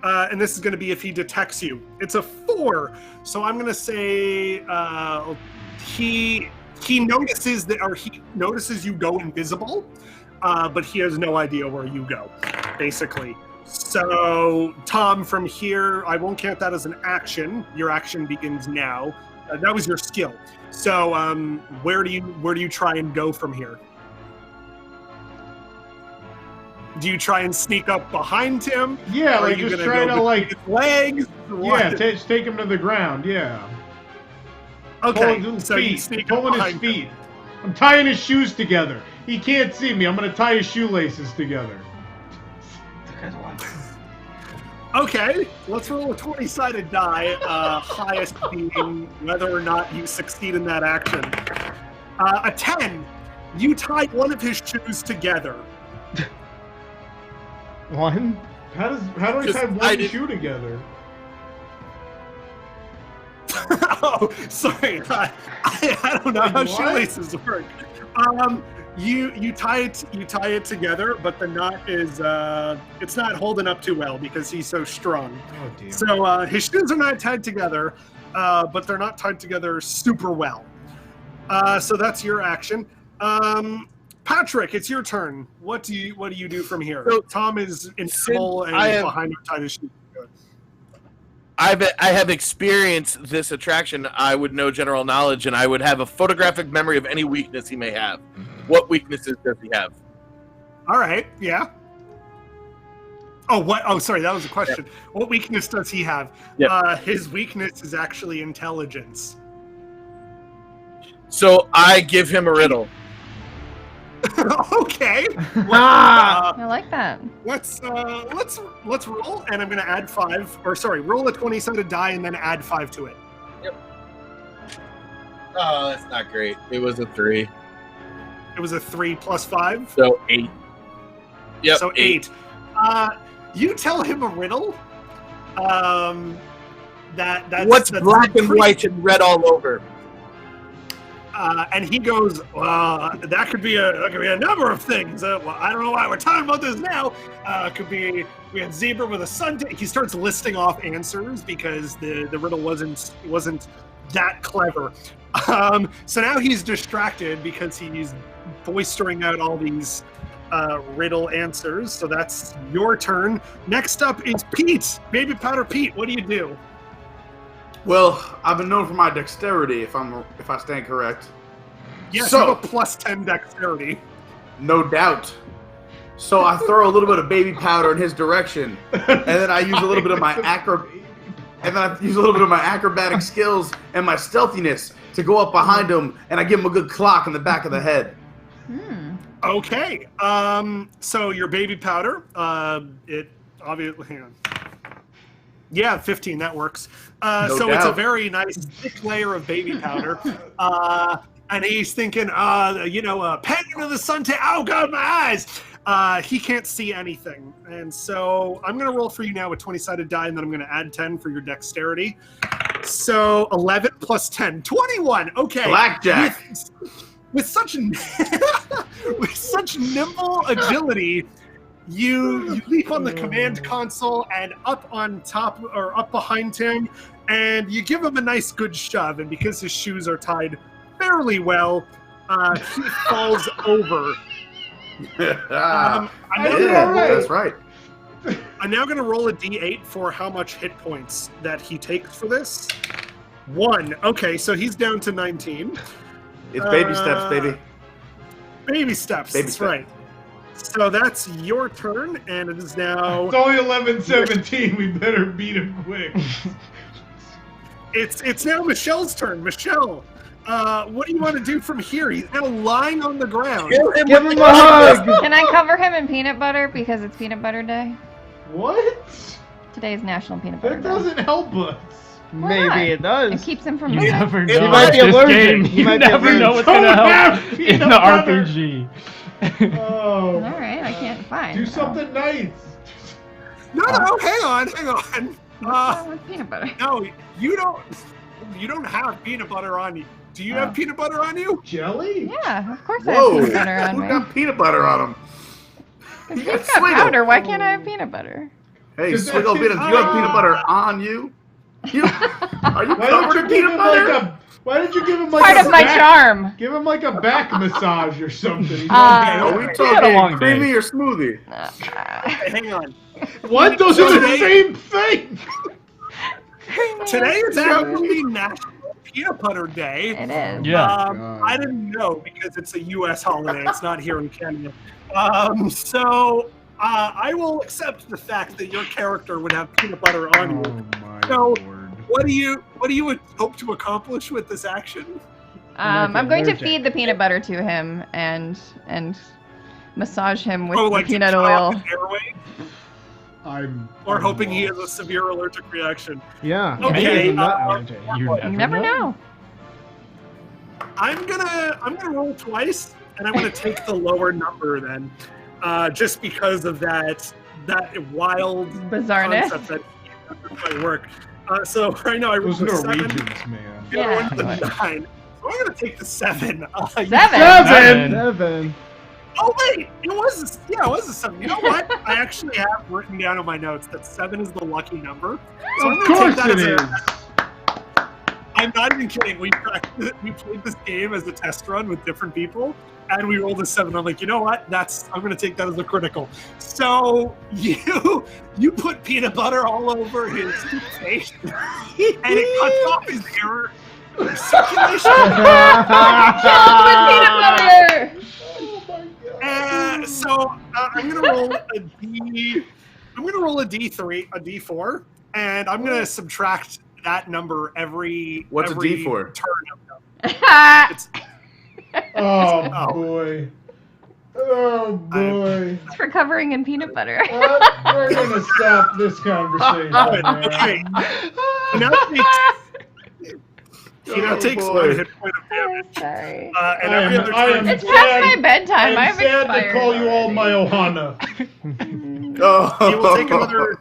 and this is going to be if he detects you. It's a 4, so I'm going to say he notices that, or he notices you go invisible, but he has no idea where you go, basically. So, Tom, from here, I won't count that as an action. Your action begins now. That was your skill. So, where do you try and go from here? Do you try and sneak up behind him? Yeah, Or are like you just gonna try go to like between his legs. Yeah, just take him to the ground. Yeah. Okay, Pulling his so you feet. sneak up Pulling his behind feet. I'm tying his shoes together. He can't see me. I'm gonna tie his shoelaces together. Okay, let's roll a 20-sided die, highest being whether or not you succeed in that action. A 10, you tie one of his shoes together. One? How do I tie one shoe together? Oh, sorry, I don't know how shoelaces work. You tie it together, but the knot is it's not holding up too well because he's so strong. Oh, dear. So his shoes are not tied together, but they're not tied together super well. So that's your action. Patrick, it's your turn. What do you do from here? So, Tom is invisible and behind him tied his shoes. I have experienced this attraction. I would know general knowledge, and I would have a photographic memory of any weakness he may have. What weaknesses does he have? All right, yeah. Oh, what? Oh, sorry, that was a question. Yeah. What weakness does he have? Yep. His weakness is actually intelligence. So I give him a riddle. Okay. I like that. Let's roll, and I'm going to add 5. Or sorry, roll a 20-sided die and then add 5 to it. Yep. Oh, that's not great. It was a 3. It was a 3 plus 5. So 8. Yep. So 8. You tell him a riddle. That's what's black and white and red all over. And he goes, that could be a number of things. Well, I don't know why we're talking about this now. Could be we had zebra with a sun. He starts listing off answers because the riddle wasn't that clever. So now he's distracted because he's boistering out all these riddle answers. So that's your turn. Next up is Pete. Baby Powder Pete, what do you do? Well, I've been known for my dexterity, if I stand correct. Yes, so, you have a plus 10 dexterity. No doubt. So I throw a little bit of baby powder in his direction, and then I use a little bit of my acrobatic skills and my stealthiness to go up behind him, and I give him a good clock in the back of the head. Okay. So your baby powder, it obviously. Hang on. Yeah, 15, that works. So doubt. It's a very nice thick layer of baby powder. And he's thinking, pan into the sun, oh God, my eyes. He can't see anything. And so I'm going to roll for you now with 20-sided die, and then I'm going to add 10 for your dexterity. So 11 plus 10. 21. Okay. Blackjack. With such nimble agility, you leap on the command console and up on top or up behind him, and you give him a nice good shove. And because his shoes are tied fairly well, he falls over. That's right. I'm now going to roll a d8 for how much hit points that he takes for this. 1. Okay, so he's down to 19. It's baby steps, baby. Baby steps. That's right. So that's your turn, and it is now. It's only 11:17. We better beat him quick. It's now Michelle's turn. Michelle, what do you want to do from here? He's now lying on the ground. Give him a hug. Can I cover him in peanut butter because it's peanut butter day? What? Today is National Peanut Butter That Day. doesn't help us. Maybe it does. It keeps him from You moving. never know. He might be This allergic. game, He you might be never allergic. know what's gonna help in the butter. RPG. Oh. All right, I can't find. Do something nice. No, hang on. With peanut butter. No, you don't have peanut butter on you. Do you have peanut butter on you? Jelly? Yeah, of course I have Whoa! peanut butter on Who me. got peanut butter on him? He's got powder. Why can't I have peanut butter? Hey, Swiggle Bit, do you have peanut butter on you? Are you covered in peanut butter? Why did you give him like Part a of my back, charm. Give him like a back massage or something. He's Are we had a talking long creamy day. or smoothie? Okay, hang on. What? Those are the same thing. Today is actually National Peanut Butter Day. It is. Yeah. I didn't know because it's a U.S. holiday. It's not here in Canada. So I will accept the fact that your character would have peanut butter on you. Oh my So, lord. what do you hope to accomplish with this action? I'm going to feed the peanut butter to him and massage him with the like to peanut cut oil. off his airway? Or hoping he has a severe allergic reaction. Yeah. Okay. Maybe not. You You never know. I'm gonna roll twice, and I'm gonna take the lower number then, just because of that wild Bizarreness. concept that might work. So right now I rolled Those a 7. Norwegians, man. The other one's a 9. So I'm gonna take the 7. Seven. Oh wait, it was a 7. You know what? I actually have written down in my notes that 7 is the lucky number. So I'm Of gonna course take that it as is. I'm not even kidding. We played this game as a test run with different people, and we rolled a 7. I'm like, you know what? I'm gonna take that as a critical. So you put peanut butter all over his face, and it cuts off his air circulation. Filled with peanut butter. So I'm gonna roll a D. I'm gonna roll a D3, a D4, and I'm gonna subtract that number every. What's a every D4? Turn. Oh boy. Oh boy. It's for covering in peanut butter. We're gonna stop this conversation. man. Okay. He now takes boy. 1 hit point of damage. Sorry. And every other turn. It's past my bedtime. I'm I'm sad to expired. call you all my Ohana. He will take another.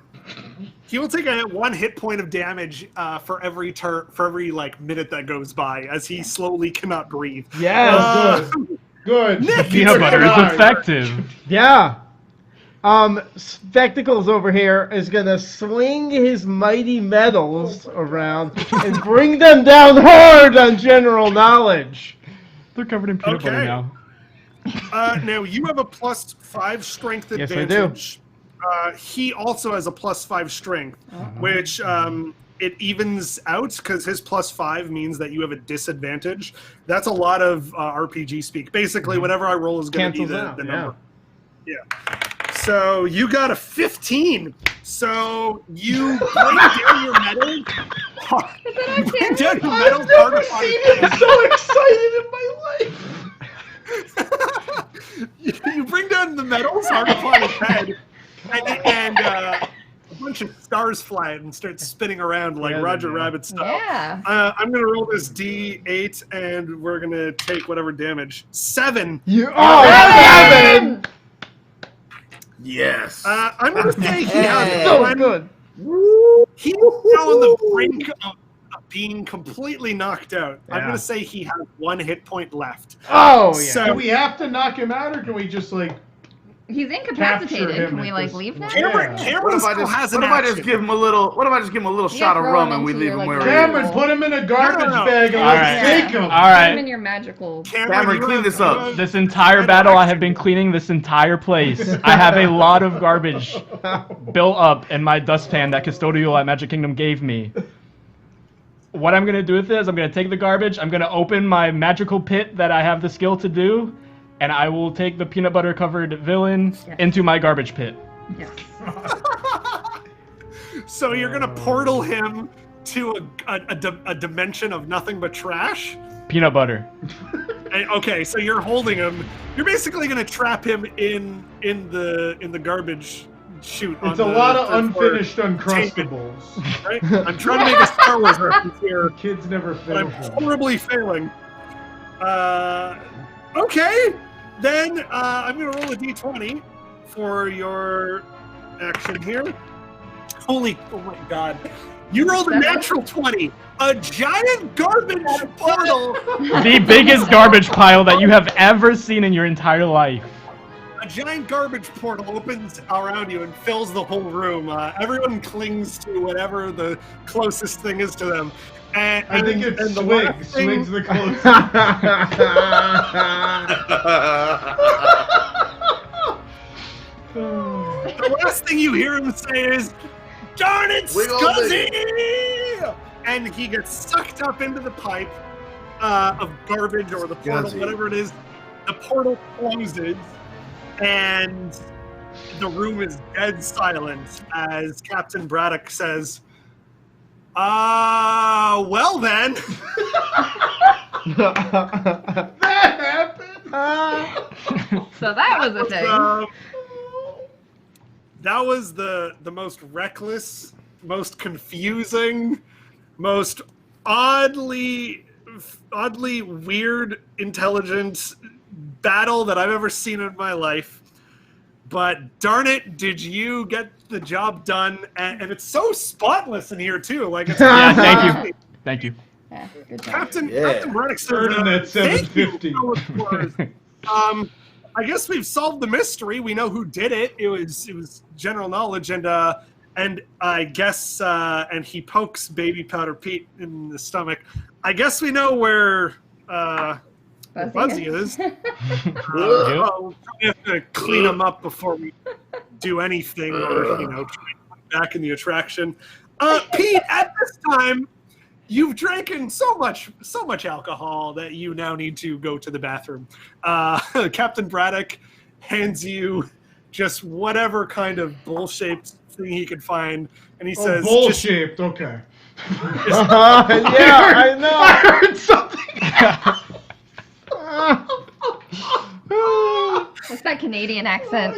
He will take 1 hit point of damage for every minute that goes by as he slowly cannot breathe. Yes. Good. Nick, Peanut butter is effective. Yeah. Spectacles over here is gonna swing his mighty medals around and bring them down hard on general knowledge. They're covered in peanut butter now. Now you have a +5 strength Yes, I do. advantage. He also has a +5 strength, which it evens out because his +5 means that you have a disadvantage. That's a lot of RPG speak. Basically, whatever I roll is going to be Cancels the out, number. Yeah. So you got a 15. So you bring down your medal. You bring down your medal. I've never seen him so excited in my life. You bring down the medals hard upon his head, and a bunch of stars fly and start spinning around like Roger Rabbit style. Yeah. I'm going to roll this D8, and we're going to take whatever damage. 7. You 7. Yes. I'm going to say he has So one. good. He's now on the brink of being completely knocked out. I'm Yeah. going to say he has 1 hit point left. Oh, yeah. So Do we have to knock him out, or can we just like? He's Capture incapacitated. him Can we at like this leave now? point. Cameron, Yeah. Cameron What if I still just has an what if I just action. give him a little shot of throw rum him and we into leave your, him like, where he Cameron, is? put him in a garbage No. bag and All let's right. take him. All Put him right. in your magical. Cameron, you clean have- this you up. have- This entire battle, I have been cleaning this entire place. I have a lot of garbage built up in my dustpan that Custodial at Magic Kingdom gave me. What I'm going to do with this, I'm going to take the garbage, I'm going to open my magical pit that I have the skill to do, and I will take the peanut butter covered villain into my garbage pit. Yes. So you're going to portal him to a dimension of nothing but trash? Peanut butter. And, okay, so you're holding him. You're basically going to trap him in the garbage chute. It's a lot of unfinished Uncrustables. Right? I'm trying to make a Star Wars reference here. Kids never But I'm finish them. horribly failing. Okay, then I'm going to roll a d20 for your action here. Oh my god. You rolled a natural 20. A giant garbage portal. The biggest garbage pile that you have ever seen in your entire life. A giant garbage portal opens around you and fills the whole room. Everyone clings to whatever the closest thing is to them. And, I think it's and the Swig. last thing- Swig's the closest. The last thing you hear him say is, "Darn it, Wiggle Scuzzy!" And he gets sucked up into the pipe of garbage or the portal, Scuzzy. whatever it is. The portal closes, and the room is dead silent as Captain Braddock says, well then." That happened. So that was a thing. That was the most reckless, most confusing, most oddly weird, intelligent battle that I've ever seen in my life. But darn it, did you get the job done? And it's so spotless in here too. Like it's Yeah, thank you. Thank you. Yeah, good job. Captain Braddock said, Earning that "Thank you, 750. fellow explorers." I guess we've solved the mystery. We know who did it. It was general knowledge, and I guess and he pokes Baby Powder Pete in the stomach. I guess we know where Buzzy is. Well, we have to clean him up before we do anything, or try and put him back in the attraction. Pete, at this time, you've drinking so much alcohol that you now need to go to the bathroom. Captain Braddock hands you just whatever kind of bowl-shaped thing he could find, and he says, bowl-shaped, okay. Yeah, I know. I heard something. What's that Canadian accent?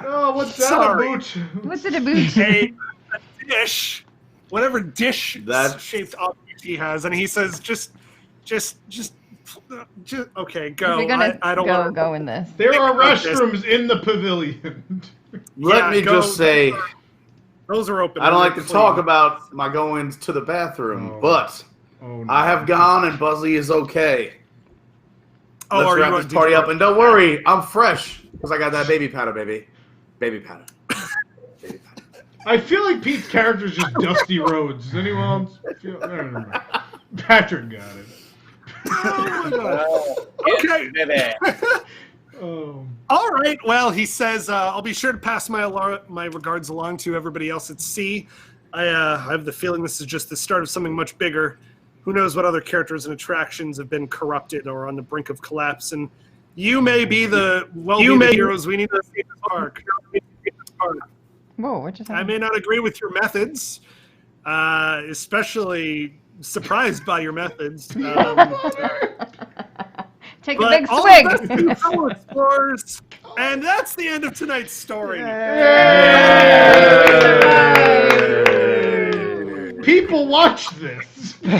Oh, what's that Sorry. about? What's it about? a dish, whatever dish shaped object he has, and he says, just okay, go. If you're gonna I don't go in this. There are about this. restrooms in the pavilion. Let me just say, those are open. I don't like They're to clean. talk about my goings to the bathroom, but I have gone and Buzzy is okay. Oh, Let's are you wrap on this party default? up, and don't worry, I'm fresh because I got that baby powder, baby. Baby powder. I feel like Pete's character is just Dusty Rhodes. Does anyone else feel? No, no, no. Patrick got it. Okay. All right. Well, he says, I'll be sure to pass my regards along to everybody else at sea. I have the feeling this is just the start of something much bigger. Who knows what other characters and attractions have been corrupted or on the brink of collapse. And you may be the heroes we need to save this park. Whoa, what just I happened? may not agree with your methods, especially surprised by your methods. Take a But big all swig. the best to fellow explorers, and that's the end of tonight's story. People watch this. No,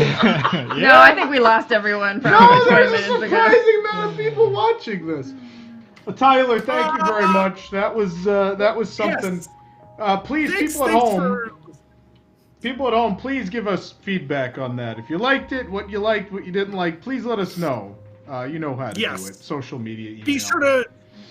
I think we lost everyone from No, 20 there's a minutes ago. surprising amount of people watching this. Tyler, thank you very much. That was something. Yes. Please, Thanks people at home, please give us feedback on that. If you liked it, what you liked, what you didn't like, please let us know. You know how to do it. Social media, email. Be sure to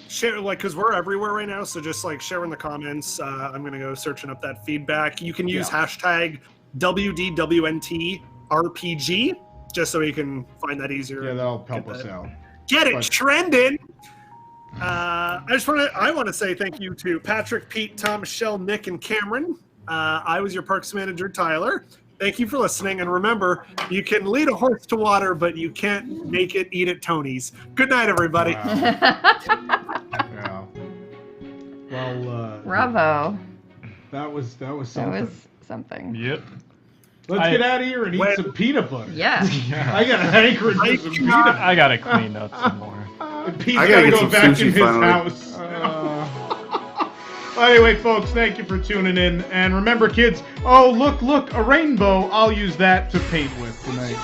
share, because we're everywhere right now, so just share in the comments. I'm going to go searching up that feedback. You can use hashtag WDWNT RPG, just so you can find that easier. Yeah, that'll help us out. Get it trending. I want to say thank you to Patrick, Pete, Tom, Michelle, Nick, and Cameron. I was your parks manager, Tyler. Thank you for listening, and remember, you can lead a horse to water, but you can't make it eat at Tony's. Good night, everybody. Yeah. Well, Bravo. That was something. That was something. Yep. Let's get out of here and eat some peanut butter. Yeah. I got a hankering for some peanut butter. I gotta clean up some more. Pete's gotta go back in his house. Anyway, folks, thank you for tuning in. And remember, kids, look, a rainbow. I'll use that to paint with tonight.